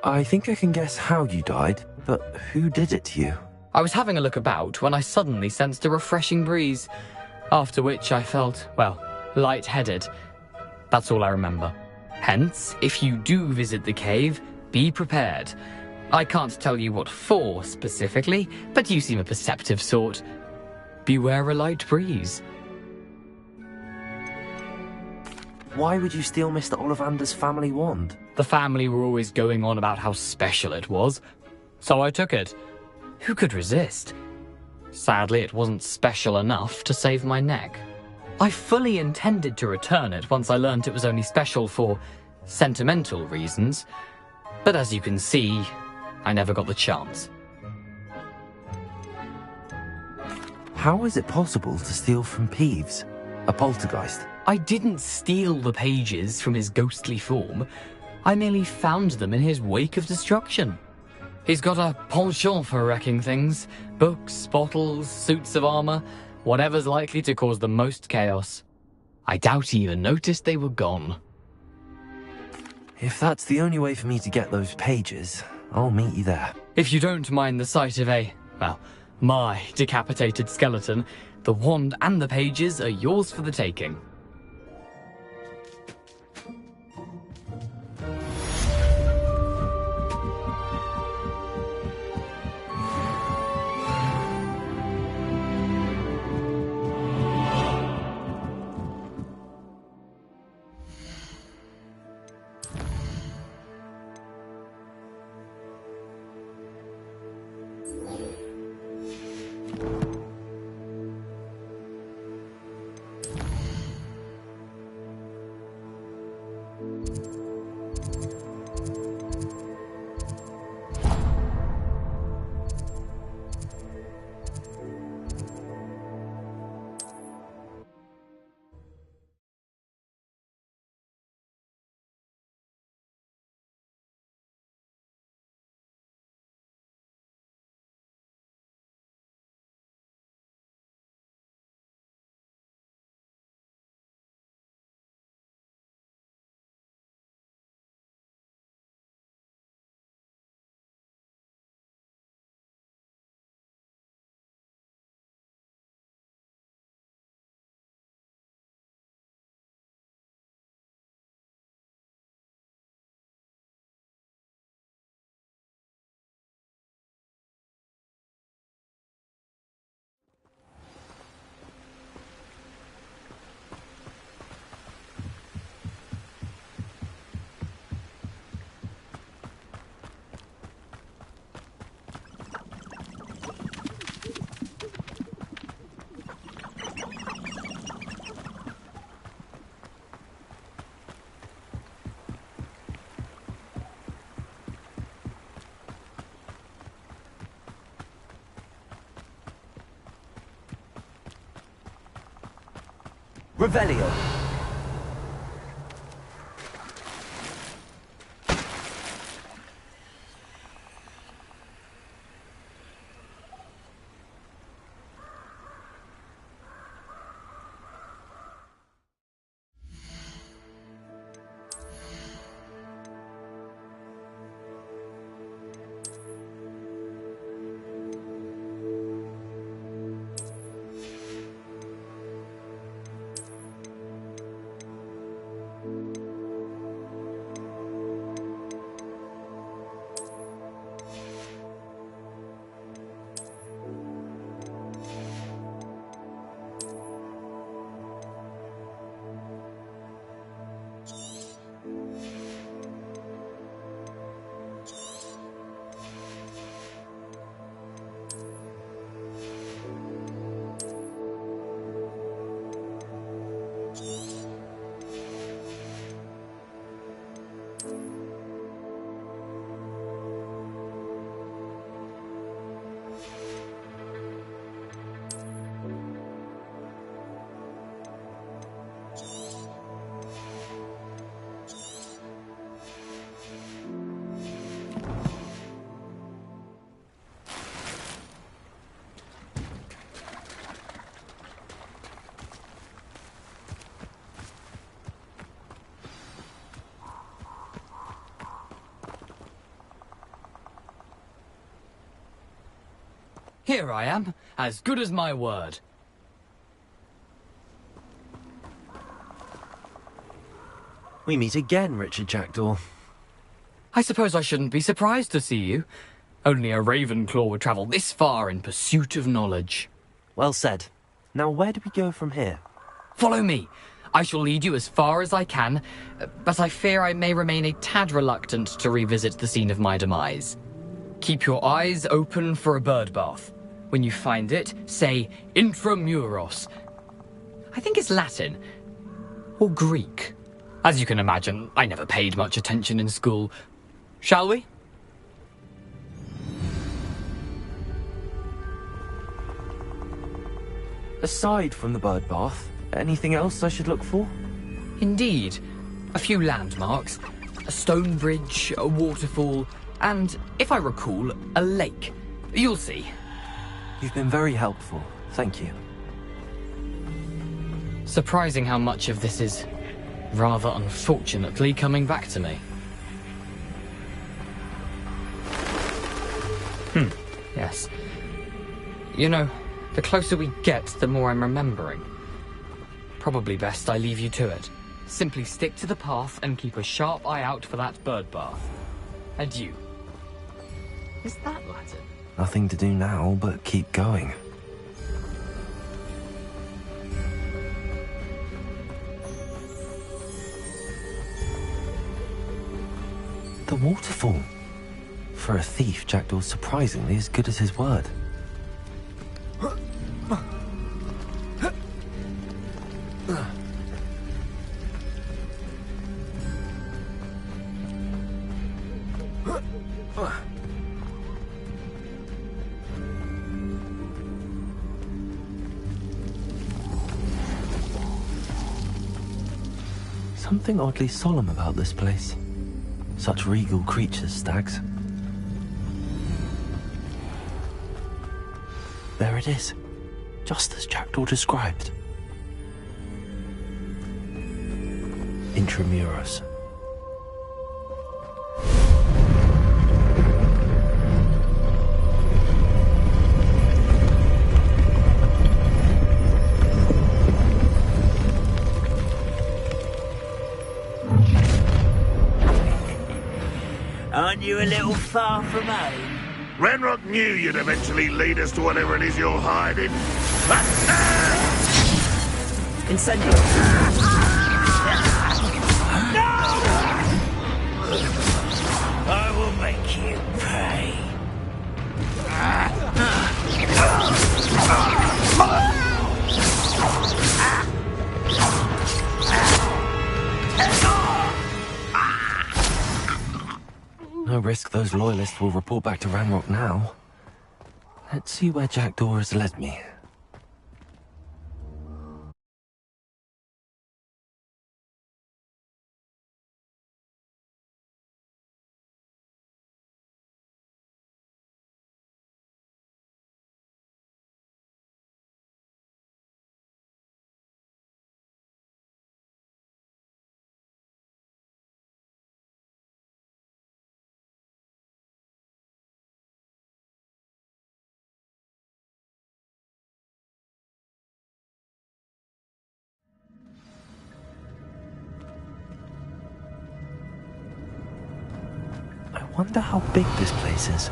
I think I can guess how you died, but who did it to you? I was having a look about when I suddenly sensed a refreshing breeze, after which I felt, well, lightheaded. That's all I remember. Hence, if you do visit the cave, be prepared. I can't tell you what for specifically, but you seem a perceptive sort. Beware a light breeze. Why would you steal Mr. Ollivander's family wand? The family were always going on about how special it was, so I took it. Who could resist? Sadly, it wasn't special enough to save my neck. I fully intended to return it once I learned it was only special for sentimental reasons, but as you can see, I never got the chance. How is it possible to steal from Peeves, a poltergeist? I didn't steal the pages from his ghostly form. I merely found them in his wake of destruction. He's got a penchant for wrecking things. Books, bottles, suits of armor, whatever's likely to cause the most chaos. I doubt he even noticed they were gone. If that's the only way for me to get those pages, I'll meet you there. If you don't mind the sight of my decapitated skeleton, the wand and the pages are yours for the taking. Revelio. Here I am, as good as my word. We meet again, Richard Jackdaw. I suppose I shouldn't be surprised to see you. Only a Ravenclaw would travel this far in pursuit of knowledge. Well said. Now where do we go from here? Follow me. I shall lead you as far as I can, but I fear I may remain a tad reluctant to revisit the scene of my demise. Keep your eyes open for a bird bath. When you find it, say intramuros. I think it's Latin. Or Greek. As you can imagine, I never paid much attention in school. Shall we? Aside from the bird bath, anything else I should look for? Indeed. A few landmarks. A stone bridge, a waterfall, and, if I recall, a lake. You'll see. You've been very helpful. Thank you. Surprising how much of this is, rather unfortunately, coming back to me. Yes. You know, the closer we get, the more I'm remembering. Probably best I leave you to it. Simply stick to the path and keep a sharp eye out for that bird bath. Adieu. Is that Latin? Nothing to do now but keep going. The waterfall. For a thief, Jackdaw's surprisingly as good as his word. Something oddly solemn about this place. Such regal creatures, stags. There it is, just as Jackdaw described. Intramuros. Aren't you a little far from home? Renrock knew you'd eventually lead us to whatever it is you're hiding. Incendio. No! I will make you pay. No risk those loyalists will report back to Ranrock now. Let's see where Jackdaw has led me. I wonder how big this place is.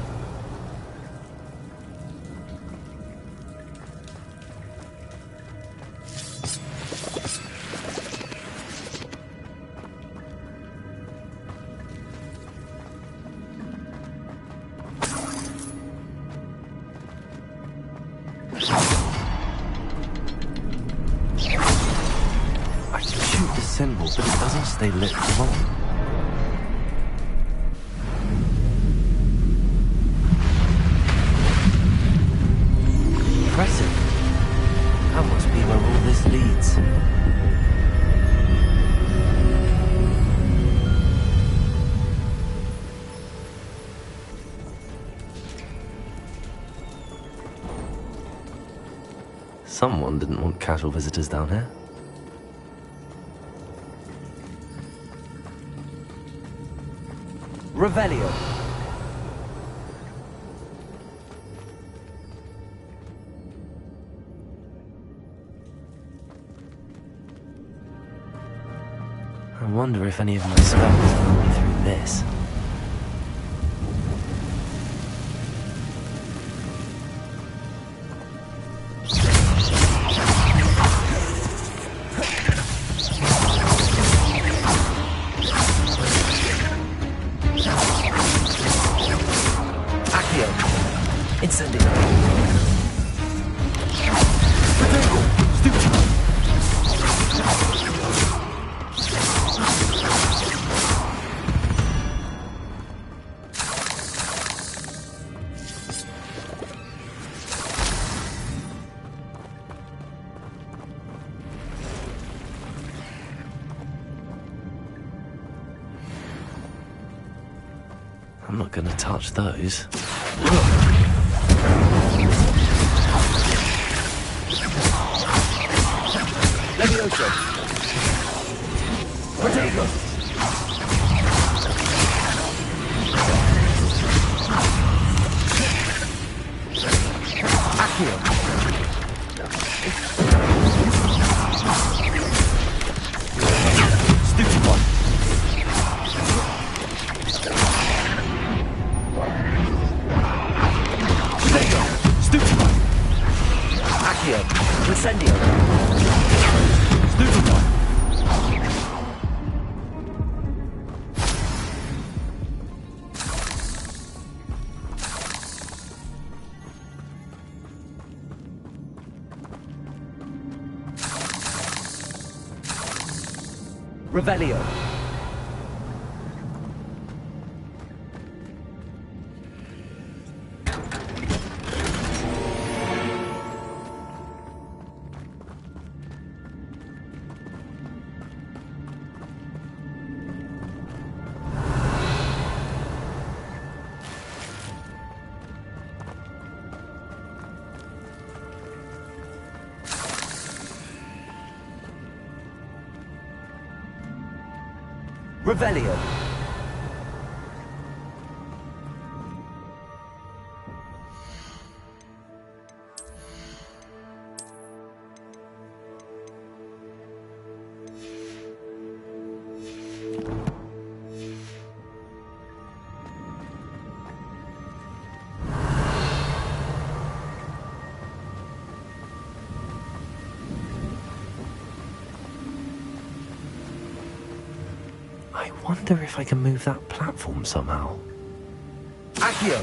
I can shoot the symbol, but it doesn't stay lit for long. Impressive. That must be where all this leads. Someone didn't want casual visitors down here. Revelio. wonder if any of my spells will me through this. I'm not going to touch those. Levioso! Protego! Accio! Stupefy! Incendio! Stupefy! Revelio! Revelio. I wonder if I can move that platform somehow. Accio!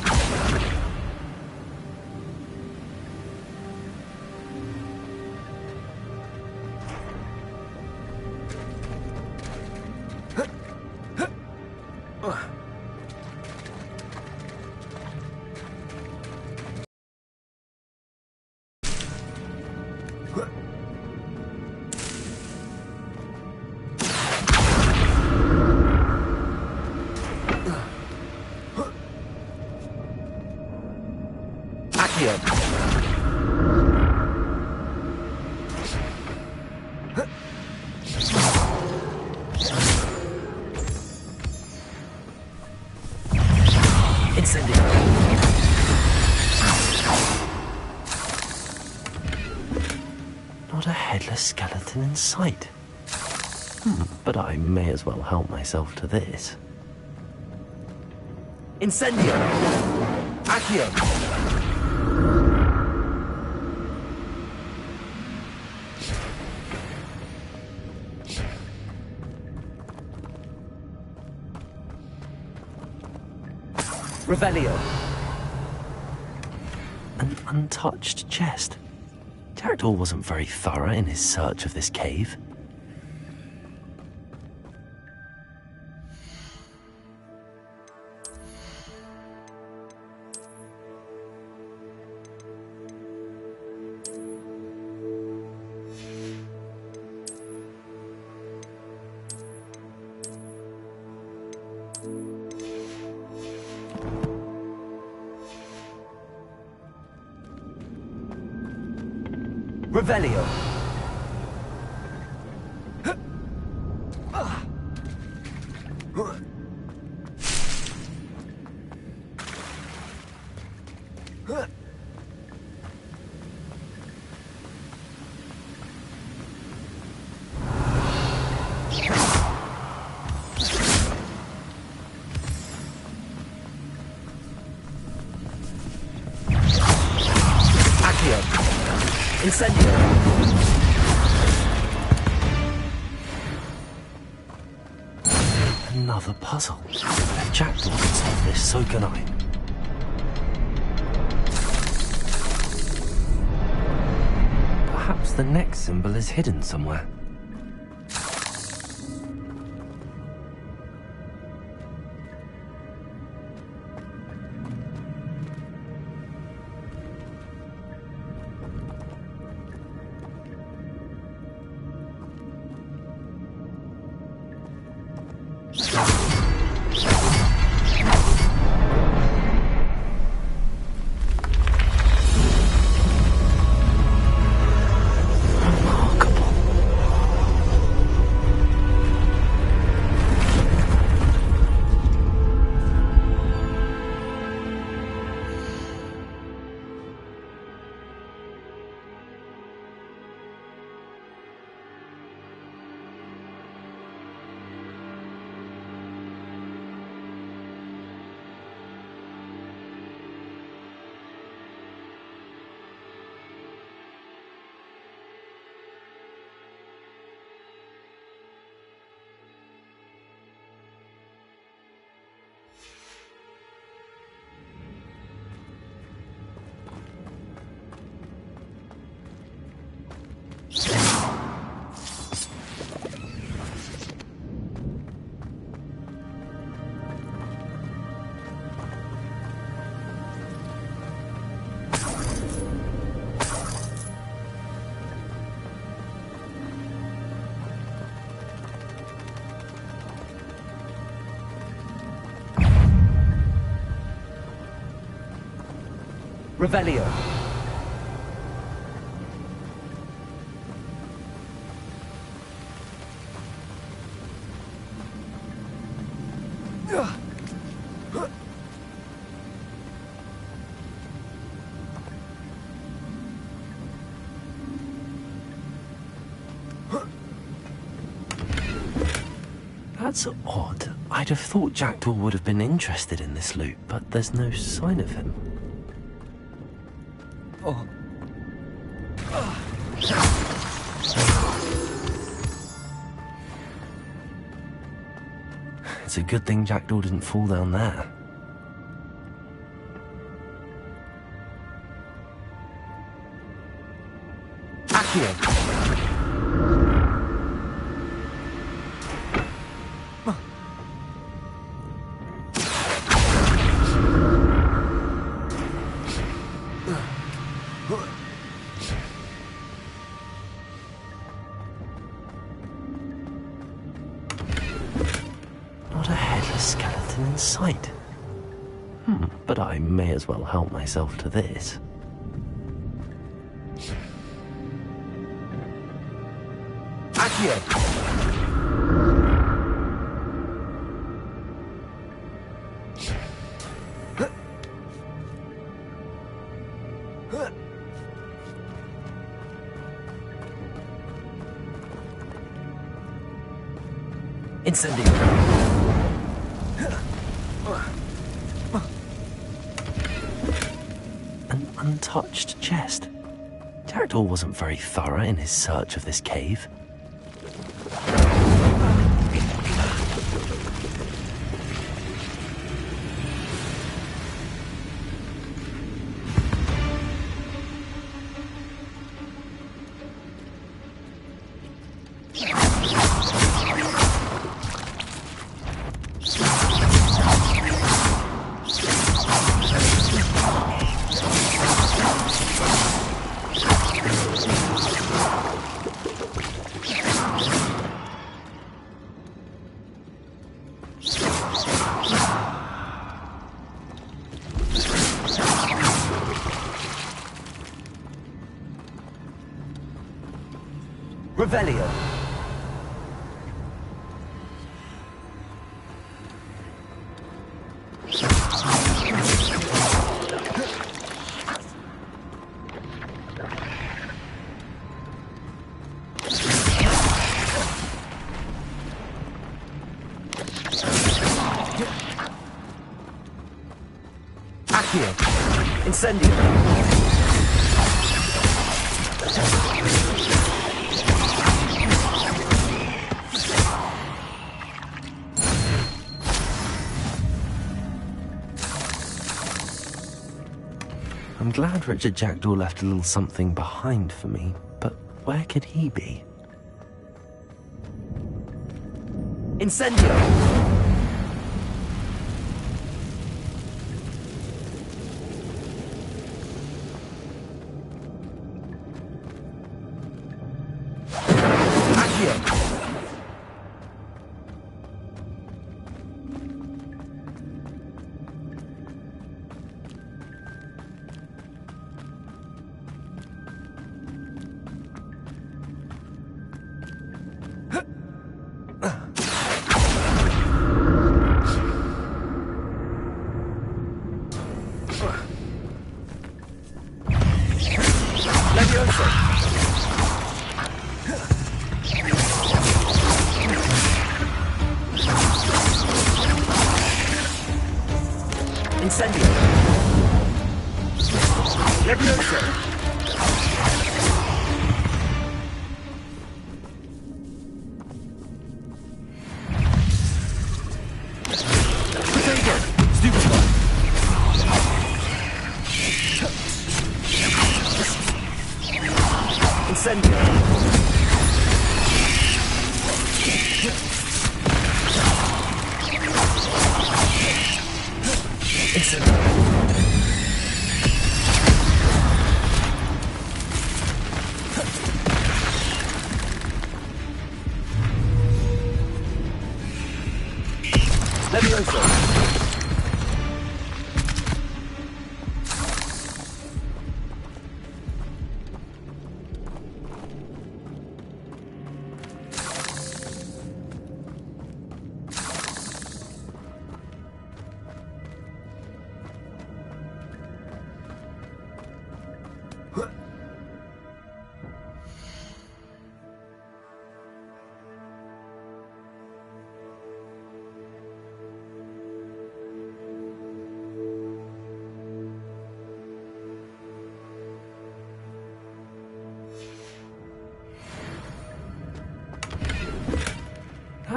Not a headless skeleton in sight. But I may as well help myself to this. Incendio! Accio! Revelio. An untouched chest. Jackdaw wasn't very thorough in his search of this cave. Revelio. Incendio! Another puzzle. If Jackdaw can solve this, so can I. Perhaps the next symbol is hidden somewhere. Revelio. That's odd. I'd have thought Jackdaw would have been interested in this loot, but there's no sign of him. Oh. It's a good thing Jackdaw didn't fall down there. Accio! In sight. But I may as well help myself to this. Accio! Incendio! Untouched chest. Jackdaw wasn't very thorough in his search of this cave. Revelio. Accio. Incendio. I'm glad Richard Jackdaw left a little something behind for me, but where could he be? Incendio!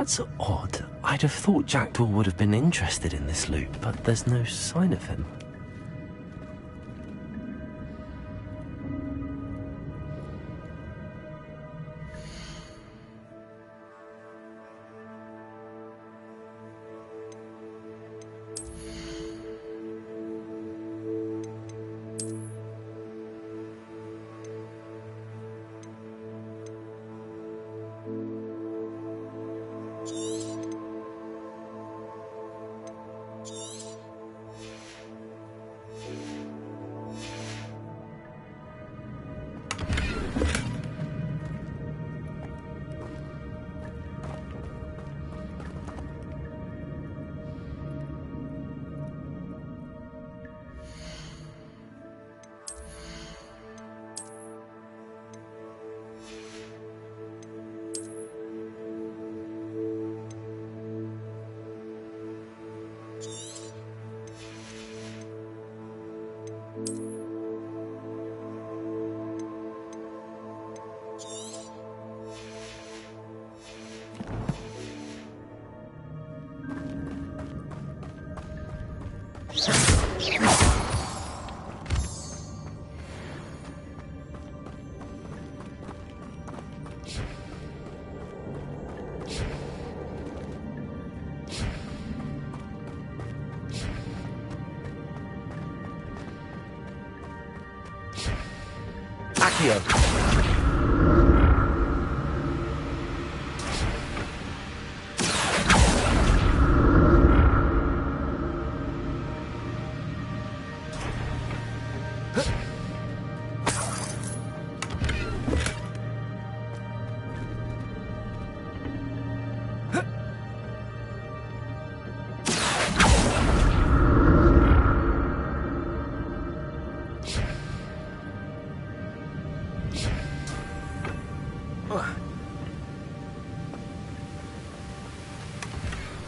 That's odd. I'd have thought Jackdaw would have been interested in this loot, but there's no sign of him.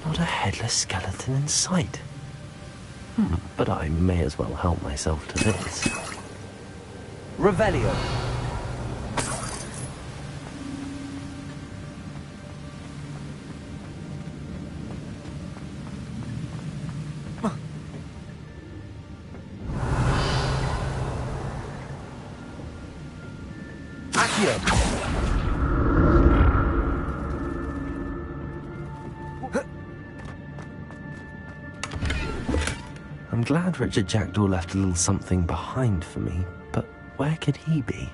Not a headless skeleton in sight. But I may as well help myself to this. Revelio. Accio! I'm glad Richard Jackdaw left a little something behind for me, but where could he be?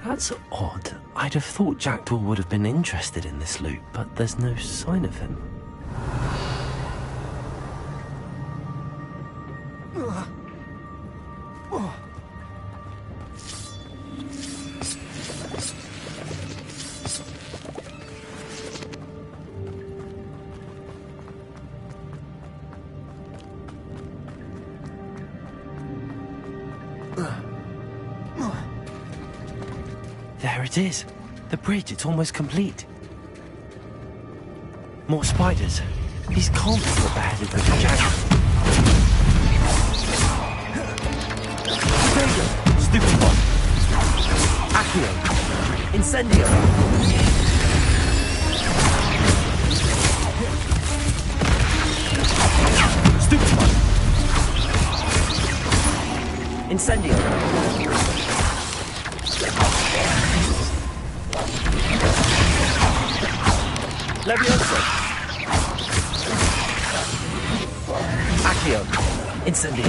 That's odd. I'd have thought Jackdaw would have been interested in this loot, but there's no sign of him. There it is. The bridge, it's almost complete. More spiders. These can't be up ahead of the Jack. Stupid one. Accio. Incendio. Stupid one. Incendio. Levioso. Accio. Incendio.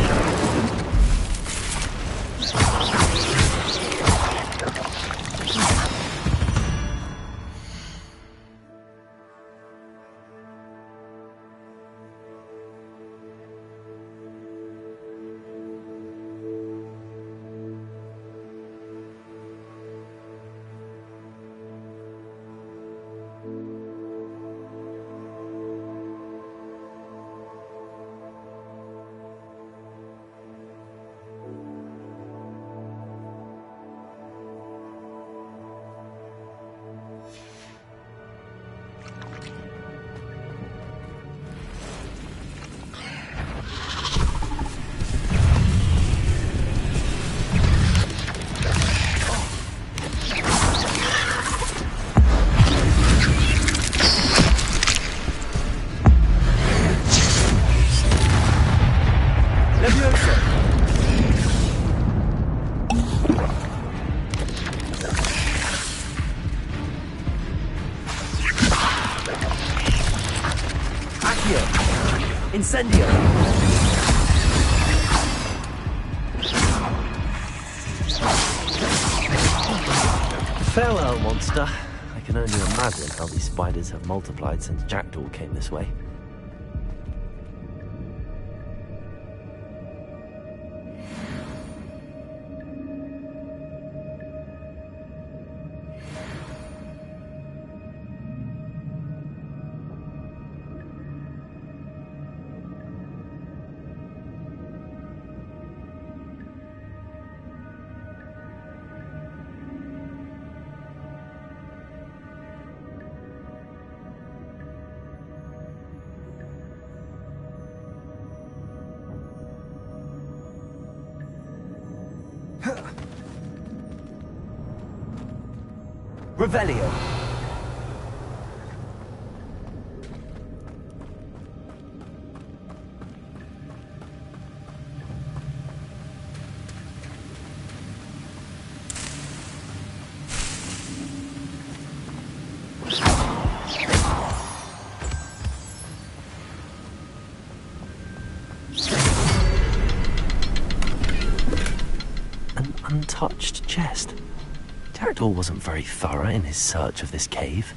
Incendio! Farewell, monster. I can only imagine how these spiders have multiplied since Jackdaw came this way. Revelio. An untouched chest. Jackdaw wasn't very thorough in his search of this cave.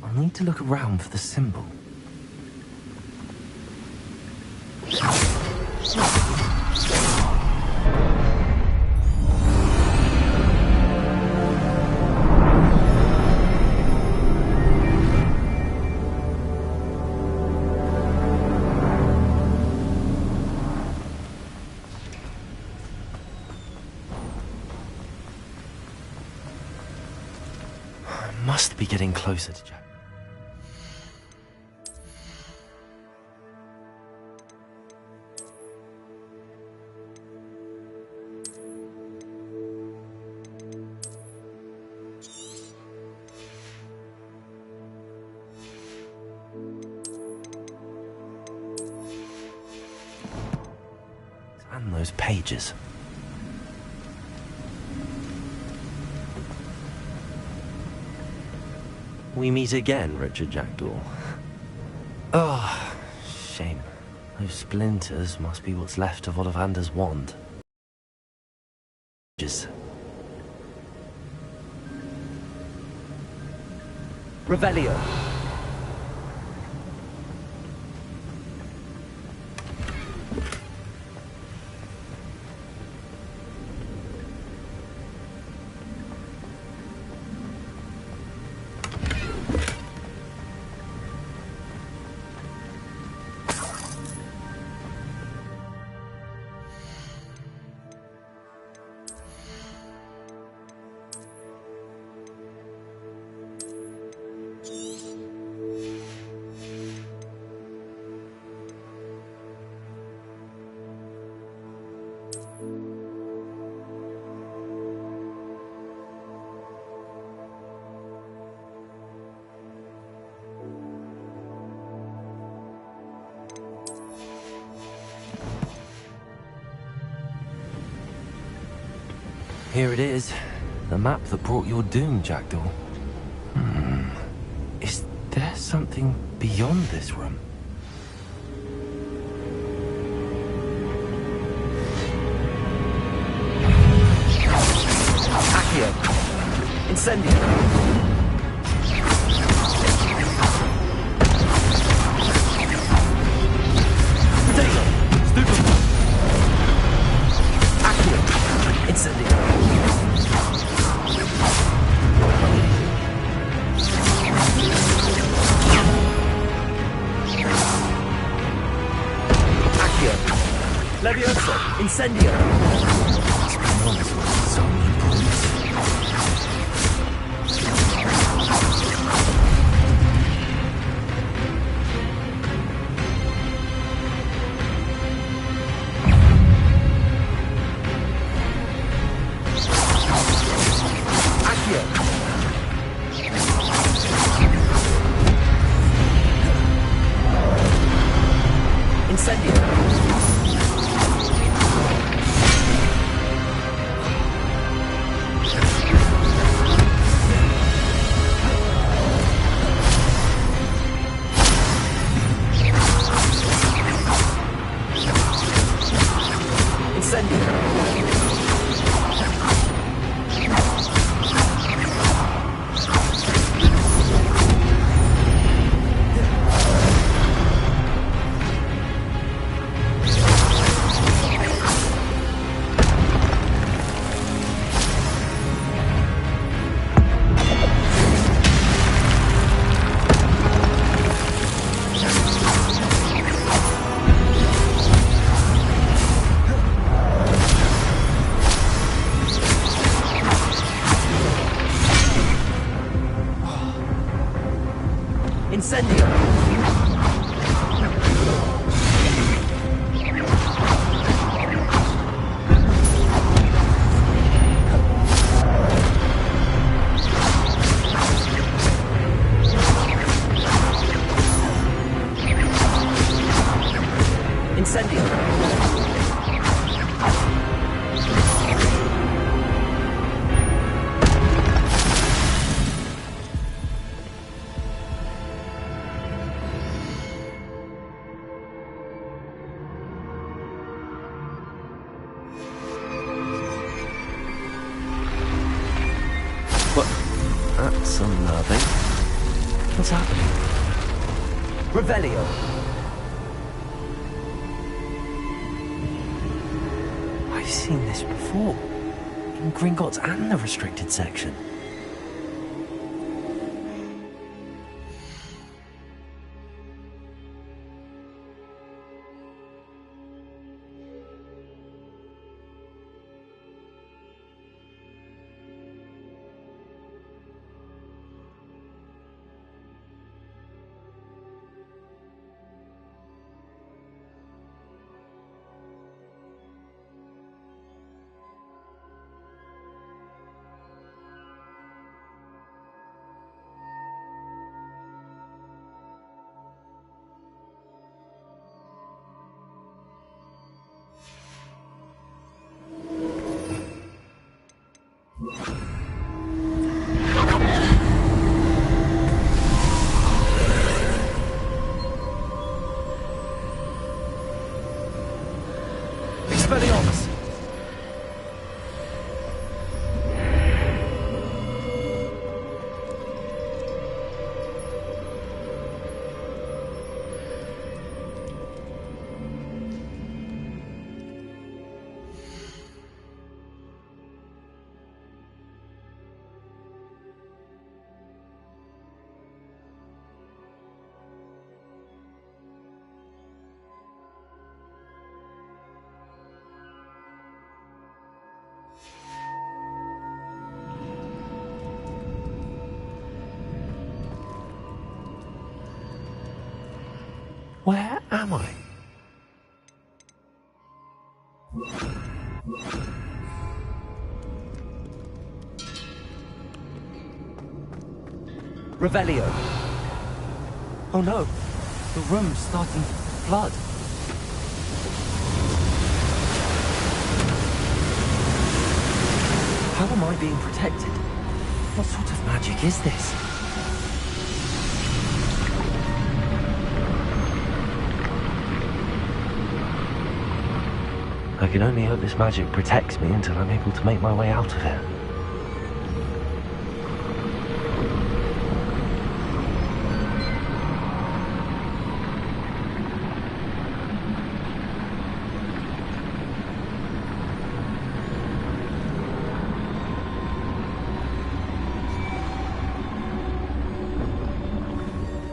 I'll need to look around for the symbol. Must be getting closer to Jack. And those pages. We meet again, Richard Jackdaw. Oh, shame. Those splinters must be what's left of Ollivander's wand. Revelio. Here it is. The map that brought your doom, Jackdaw. Is there something beyond this room? Accio. Incendio. Levioso, incendio. That's unnerving. What's happening? Revelio. I've seen this before. In Gringotts and the restricted section. Expelliarmus! Where am I? Revelio. Oh no, the room's starting to flood. How am I being protected? What sort of magic is this? I can only hope this magic protects me until I'm able to make my way out of here.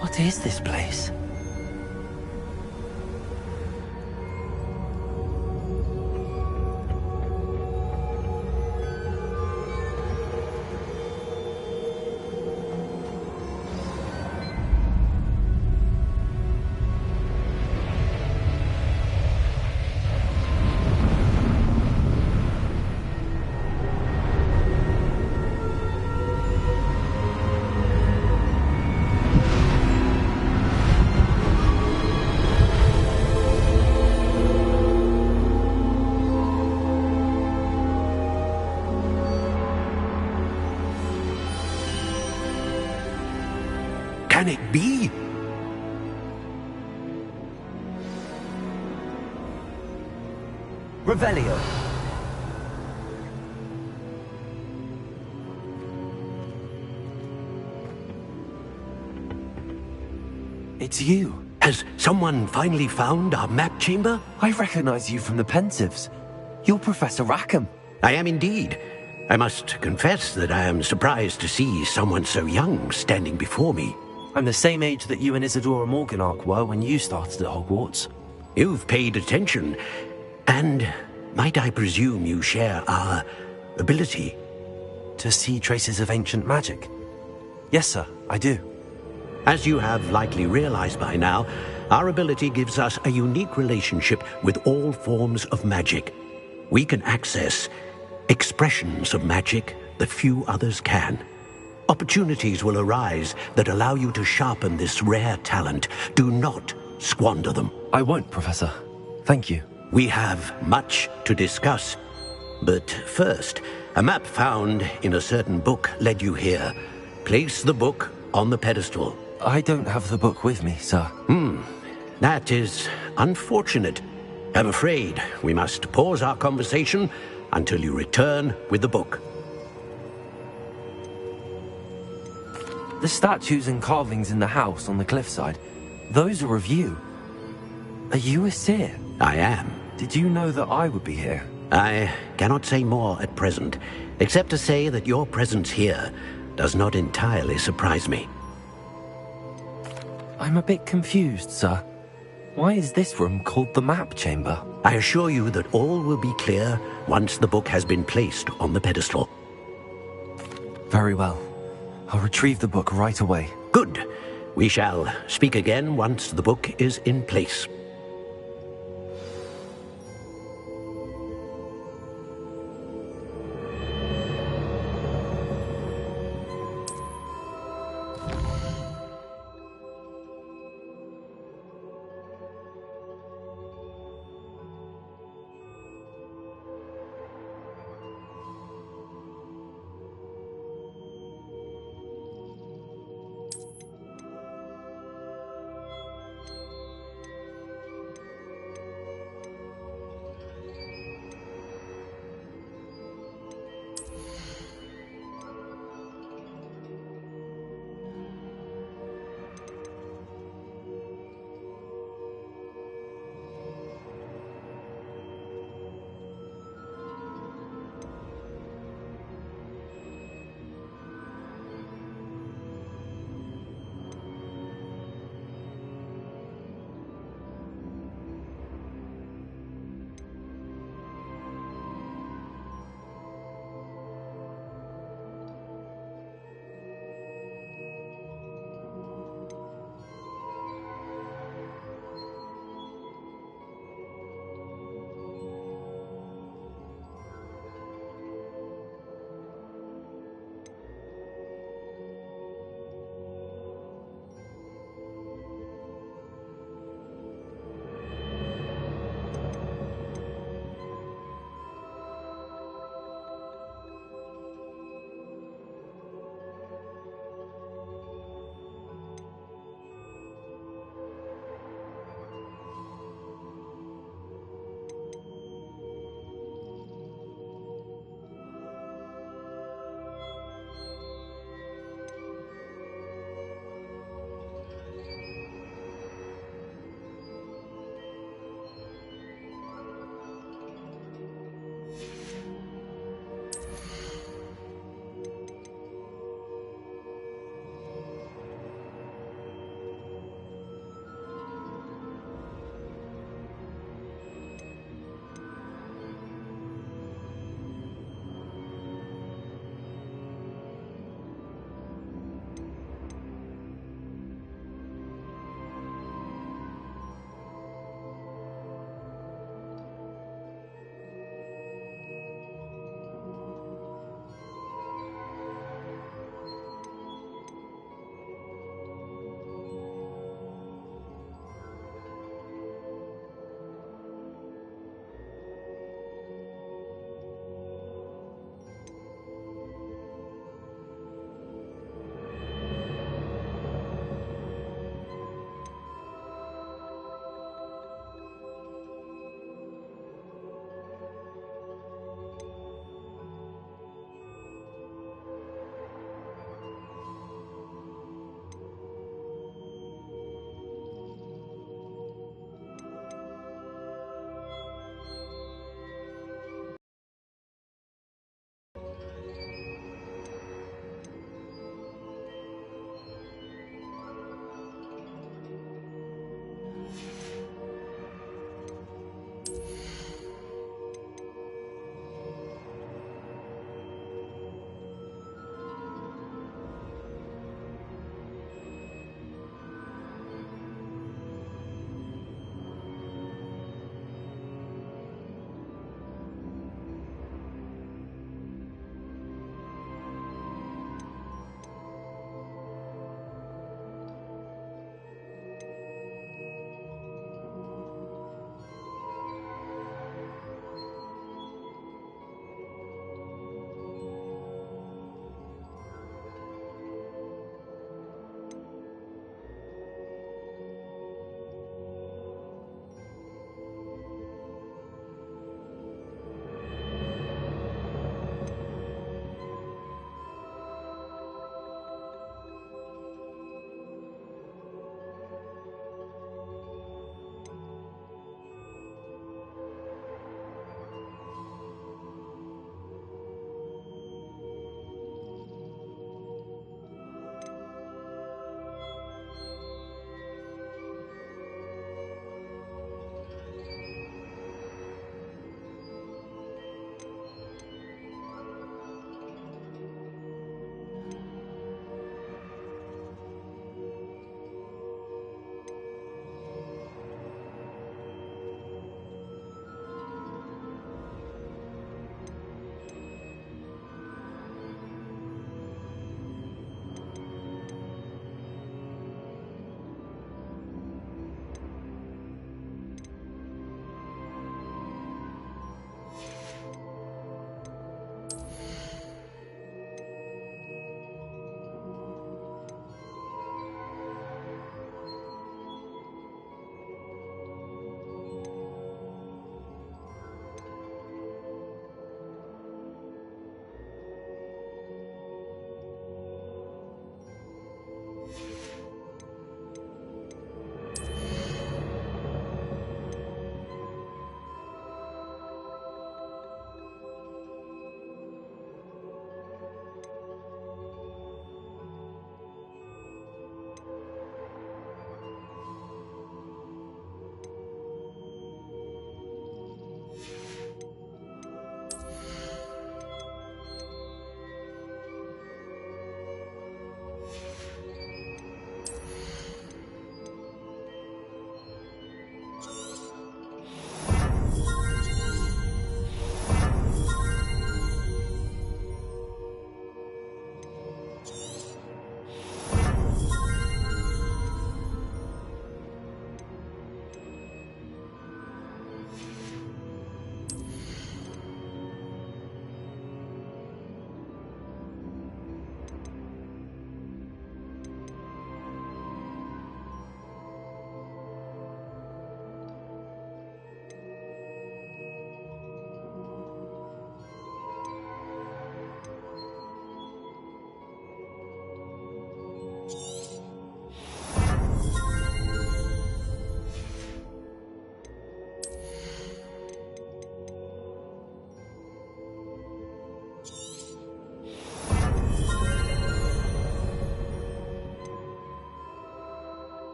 What is this place? Can it be? Revelio. It's you. Has someone finally found our map chamber? I recognize you from the Pensieves. You're Professor Rackham. I am indeed. I must confess that I am surprised to see someone so young standing before me. I'm the same age that you and Isadora Morganach were when you started at Hogwarts. You've paid attention, and might I presume you share our ability? To see traces of ancient magic? Yes, sir, I do. As you have likely realized by now, our ability gives us a unique relationship with all forms of magic. We can access expressions of magic that few others can. Opportunities will arise that allow you to sharpen this rare talent. Do not squander them. I won't, Professor. Thank you. We have much to discuss. But first, a map found in a certain book led you here. Place the book on the pedestal. I don't have the book with me, sir. That is unfortunate. I'm afraid we must pause our conversation until you return with the book. The statues and carvings in the house on the cliffside, those are of you. Are you a seer? I am. Did you know that I would be here? I cannot say more at present, except to say that your presence here does not entirely surprise me. I'm a bit confused, sir. Why is this room called the map chamber? I assure you that all will be clear once the book has been placed on the pedestal. Very well. I'll retrieve the book right away. Good. We shall speak again once the book is in place.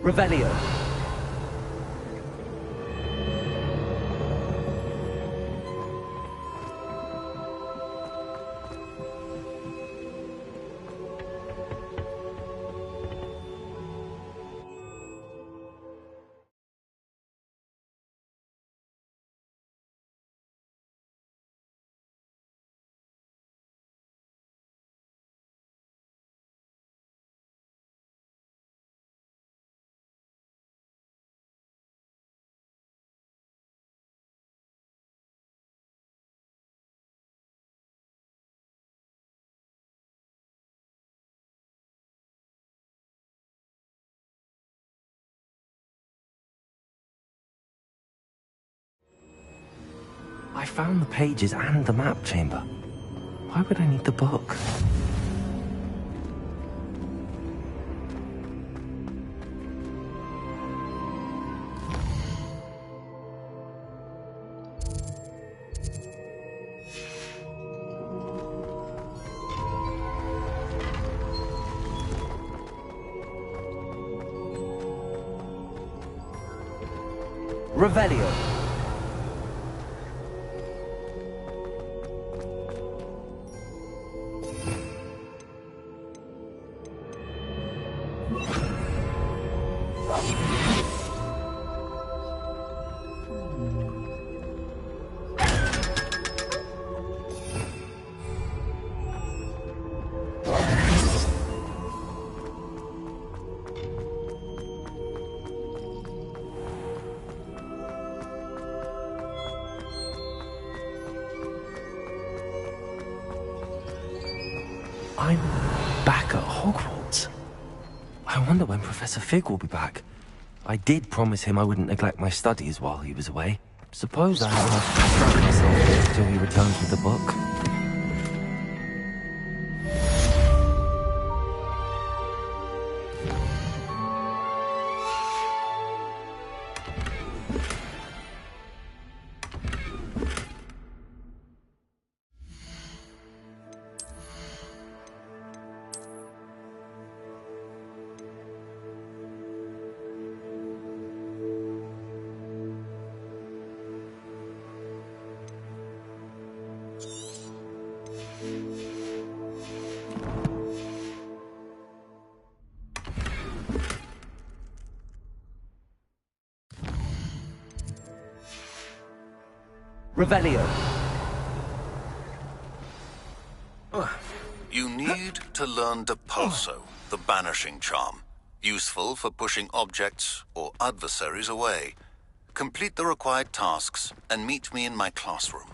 Revelio. I found the pages and the map chamber. Why would I need the book? Revelio. I'm back at Hogwarts. I wonder when Professor Fig will be back. I did promise him I wouldn't neglect my studies while he was away. Suppose I have to distract myself until he returns with the book. Revelio. You need to learn Depulso, the banishing charm. Useful for pushing objects or adversaries away. Complete the required tasks and meet me in my classroom.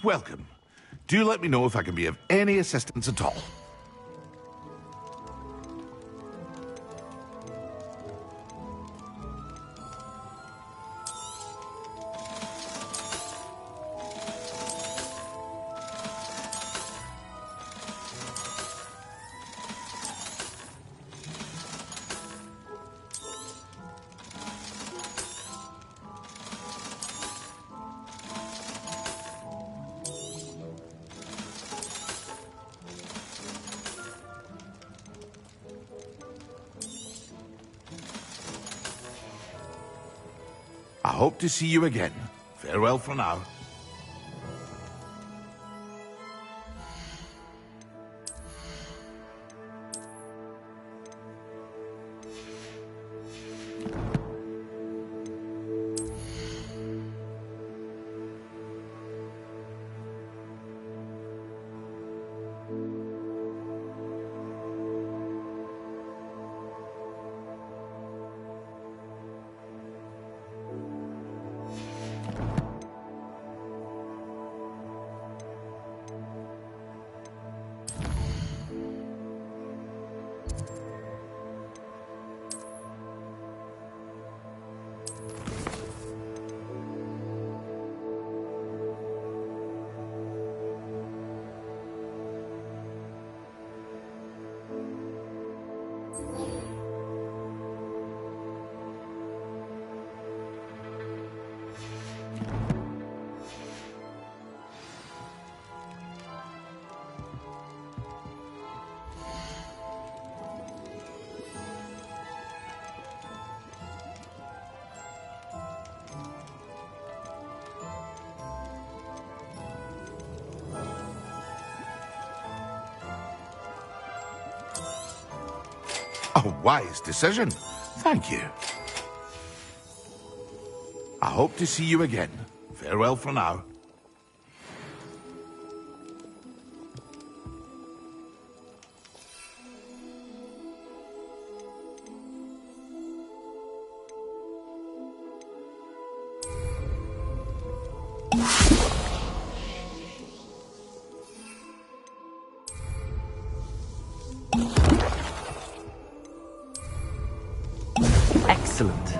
Welcome. Do let me know if I can be of any assistance at all. I hope to see you again. Farewell for now. A wise decision. Thank you. I hope to see you again. Farewell for now. Excellent.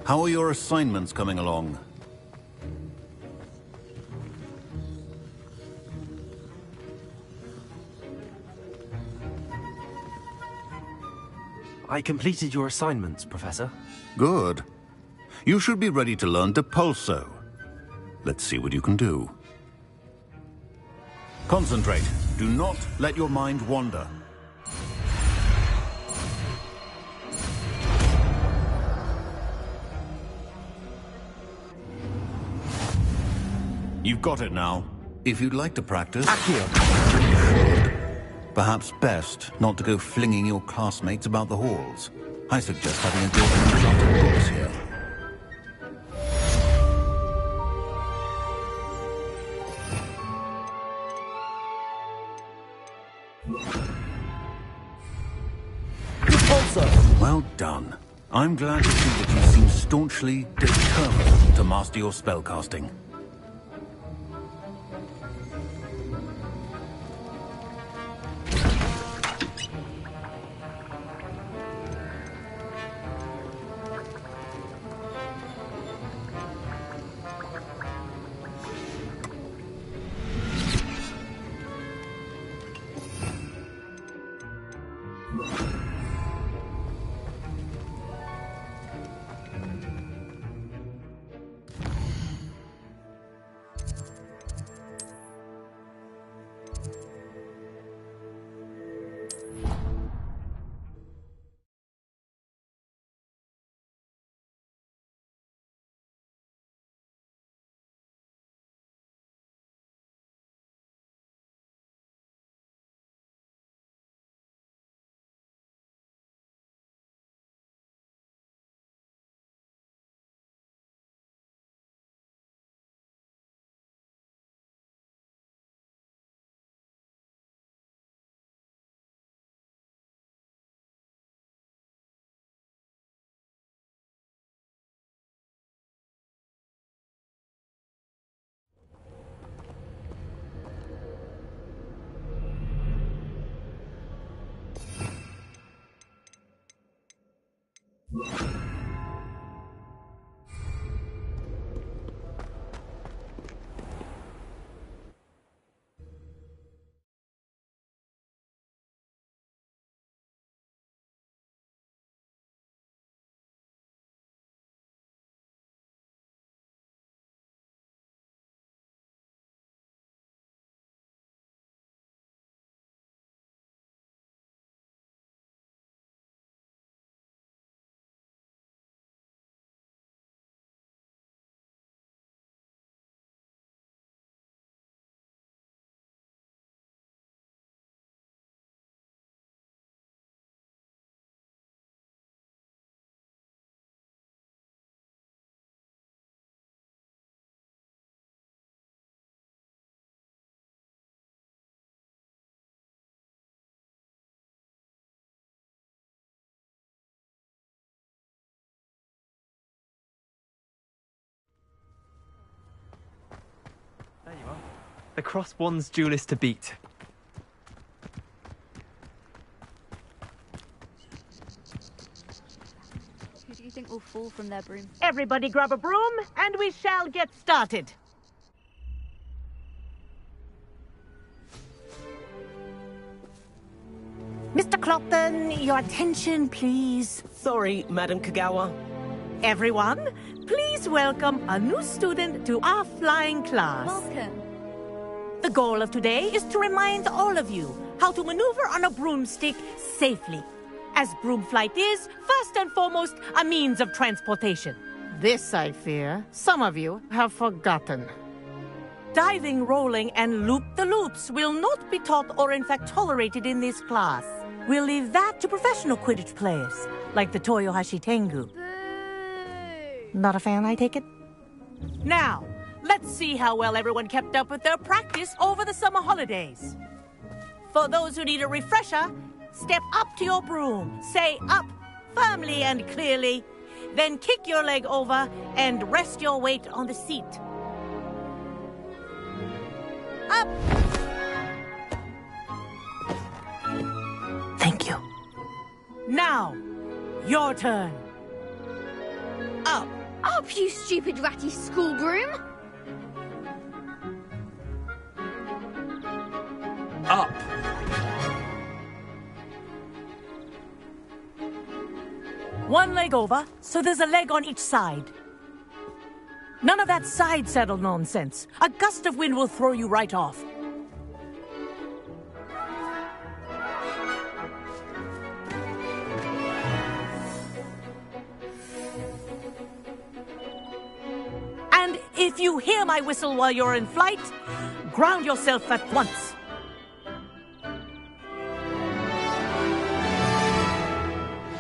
How are your assignments coming along? I completed your assignments, Professor. Good. You should be ready to learn to pulso. Let's see what you can do. Concentrate. Do not let your mind wander. You've got it now. If you'd like to practice, you should. Perhaps best not to go flinging your classmates about the halls. I suggest having a go at enchanted books here. Well done. I'm glad to see that you seem staunchly determined to master your spellcasting. There you are. The cross-wands duelist to beat. Who do you think will fall from their broom? Everybody grab a broom, and we shall get started. Mr. Clopton, your attention, please. Sorry, Madam Kagawa. Everyone, please welcome a new student to our flying class. Welcome. The goal of today is to remind all of you how to maneuver on a broomstick safely, as broom flight is, first and foremost, a means of transportation. This, I fear, some of you have forgotten. Diving, rolling, and loop-the-loops will not be taught or in fact tolerated in this class. We'll leave that to professional Quidditch players, like the Toyohashi Tengu. Not a fan, I take it? Now, let's see how well everyone kept up with their practice over the summer holidays. For those who need a refresher, step up to your broom, say up firmly and clearly, then kick your leg over and rest your weight on the seat. Up! Thank you. Now, your turn. Up. Up, you stupid ratty school broom! Up. One leg over, so there's a leg on each side. None of that side saddle nonsense. A gust of wind will throw you right off. And if you hear my whistle while you're in flight, ground yourself at once.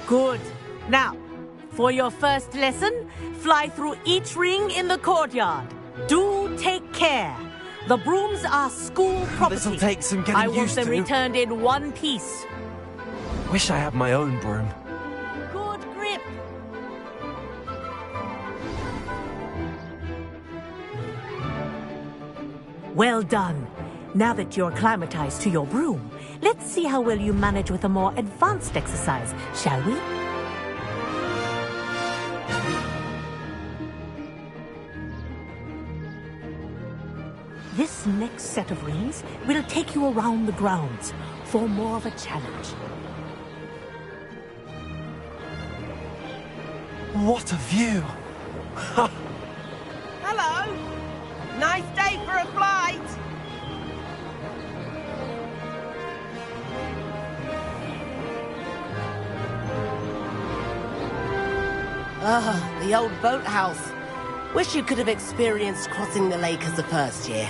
Good. Now, for your first lesson, fly through each ring in the courtyard. Do take care. The brooms are school property. This'll take some getting I want used them to. returned in one piece. Wish I had my own broom. Good grip. Well done. Now that you're acclimatized to your broom, let's see how well you manage with a more advanced exercise, shall we? This next set of rings will take you around the grounds for more of a challenge. What a view! Hello! Nice day for a flight! Ah, the old boathouse. Wish you could have experienced crossing the lake as a first year.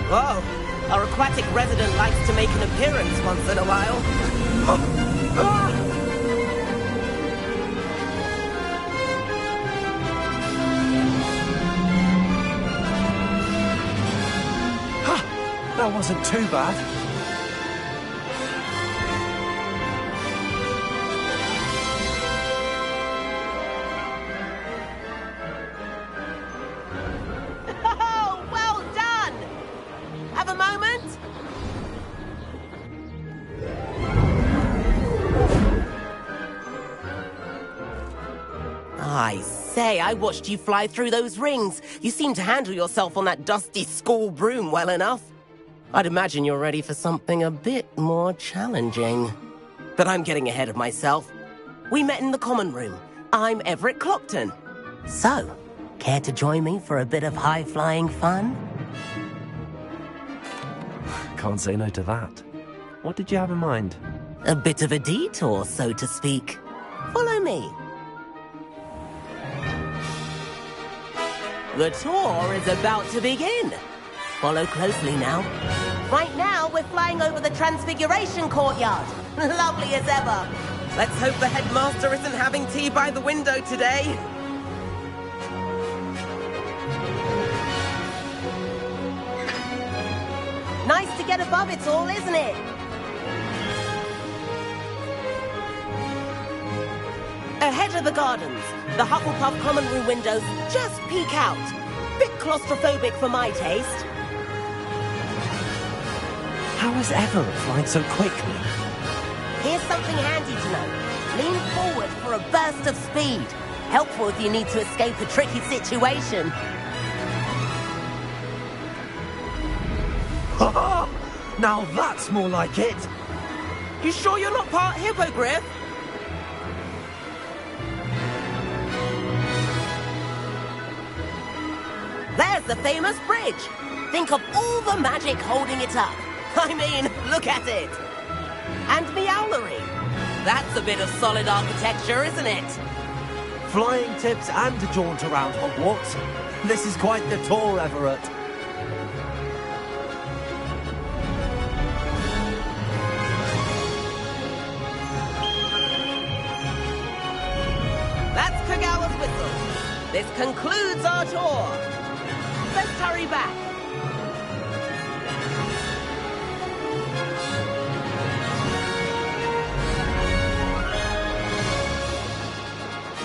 Whoa! Our aquatic resident likes to make an appearance once in a while. That wasn't too bad. Oh, well done! Have a moment? I say, I watched you fly through those rings. You seem to handle yourself on that dusty school broom well enough. I'd imagine you're ready for something a bit more challenging. But I'm getting ahead of myself. We met in the common room. I'm Everett Clockton. So, care to join me for a bit of high-flying fun? Can't say no to that. What did you have in mind? A bit of a detour, so to speak. Follow me. The tour is about to begin. Follow closely now. Right now, we're flying over the Transfiguration Courtyard. Lovely as ever. Let's hope the headmaster isn't having tea by the window today. Nice to get above it all, isn't it? Ahead of the gardens, the Hufflepuff common room windows just peek out. Bit claustrophobic for my taste. How has Everett flying so quickly? Here's something handy to know. Lean forward for a burst of speed. Helpful if you need to escape a tricky situation. Now that's more like it. You sure you're not part hippogriff? There's the famous bridge. Think of all the magic holding it up. I mean, look at it. And Meowlery. That's a bit of solid architecture, isn't it? Flying tips and a jaunt around Hogwarts. This is quite the tour, Everett. That's Kagawa's whistle. This concludes our tour. Let's hurry back.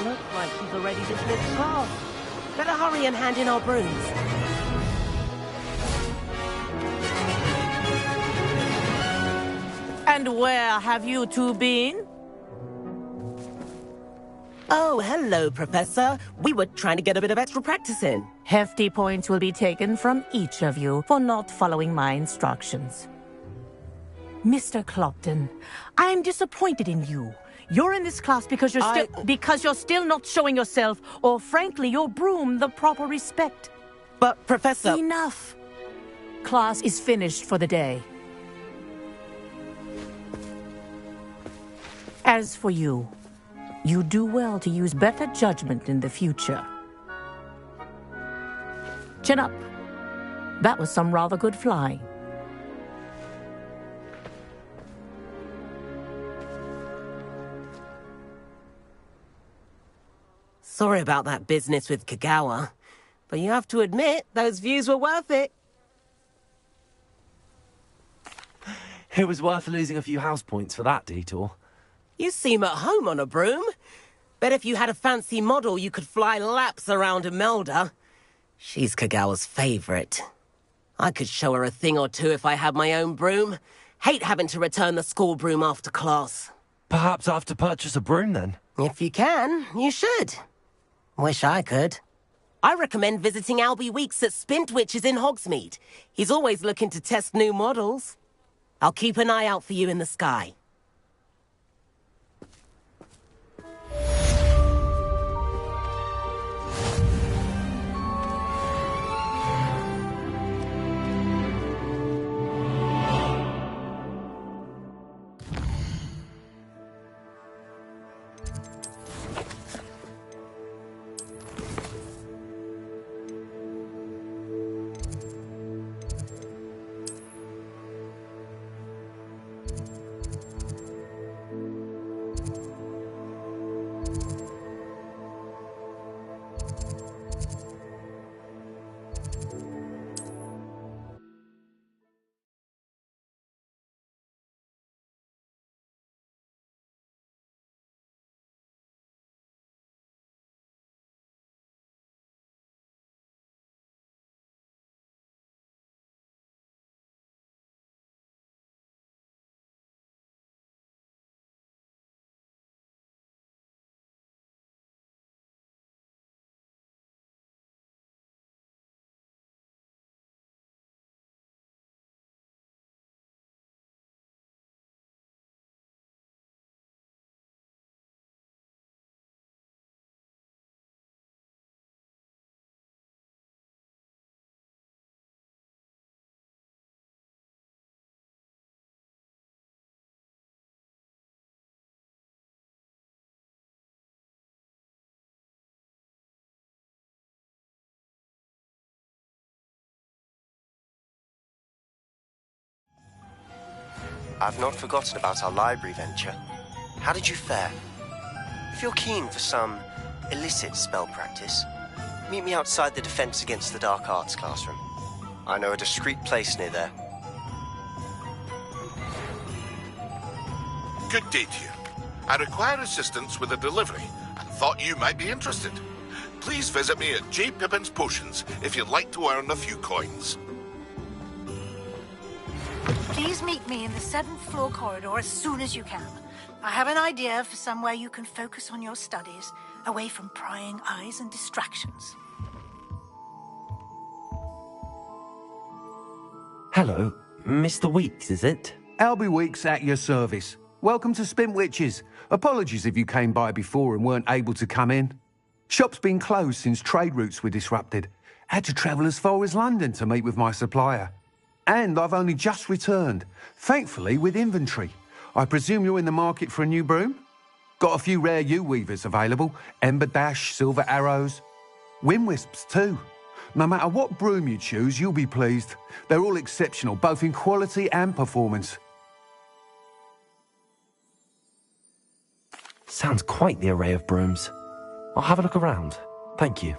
Looks like he's already dismissed class. Better hurry and hand in our brooms. And where have you two been? Oh, hello, Professor. We were trying to get a bit of extra practice in. Hefty points will be taken from each of you for not following my instructions. Mr. Clopton, I'm disappointed in you. You're in this class because you're still not showing yourself, or frankly, your broom, the proper respect. But, Professor... Enough. Class is finished for the day. As for you, you do well to use better judgment in the future. Chin up. That was some rather good flying. Sorry about that business with Kagawa, but you have to admit, those views were worth it. It was worth losing a few house points for that detour. You seem at home on a broom. Bet if you had a fancy model, you could fly laps around Imelda. She's Kagawa's favorite. I could show her a thing or two if I had my own broom. Hate having to return the school broom after class. Perhaps I have to purchase a broom then? If you can, you should. Wish I could. I recommend visiting Albie Weeks at Spintwitches in Hogsmeade. He's always looking to test new models. I'll keep an eye out for you in the sky. I've not forgotten about our library venture. How did you fare? If you're keen for some illicit spell practice, meet me outside the Defense Against the Dark Arts classroom. I know a discreet place near there. Good day to you. I require assistance with a delivery and thought you might be interested. Please visit me at J. Pippin's Potions if you'd like to earn a few coins. Please meet me in the 7th floor corridor as soon as you can. I have an idea for somewhere you can focus on your studies, away from prying eyes and distractions. Hello, Mr. Weeks, is it? Albie Weeks at your service. Welcome to Spintwitches. Apologies if you came by before and weren't able to come in. Shop's been closed since trade routes were disrupted. Had to travel as far as London to meet with my supplier. And I've only just returned, thankfully with inventory. I presume you're in the market for a new broom? Got a few rare U-weavers available, Ember Dash, Silver Arrows, Wind Wisps too. No matter what broom you choose, you'll be pleased. They're all exceptional, both in quality and performance. Sounds quite the array of brooms. I'll have a look around. Thank you.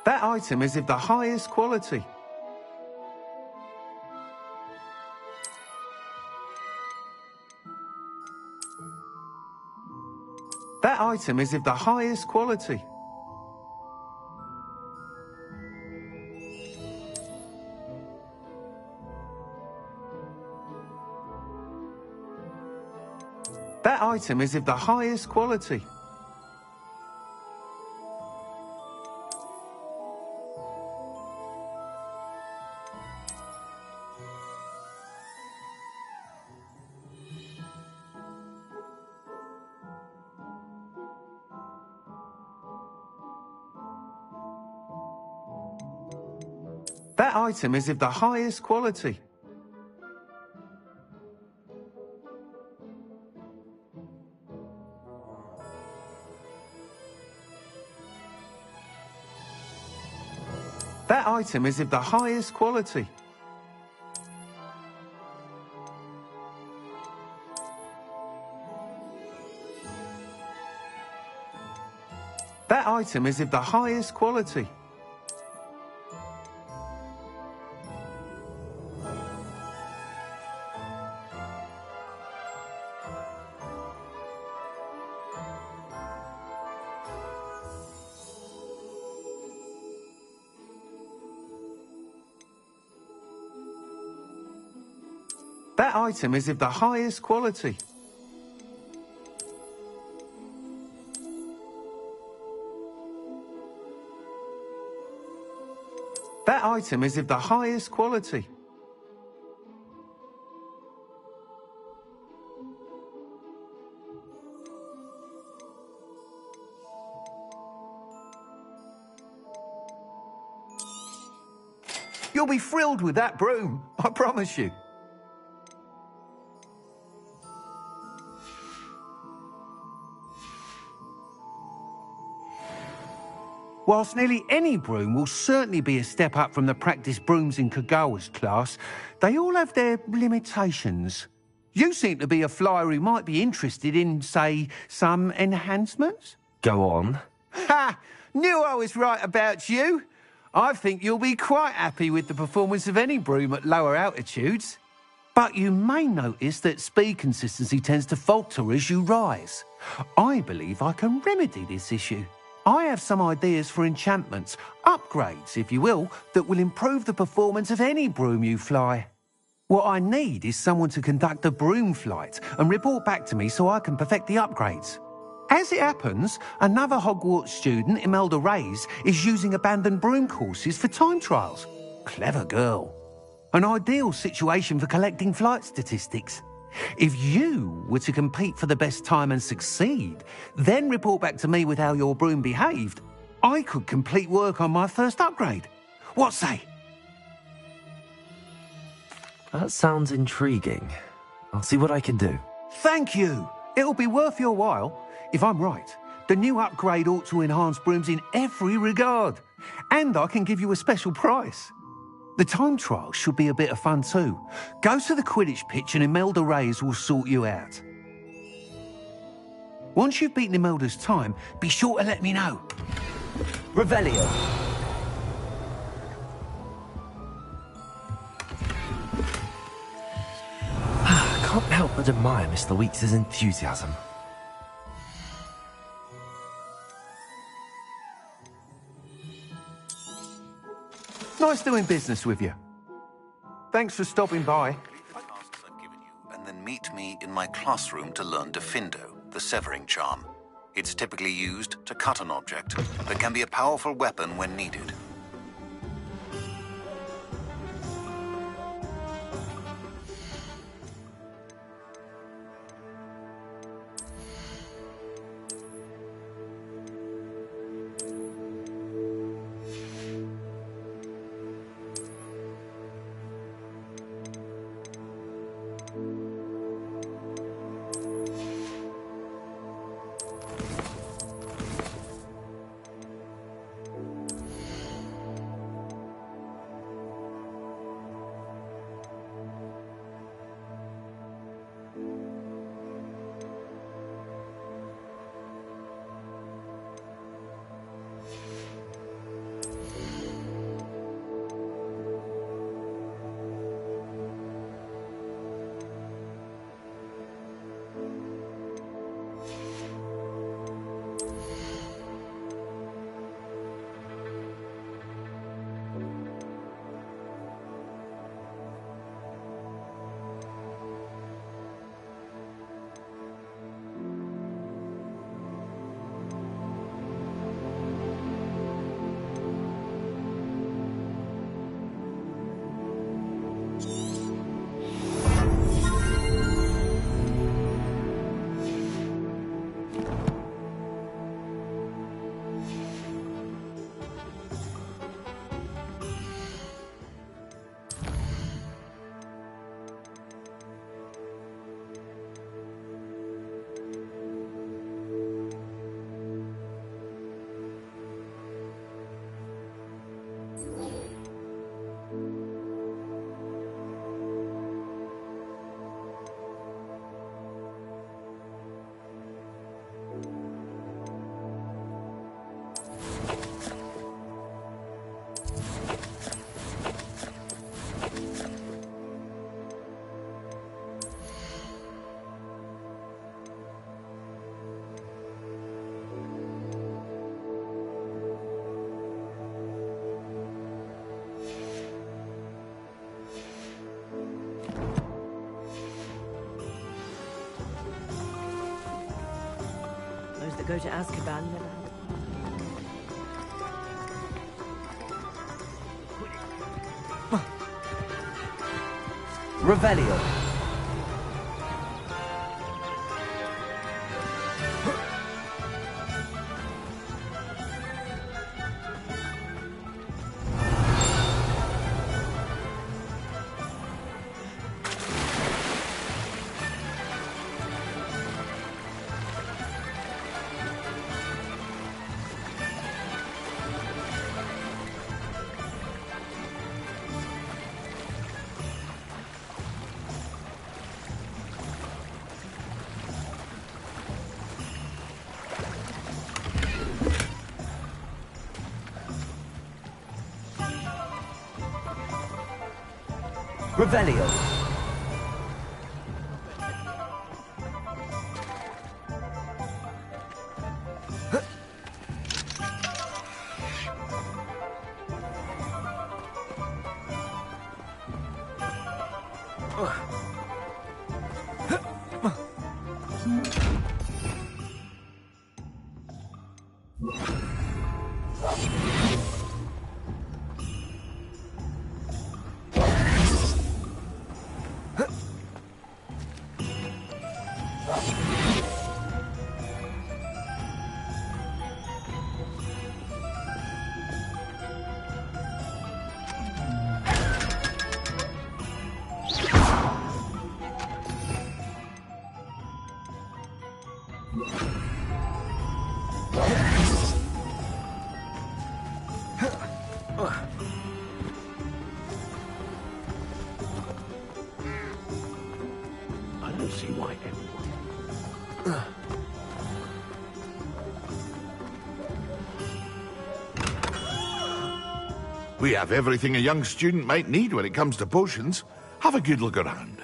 That item is of the highest quality. That item is of the highest quality. That item is of the highest quality. That item is of the highest quality. That item is of the highest quality. That item is of the highest quality. That item is of the highest quality. That item is of the highest quality. You'll be thrilled with that broom, I promise you. Whilst nearly any broom will certainly be a step up from the practice brooms in Kagawa's class, they all have their limitations. You seem to be a flyer who might be interested in, say, some enhancements? Go on. Ha! Knew I was right about you. I think you'll be quite happy with the performance of any broom at lower altitudes. But you may notice that speed consistency tends to falter as you rise. I believe I can remedy this issue. I have some ideas for enchantments, upgrades, if you will, that will improve the performance of any broom you fly. What I need is someone to conduct a broom flight and report back to me so I can perfect the upgrades. As it happens, another Hogwarts student, Imelda Reyes, is using abandoned broom courses for time trials. Clever girl. An ideal situation for collecting flight statistics. If you were to compete for the best time and succeed, then report back to me with how your broom behaved, I could complete work on my first upgrade. What say? That sounds intriguing. I'll see what I can do. Thank you. It'll be worth your while. If I'm right, the new upgrade ought to enhance brooms in every regard. And I can give you a special price. The time trial should be a bit of fun too. Go to the Quidditch pitch and Imelda Reyes will sort you out. Once you've beaten Imelda's time, be sure to let me know. Revelio. I can't help but admire Mr. Weeks' enthusiasm. Nice doing business with you. Thanks for stopping by. Tasks I've given you, and then meet me in my classroom to learn Defindo, the severing charm. It's typically used to cut an object, but can be a powerful weapon when needed. go to Azkaban, never Revelio. Revelio. I don't see why everyone... We have everything a young student might need when it comes to potions. Have a good look around.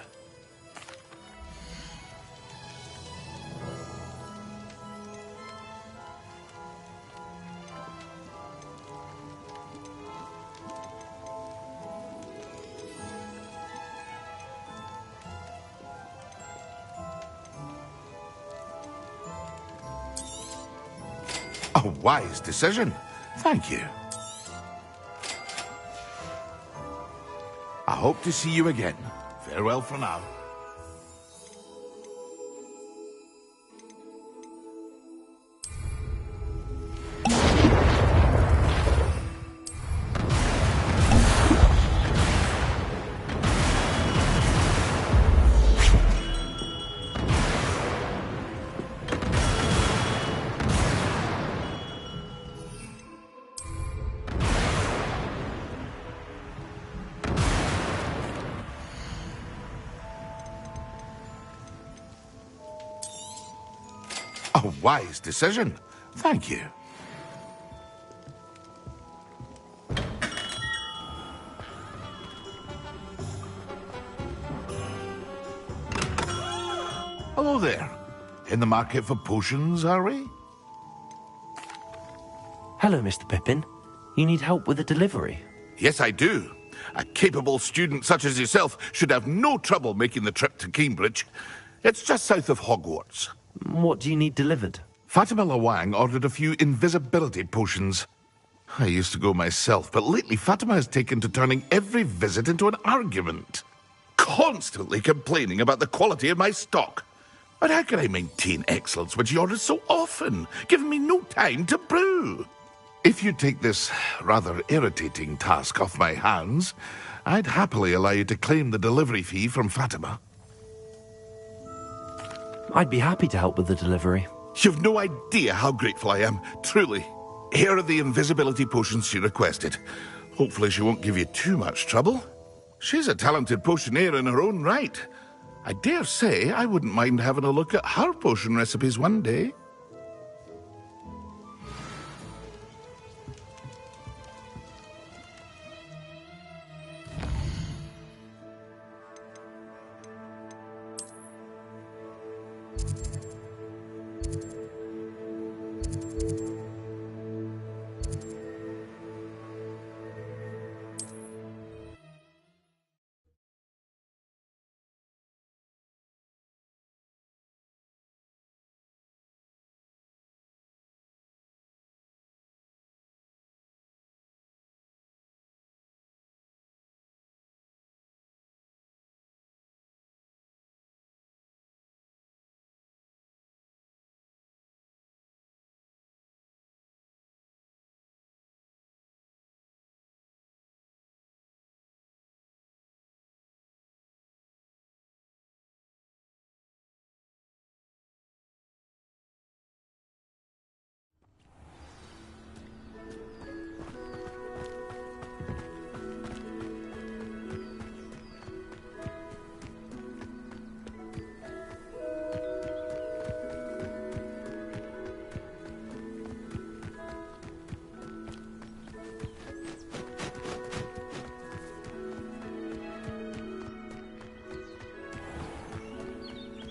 A wise decision. Thank you. I hope to see you again. Farewell for now. A wise decision. Thank you. Hello there. In the market for potions, are we? Hello, Mr. Pippin. You need help with a delivery? Yes, I do. A capable student such as yourself should have no trouble making the trip to Cambridge. It's just south of Hogwarts. What do you need delivered? Fatima Lawang ordered a few invisibility potions. I used to go myself, but lately Fatima has taken to turning every visit into an argument. Constantly complaining about the quality of my stock. But how can I maintain excellence when she orders so often, giving me no time to brew? If you take this rather irritating task off my hands, I'd happily allow you to claim the delivery fee from Fatima. I'd be happy to help with the delivery. You've no idea how grateful I am, truly. Here are the invisibility potions she requested. Hopefully she won't give you too much trouble. She's a talented potioneer in her own right. I dare say I wouldn't mind having a look at her potion recipes one day.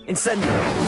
Incendio!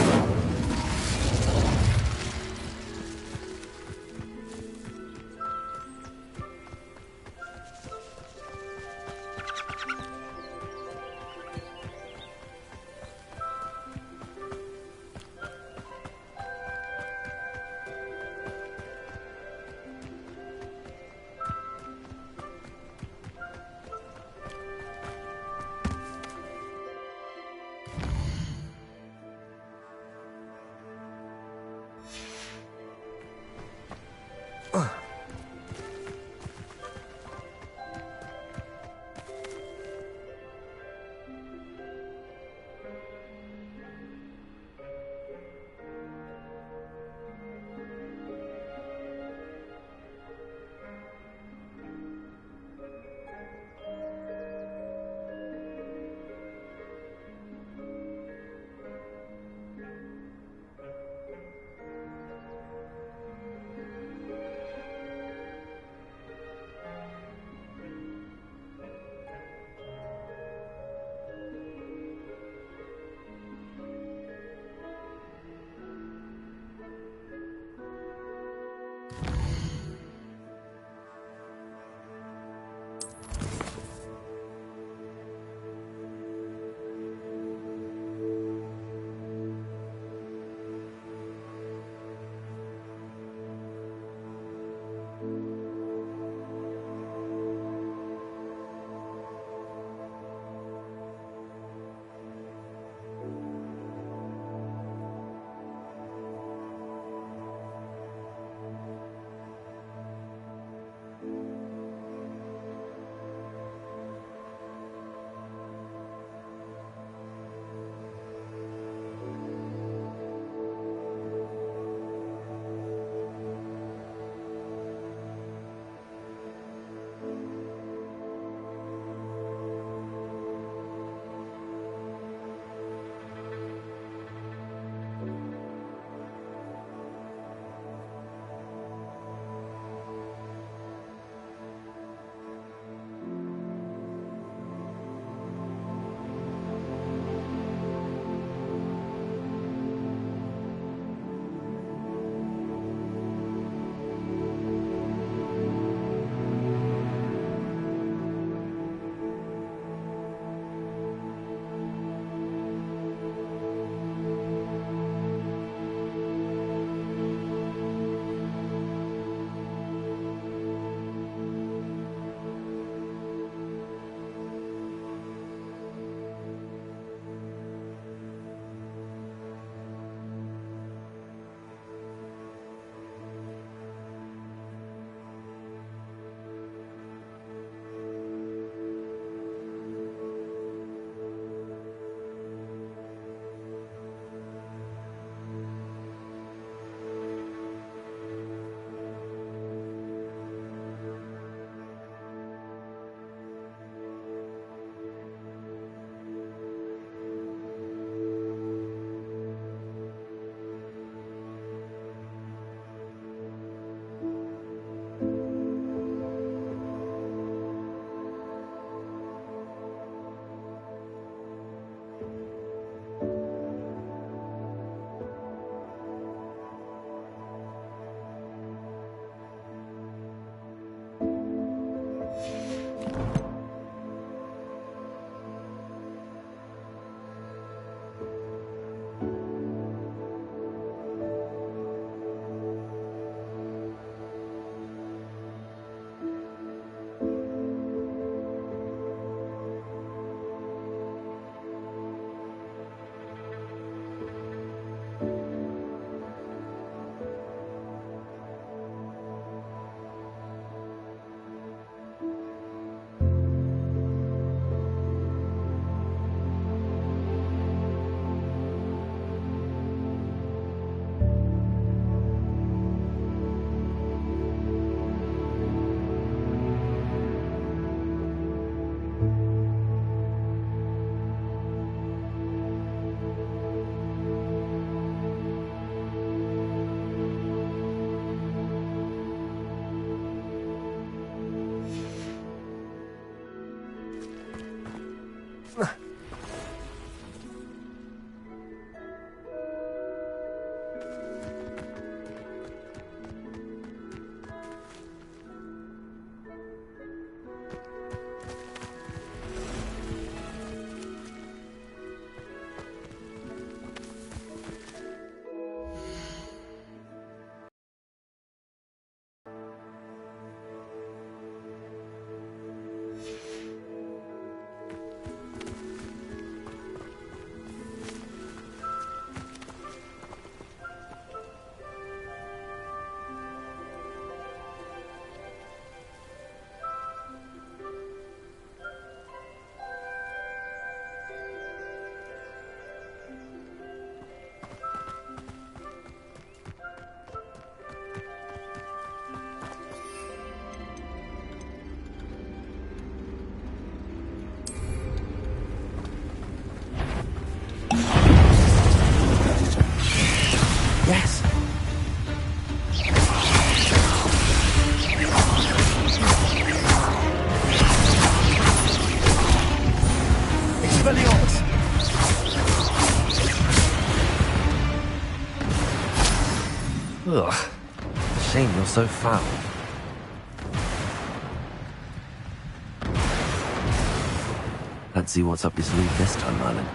so foul. Let's see what's up your sleeve this time, Merlin.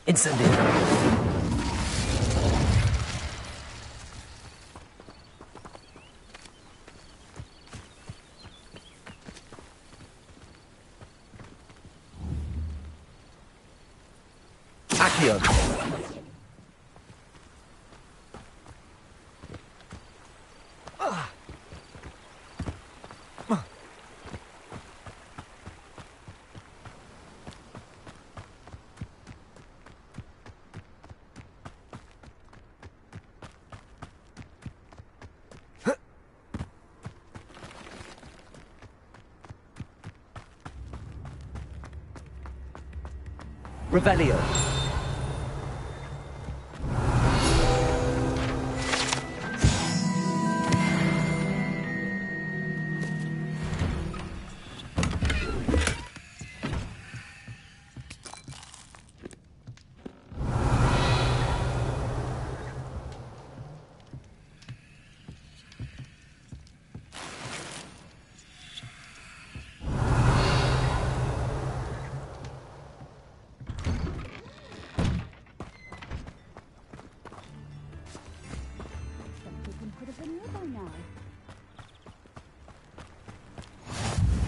Incendiary. Accio. Revelio.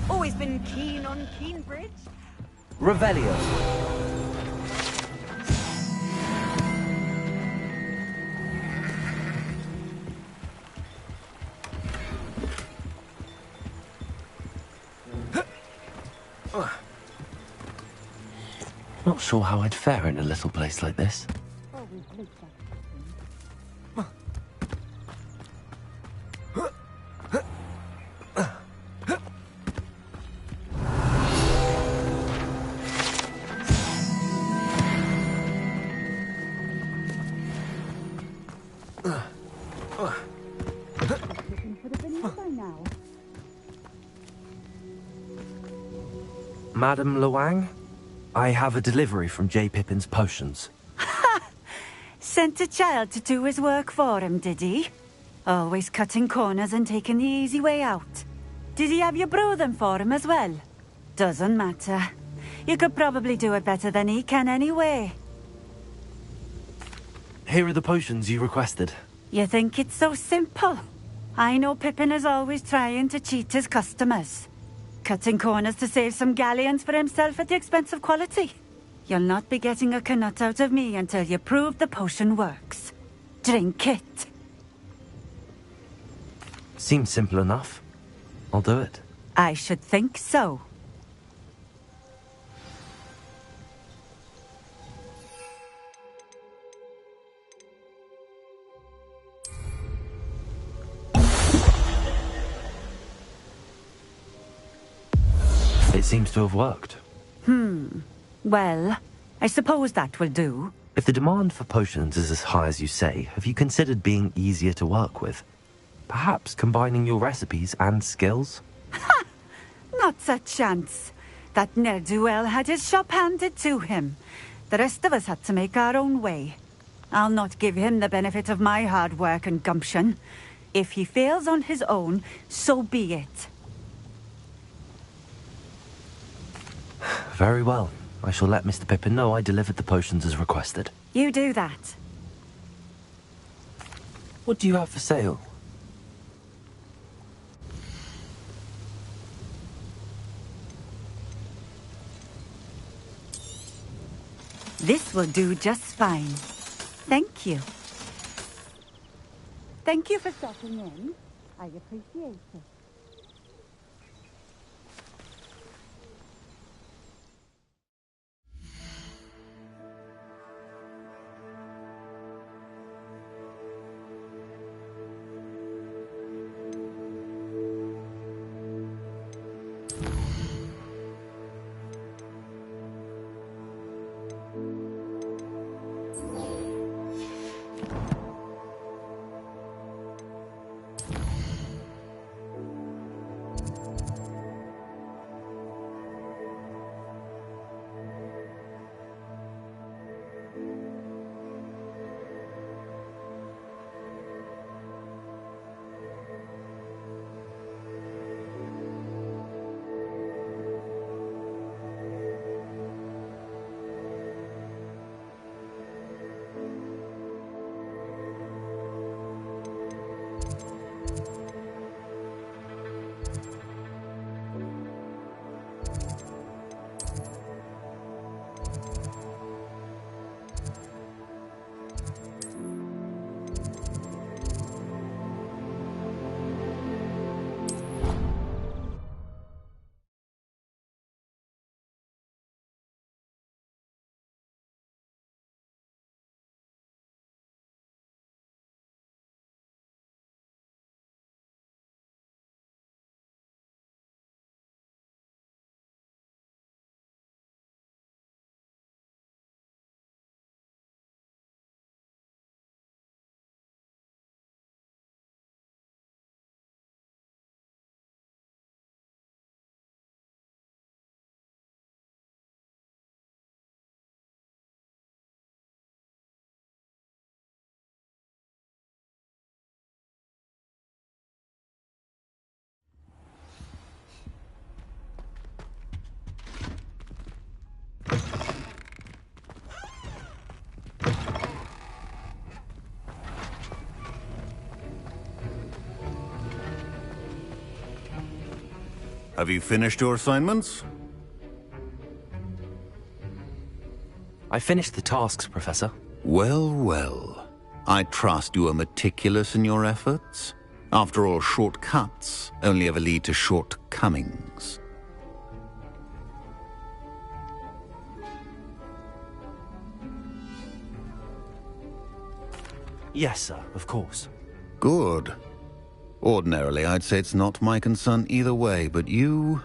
Always been keen on Keenbridge. Revelio. Not sure how I'd fare in a little place like this. Madam Luang, I have a delivery from J. Pippin's potions. Sent a child to do his work for him, did he? Always cutting corners and taking the easy way out. Did he have you brew them for him as well? Doesn't matter. You could probably do it better than he can anyway. Here are the potions you requested. You think it's so simple? I know Pippin is always trying to cheat his customers. Cutting corners to save some galleons for himself at the expense of quality. You'll not be getting a canut out of me until you prove the potion works. Drink it. Seems simple enough. I'll do it. I should think so. It seems to have worked. Well, I suppose that will do. If the demand for potions is as high as you say, have you considered being easier to work with? Perhaps combining your recipes and skills? Not a chance. That ne'er-do-well had his shop handed to him. The rest of us had to make our own way. I'll not give him the benefit of my hard work and gumption. If he fails on his own, so be it. Very well. I shall let Mr. Pippin know I delivered the potions as requested. You do that. What do you have for sale? This will do just fine. Thank you. Thank you for stopping in. I appreciate it. Have you finished your assignments? I finished the tasks, Professor. Well, well. I trust you are meticulous in your efforts. After all, shortcuts only ever lead to shortcomings. Yes, sir, of course. Good. Ordinarily, I'd say it's not my concern either way, but you...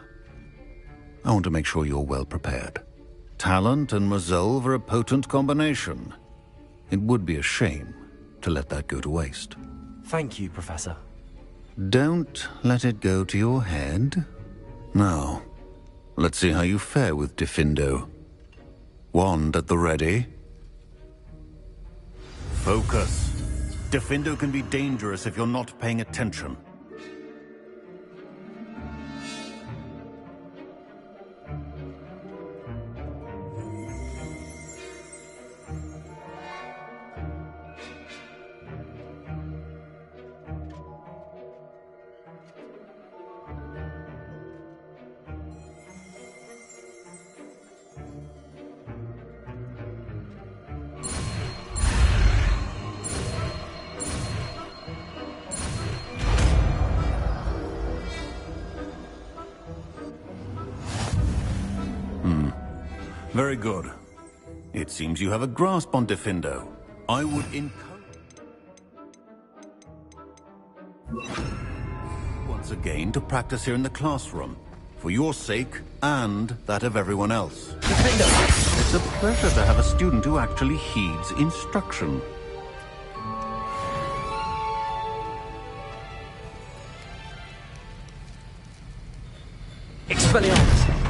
I want to make sure you're well prepared. Talent and resolve are a potent combination. It would be a shame to let that go to waste. Thank you, Professor. Don't let it go to your head. Now, let's see how you fare with Diffindo. Wand at the ready. Focus. Diffindo can be dangerous if you're not paying attention. Very good. It seems you have a grasp on Diffindo. I would encourage... once again to practice here in the classroom. For your sake, and that of everyone else. Diffindo! It's a pleasure to have a student who actually heeds instruction. Expelliarmus!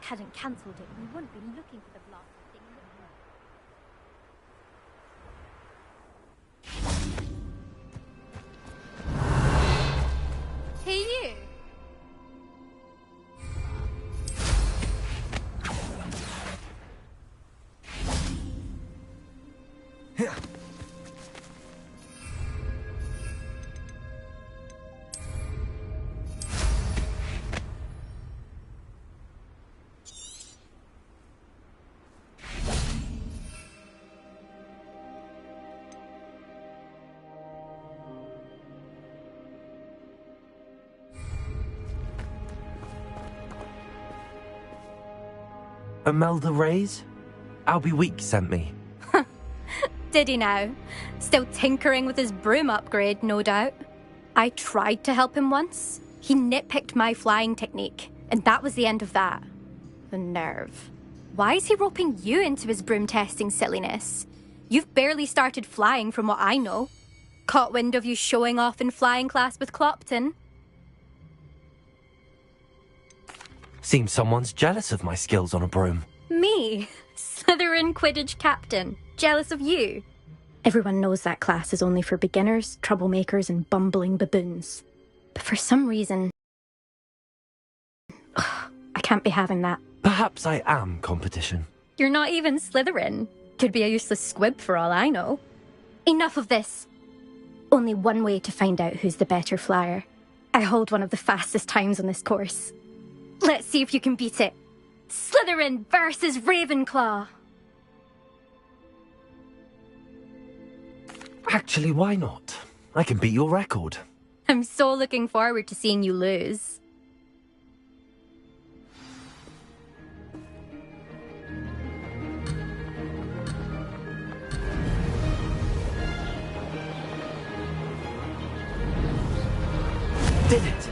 hadn't cancelled it, we wouldn't be looking for the blasted thing. Hey, you! Imelda Reyes? Albie Week sent me. Did he now? Still tinkering with his broom upgrade, no doubt. I tried to help him once. He nitpicked my flying technique, and that was the end of that. The nerve. Why is he roping you into his broom testing silliness? You've barely started flying from what I know. Caught wind of you showing off in flying class with Clopton. Seems someone's jealous of my skills on a broom. Me? Slytherin Quidditch captain. Jealous of you? Everyone knows that class is only for beginners, troublemakers, and bumbling baboons. But for some reason... I can't be having that. Perhaps I am competition. You're not even Slytherin. Could be a useless squib for all I know. Enough of this. Only one way to find out who's the better flyer. I hold one of the fastest times on this course. Let's see if you can beat it. Slytherin versus Ravenclaw. Actually, why not? I can beat your record. I'm so looking forward to seeing you lose. Did it!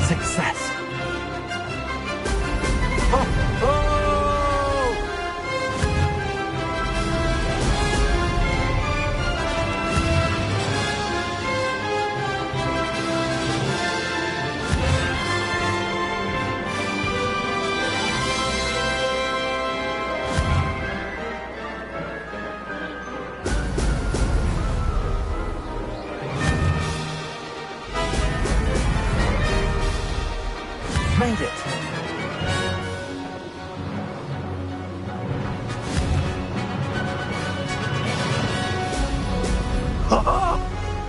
Success! Oh! Oh! Made it!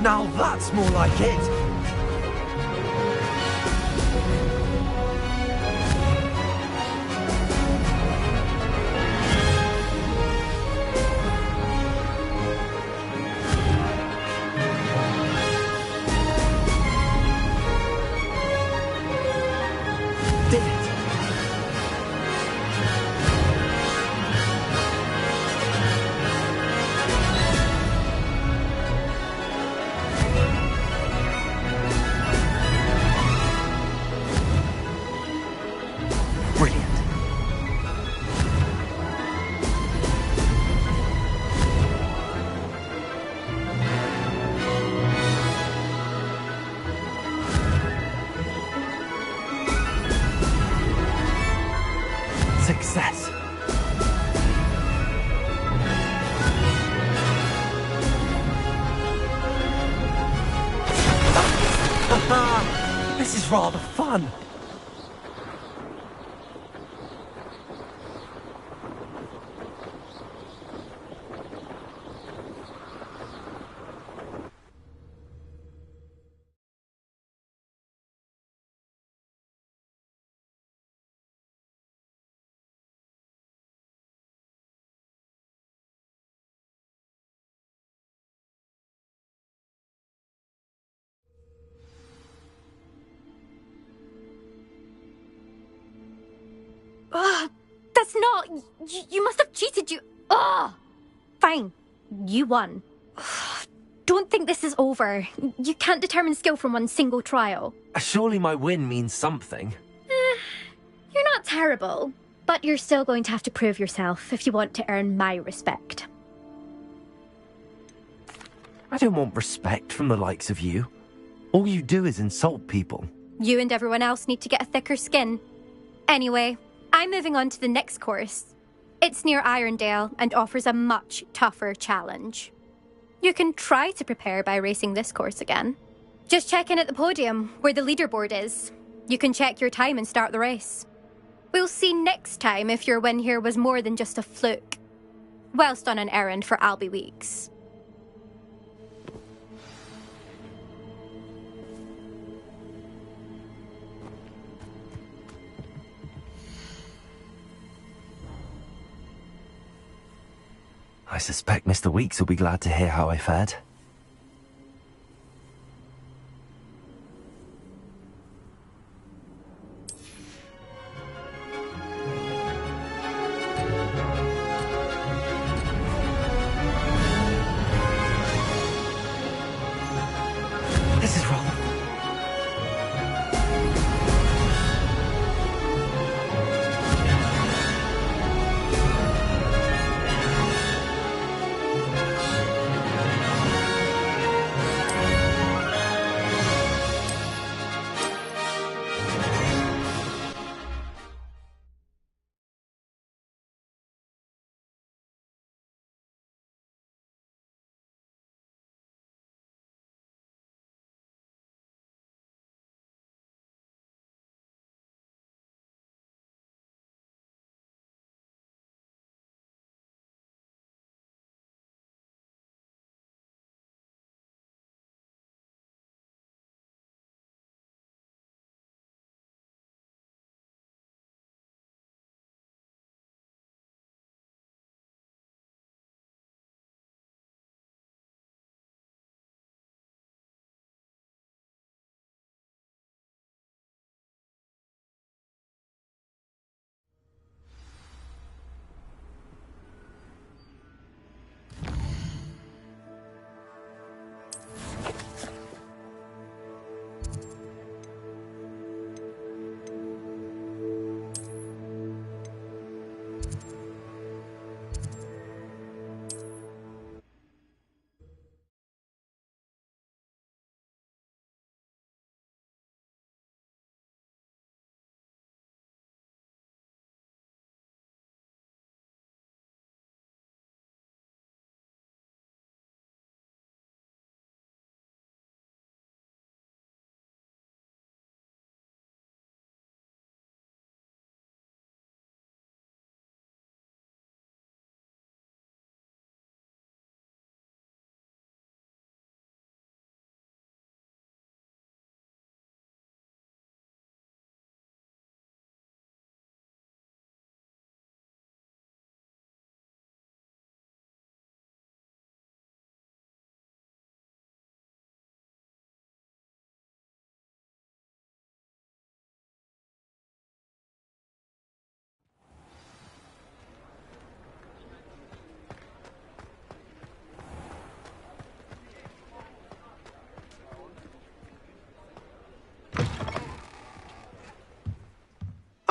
Now that's more like it! Did it! Success! This is rather fun. Ugh, that's not... You must have cheated, you... Ugh! Fine. You won. Ugh, don't think this is over. You can't determine skill from one single trial. Surely my win means something. You're not terrible, but you're still going to have to prove yourself if you want to earn my respect. I don't want respect from the likes of you. All you do is insult people. You and everyone else need to get a thicker skin. Anyway, I'm moving on to the next course. It's near Irondale and offers a much tougher challenge. You can try to prepare by racing this course again. Just check in at the podium, where the leaderboard is. You can check your time and start the race. We'll see next time if your win here was more than just a fluke. Whilst on an errand for Albie Weeks. I suspect Mr. Weeks will be glad to hear how I fared. This is wrong.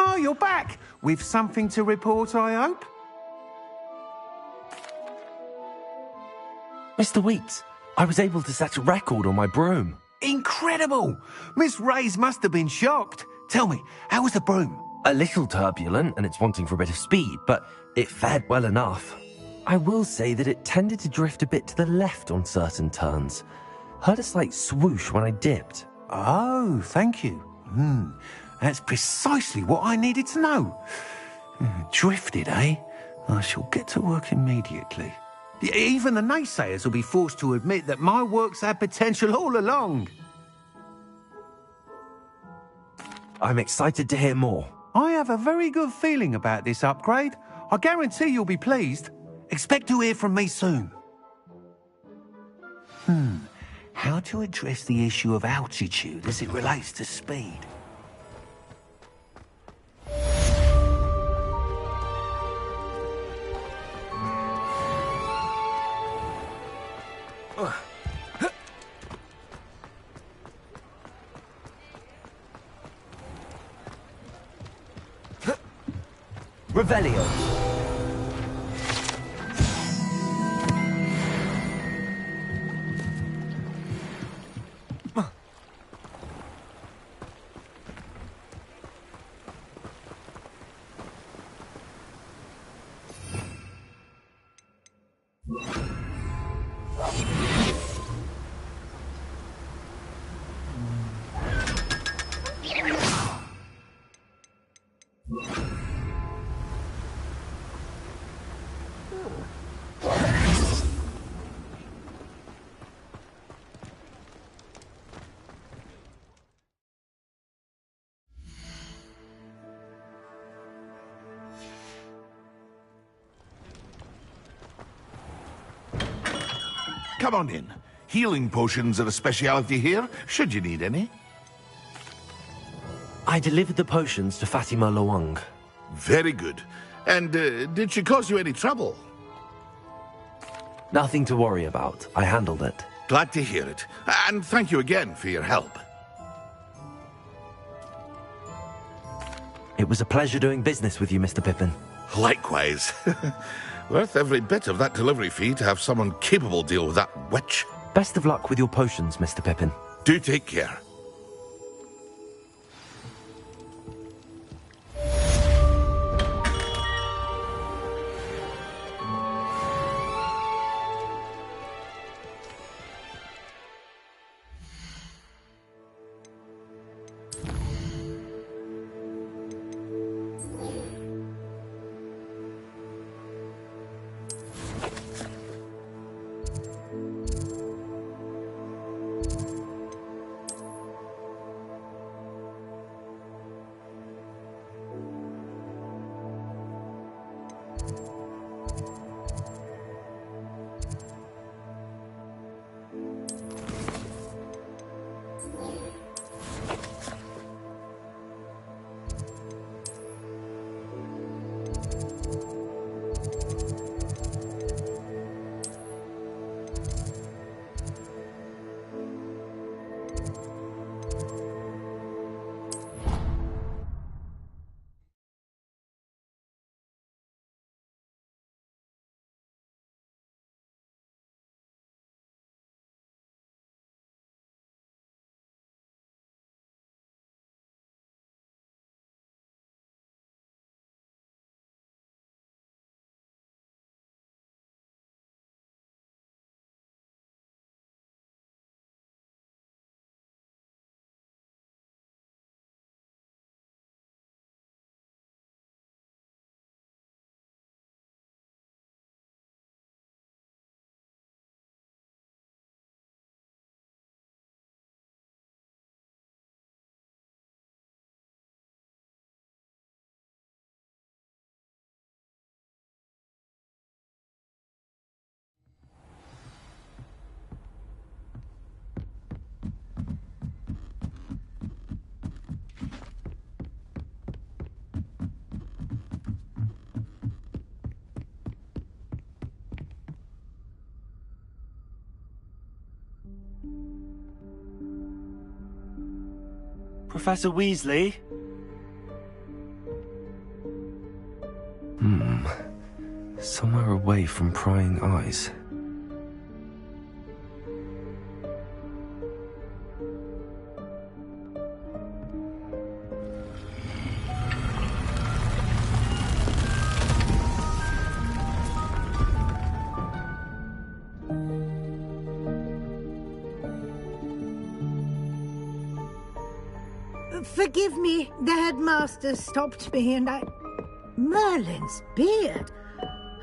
Oh, you're back! With something to report, I hope? Mr. Weeks, I was able to set a record on my broom. Incredible! Miss Reyes must have been shocked. Tell me, how was the broom? A little turbulent, and it's wanting for a bit of speed, but it fared well enough. I will say that it tended to drift a bit to the left on certain turns. Heard a slight swoosh when I dipped. Oh, thank you. That's precisely what I needed to know. Drifted, eh? I shall get to work immediately. Even the naysayers will be forced to admit that my work's had potential all along. I'm excited to hear more. I have a very good feeling about this upgrade. I guarantee you'll be pleased. Expect to hear from me soon. How to address the issue of altitude as it relates to speed? Revelio. Come on in. Healing potions are a speciality here, should you need any. I delivered the potions to Fatima Luang. Very good. And did she cause you any trouble? Nothing to worry about. I handled it. Glad to hear it. And thank you again for your help. It was a pleasure doing business with you, Mr. Pippin. Likewise. Worth every bit of that delivery fee to have someone capable deal with that witch. Best of luck with your potions, Mr. Pippin. Do take care. Professor Weasley? Somewhere away from prying eyes. Forgive me, the headmaster stopped me and I... Merlin's beard.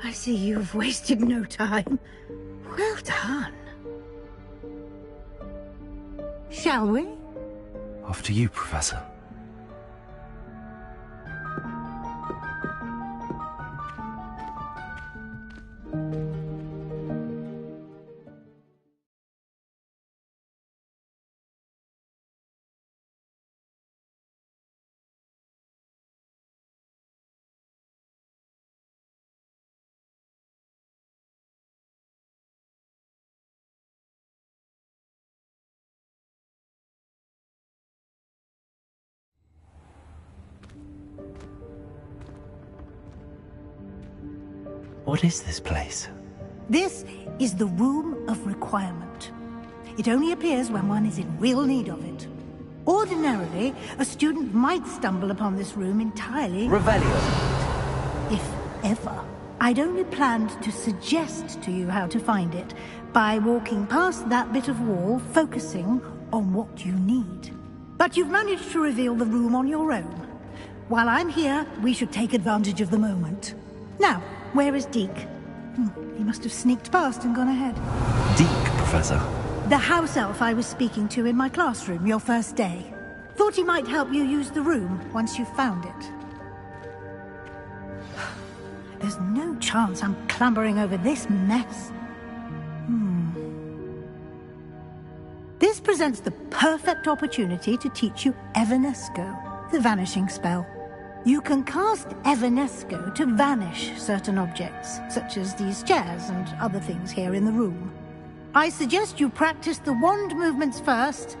I see you've wasted no time. Well done. Shall we? After you, Professor. What is this place? This is the Room of Requirement. It only appears when one is in real need of it. Ordinarily, a student might stumble upon this room entirely... Revelio. If ever. I'd only planned to suggest to you how to find it by walking past that bit of wall, focusing on what you need. But you've managed to reveal the room on your own. While I'm here, we should take advantage of the moment. Now, where is Deke? He must have sneaked past and gone ahead. Deke, Professor? The house elf I was speaking to in my classroom your first day. Thought he might help you use the room once you found it. There's no chance I'm clambering over this mess. This presents the perfect opportunity to teach you Evanesco, the vanishing spell. You can cast Evanesco to vanish certain objects, such as these chairs and other things here in the room. I suggest you practice the wand movements first,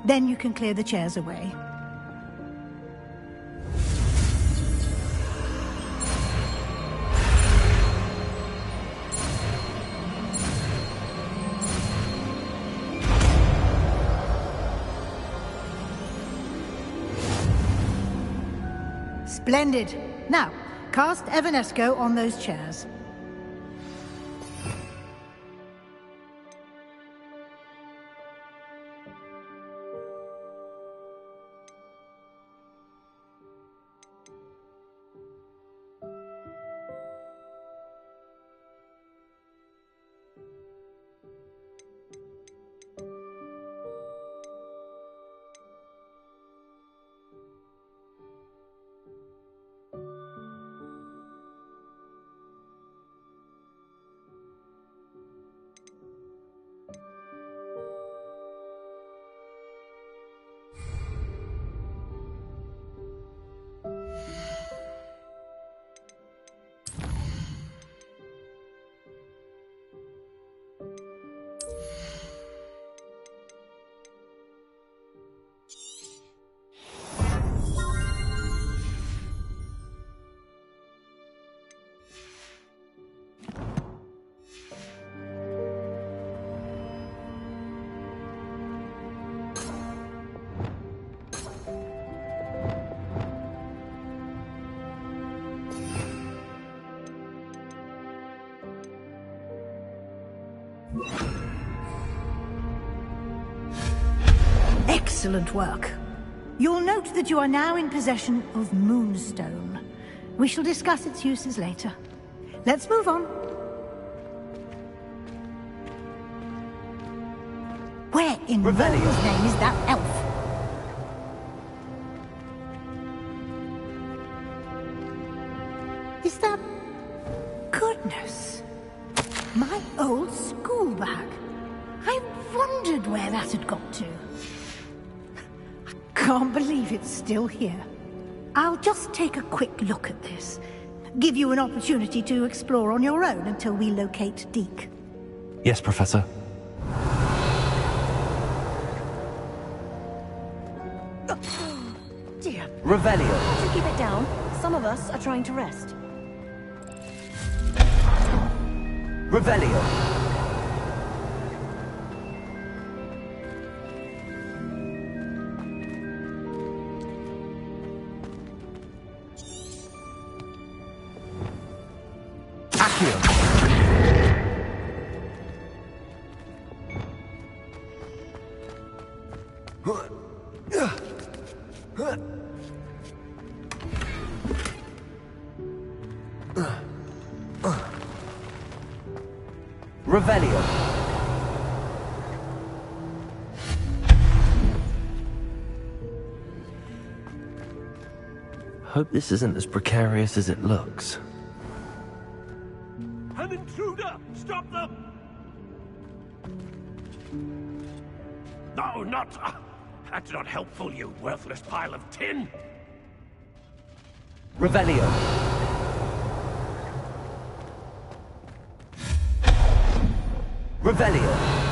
then you can clear the chairs away. Splendid. Now, cast Evanesco on those chairs. Excellent work. You'll note that you are now in possession of Moonstone. We shall discuss its uses later. Let's move on. Where in Merlin's name is that elf? Is that... Goodness. My old school bag. I wondered where that had got to. I can't believe it's still here. I'll just take a quick look at this. Give you an opportunity to explore on your own until we locate Deke. Yes, Professor. Dear. Revelio. So keep it down. Some of us are trying to rest. Revelio. Accio. Revelio. Hope this isn't as precarious as it looks. An intruder! Stop them! No, not... That's not helpful, you worthless pile of tin! Revelio. Revelio.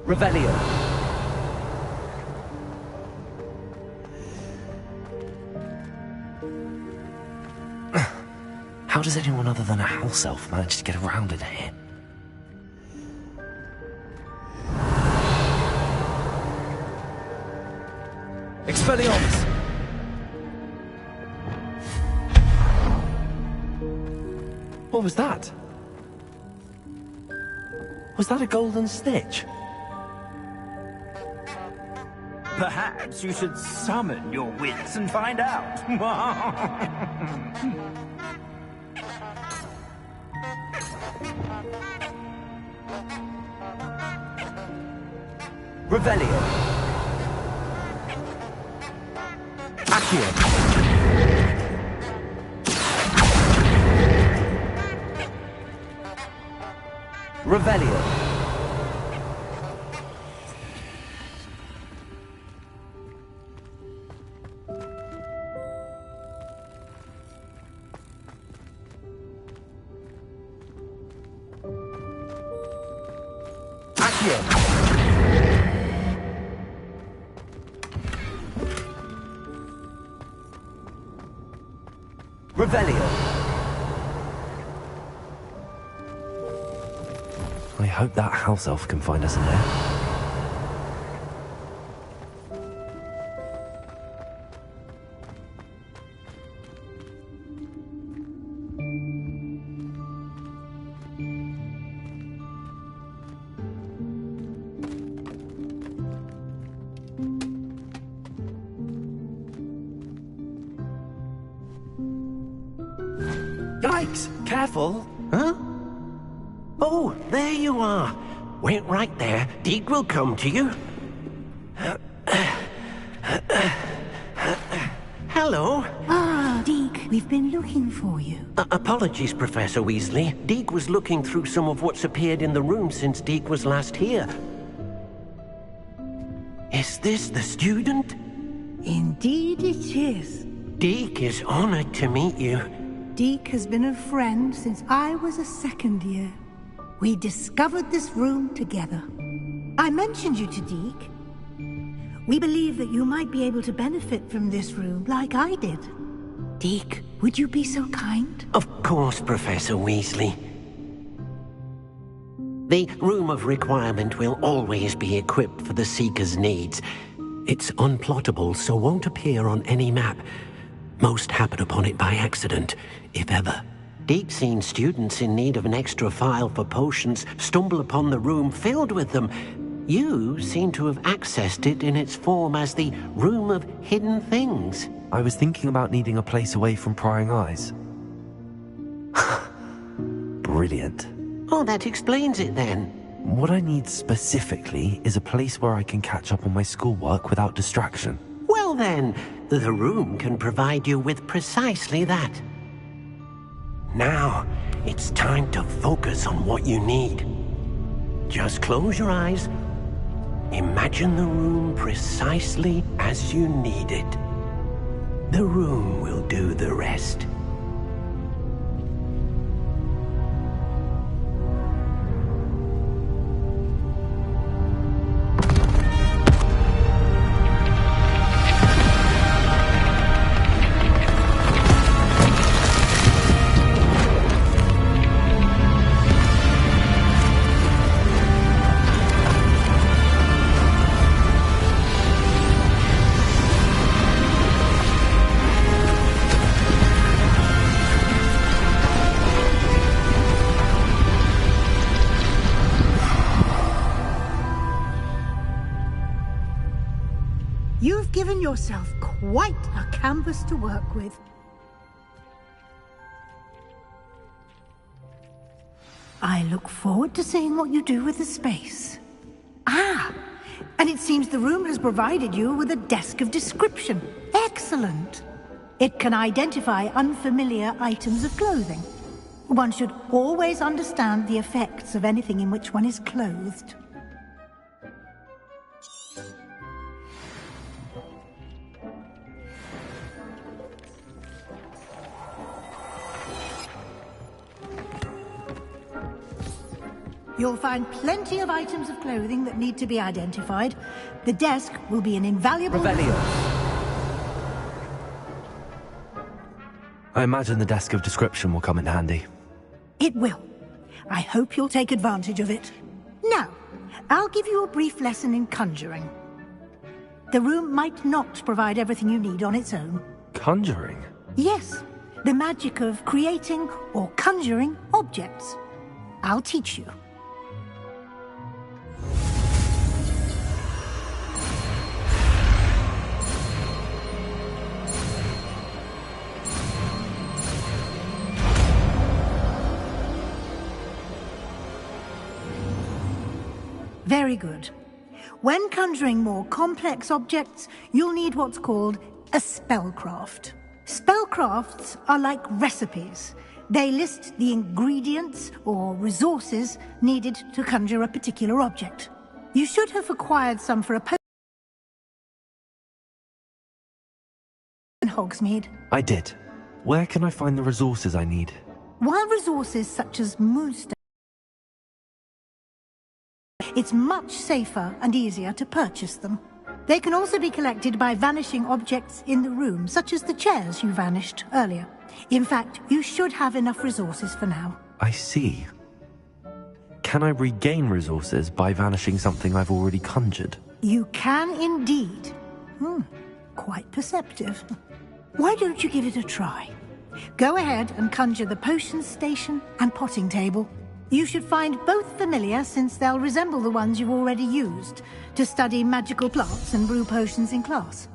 Revelio. How does anyone other than a house elf manage to get around in here? Expelliarmus! What was that? Was that a golden snitch? Perhaps you should summon your wits and find out. Revelio. Accio. Revelio. Revelio. I hope that house elf can find us in there. Yikes! Careful! Huh? Oh, there you are. Wait right there. Deek will come to you. Hello. Ah, Deek, we've been looking for you. Apologies, Professor Weasley. Deek was looking through some of what's appeared in the room since Deek was last here. Is this the student? Indeed it is. Deek is honored to meet you. Deek has been a friend since I was a second year. We discovered this room together. I mentioned you to Deek. We believe that you might be able to benefit from this room like I did. Deek, would you be so kind? Of course, Professor Weasley. The Room of Requirement will always be equipped for the Seeker's needs. It's unplottable, so won't appear on any map. Most happen upon it by accident, if ever. Deek's seen students in need of an extra file for potions stumble upon the room filled with them. You seem to have accessed it in its form as the Room of Hidden Things. I was thinking about needing a place away from prying eyes. Brilliant. Oh, that explains it then. What I need specifically is a place where I can catch up on my schoolwork without distraction. Well then, the room can provide you with precisely that. Now, it's time to focus on what you need. Just close your eyes. Imagine the room precisely as you need it. The room will do the rest. You've given yourself quite a canvas to work with. I look forward to seeing what you do with the space. Ah, and it seems the room has provided you with a desk of description. Excellent. It can identify unfamiliar items of clothing. One should always understand the effects of anything in which one is clothed. You'll find plenty of items of clothing that need to be identified. The desk will be an invaluable... Revelio. I imagine the desk of description will come in handy. It will. I hope you'll take advantage of it. Now, I'll give you a brief lesson in conjuring. The room might not provide everything you need on its own. Conjuring? Yes, the magic of creating or conjuring objects. I'll teach you. Very good. When conjuring more complex objects, you'll need what's called a spellcraft. Spellcrafts are like recipes. They list the ingredients or resources needed to conjure a particular object. You should have acquired some for a potion in Hogsmeade. I did. Where can I find the resources I need? While resources such as moonstone, it's much safer and easier to purchase them. They can also be collected by vanishing objects in the room, such as the chairs you vanished earlier. In fact, you should have enough resources for now. I see. Can I regain resources by vanishing something I've already conjured? You can indeed. Quite perceptive. Why don't you give it a try? Go ahead and conjure the potion station and potting table. You should find both familiar, since they'll resemble the ones you've already used to study magical plants and brew potions in class.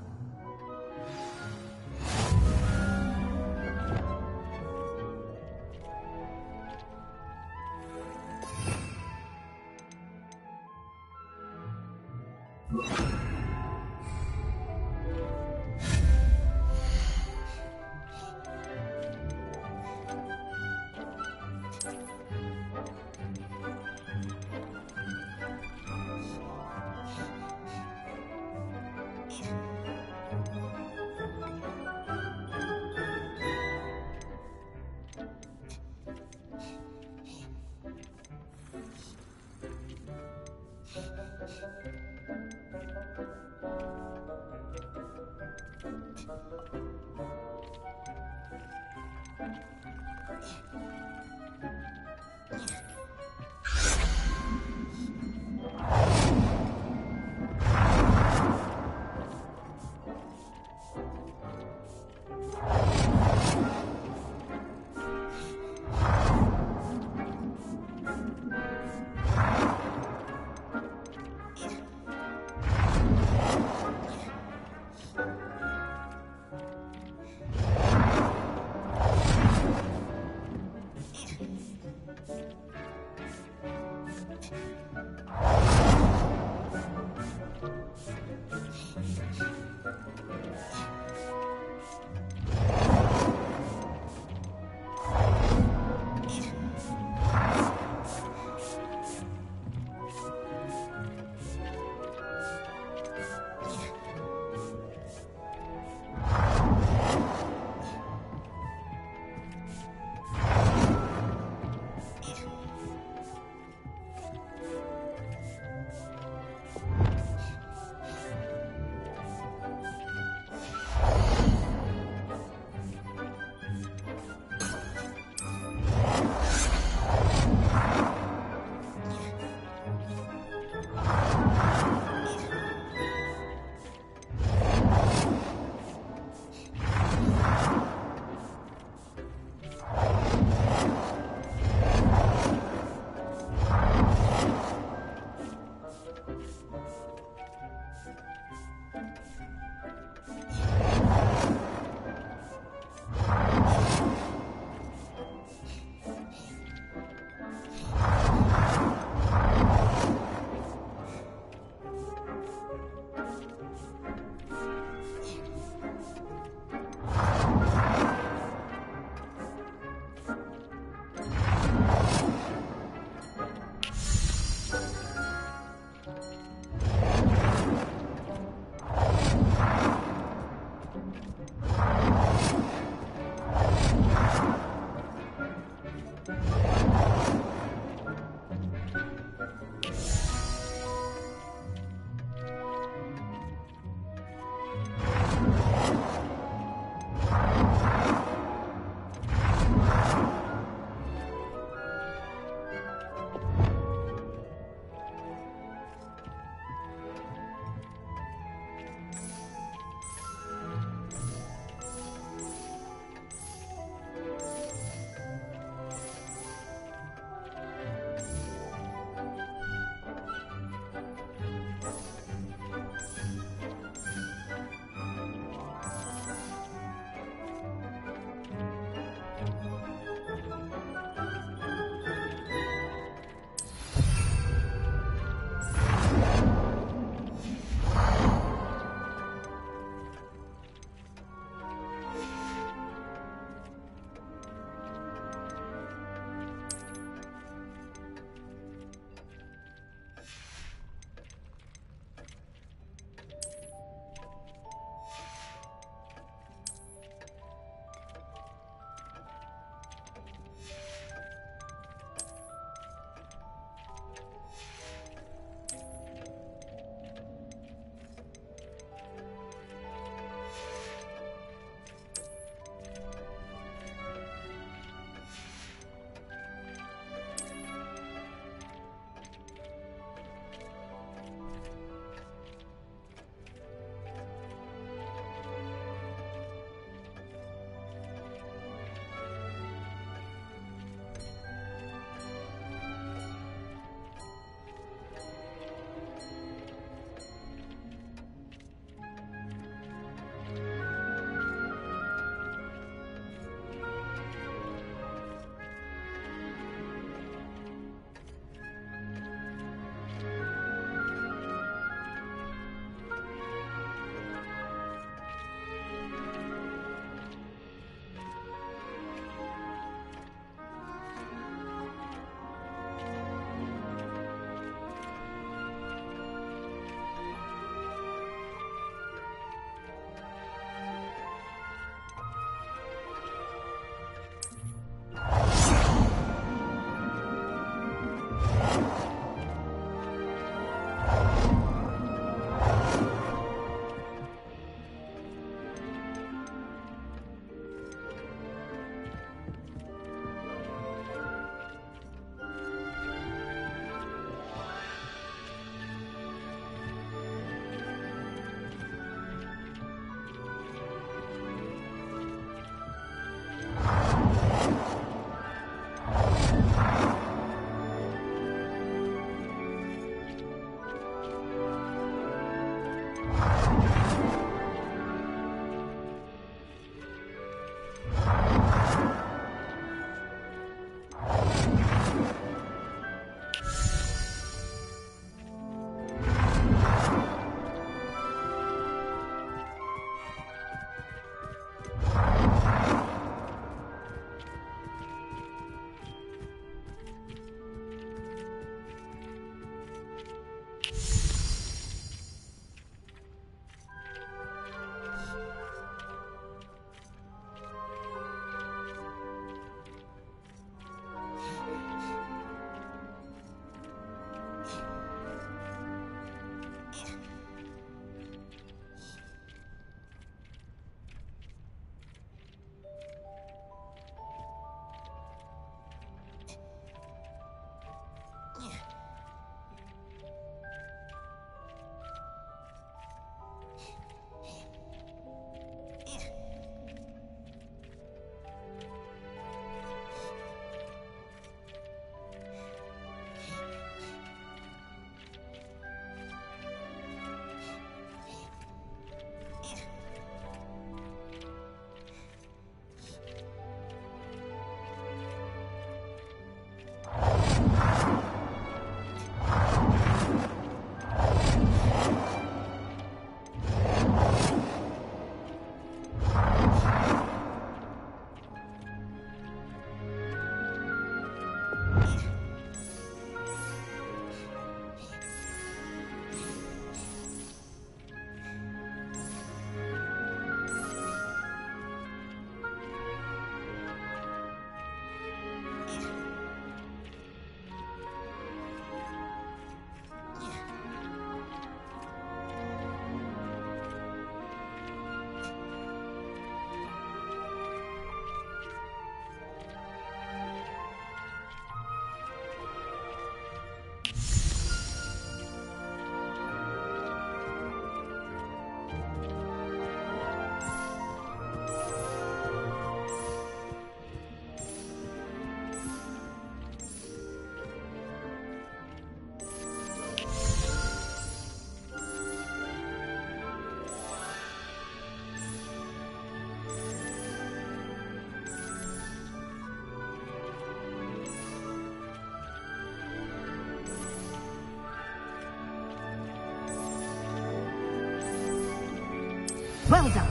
Well done.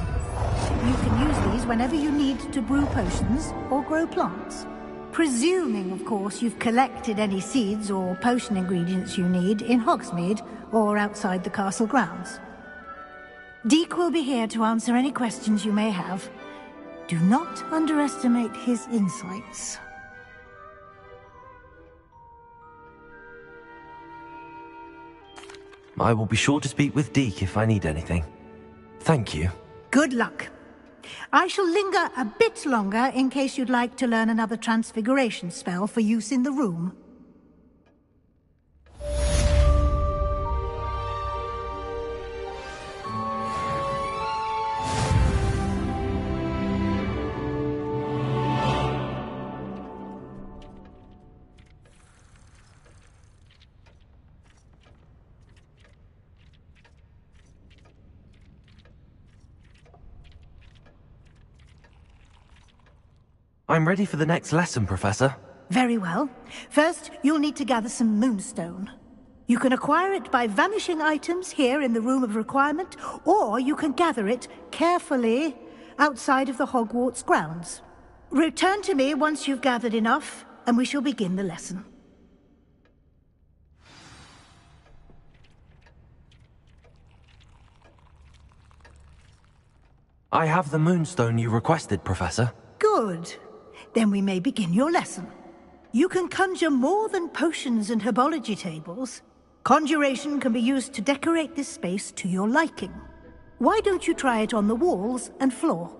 You can use these whenever you need to brew potions or grow plants. Presuming, of course, you've collected any seeds or potion ingredients you need in Hogsmeade or outside the castle grounds. Deek will be here to answer any questions you may have. Do not underestimate his insights. I will be sure to speak with Deek if I need anything. Thank you. Good luck. I shall linger a bit longer in case you'd like to learn another transfiguration spell for use in the room. I'm ready for the next lesson, Professor. Very well. First, you'll need to gather some moonstone. You can acquire it by vanishing items here in the Room of Requirement, or you can gather it carefully outside of the Hogwarts grounds. Return to me once you've gathered enough, and we shall begin the lesson. I have the moonstone you requested, Professor. Good. Then we may begin your lesson. You can conjure more than potions and herbology tables. Conjuration can be used to decorate this space to your liking. Why don't you try it on the walls and floor?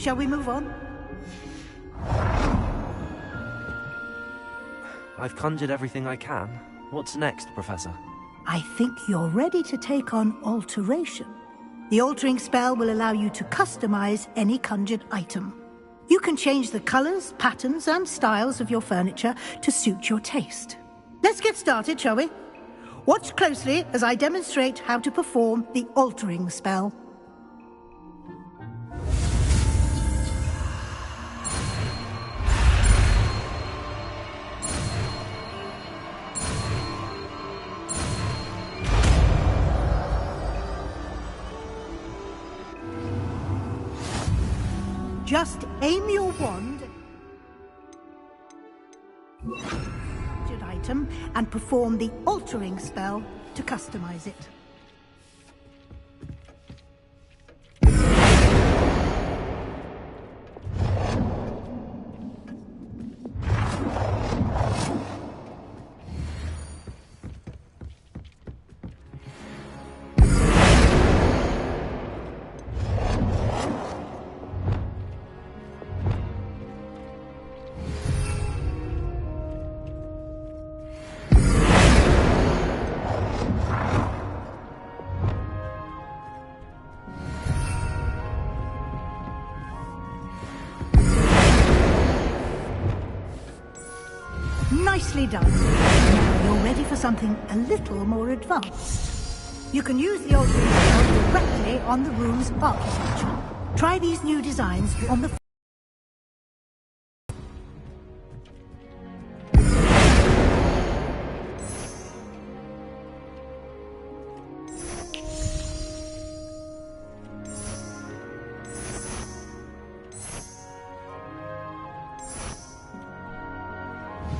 Shall we move on? I've conjured everything I can. What's next, Professor? I think you're ready to take on alteration. The altering spell will allow you to customize any conjured item. You can change the colors, patterns, and styles of your furniture to suit your taste. Let's get started, shall we? Watch closely as I demonstrate how to perform the altering spell. Just aim your wand at an item and perform the altering spell to customize it. Nicely done. Now you're ready for something a little more advanced. You can use the altering spell directly on the room's architecture. Try these new designs on the...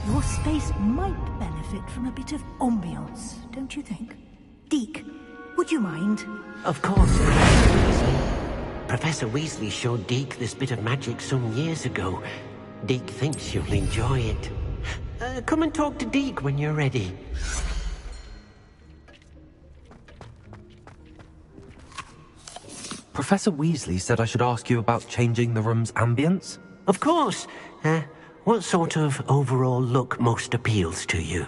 Your space might benefit from a bit of ambiance, don't you think? Deke, would you mind? Of course, Professor Weasley. Professor Weasley showed Deke this bit of magic some years ago. Deke thinks you'll enjoy it. Come and talk to Deke when you're ready. Professor Weasley said I should ask you about changing the room's ambience? Of course. What sort of overall look most appeals to you?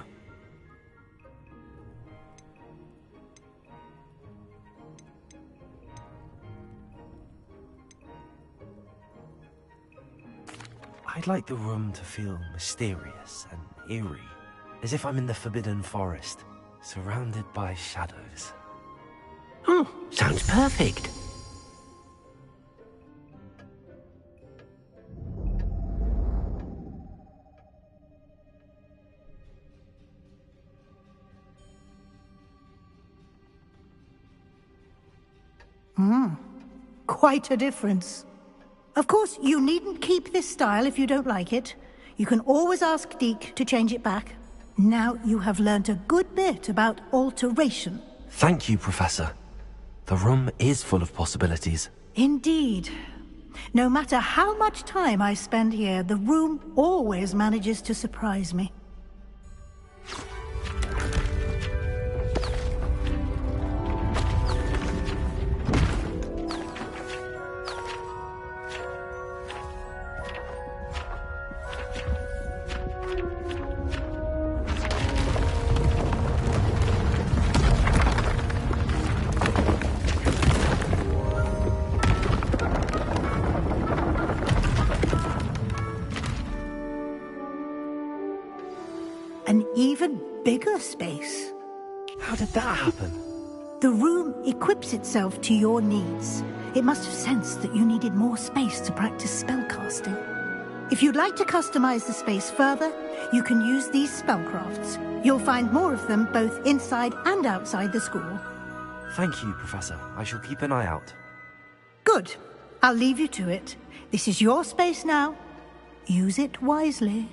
I'd like the room to feel mysterious and eerie, as if I'm in the Forbidden Forest, surrounded by shadows. Oh, sounds perfect. Quite a difference. Of course, you needn't keep this style if you don't like it. You can always ask Deke to change it back. Now you have learnt a good bit about alteration. Thank you, Professor. The room is full of possibilities. Indeed. No matter how much time I spend here, the room always manages to surprise me. An even bigger space. How did that happen? The room equips itself to your needs. It must have sensed that you needed more space to practice spellcasting. If you'd like to customize the space further, you can use these spellcrafts. You'll find more of them both inside and outside the school. Thank you, Professor. I shall keep an eye out. Good. I'll leave you to it. This is your space now. Use it wisely.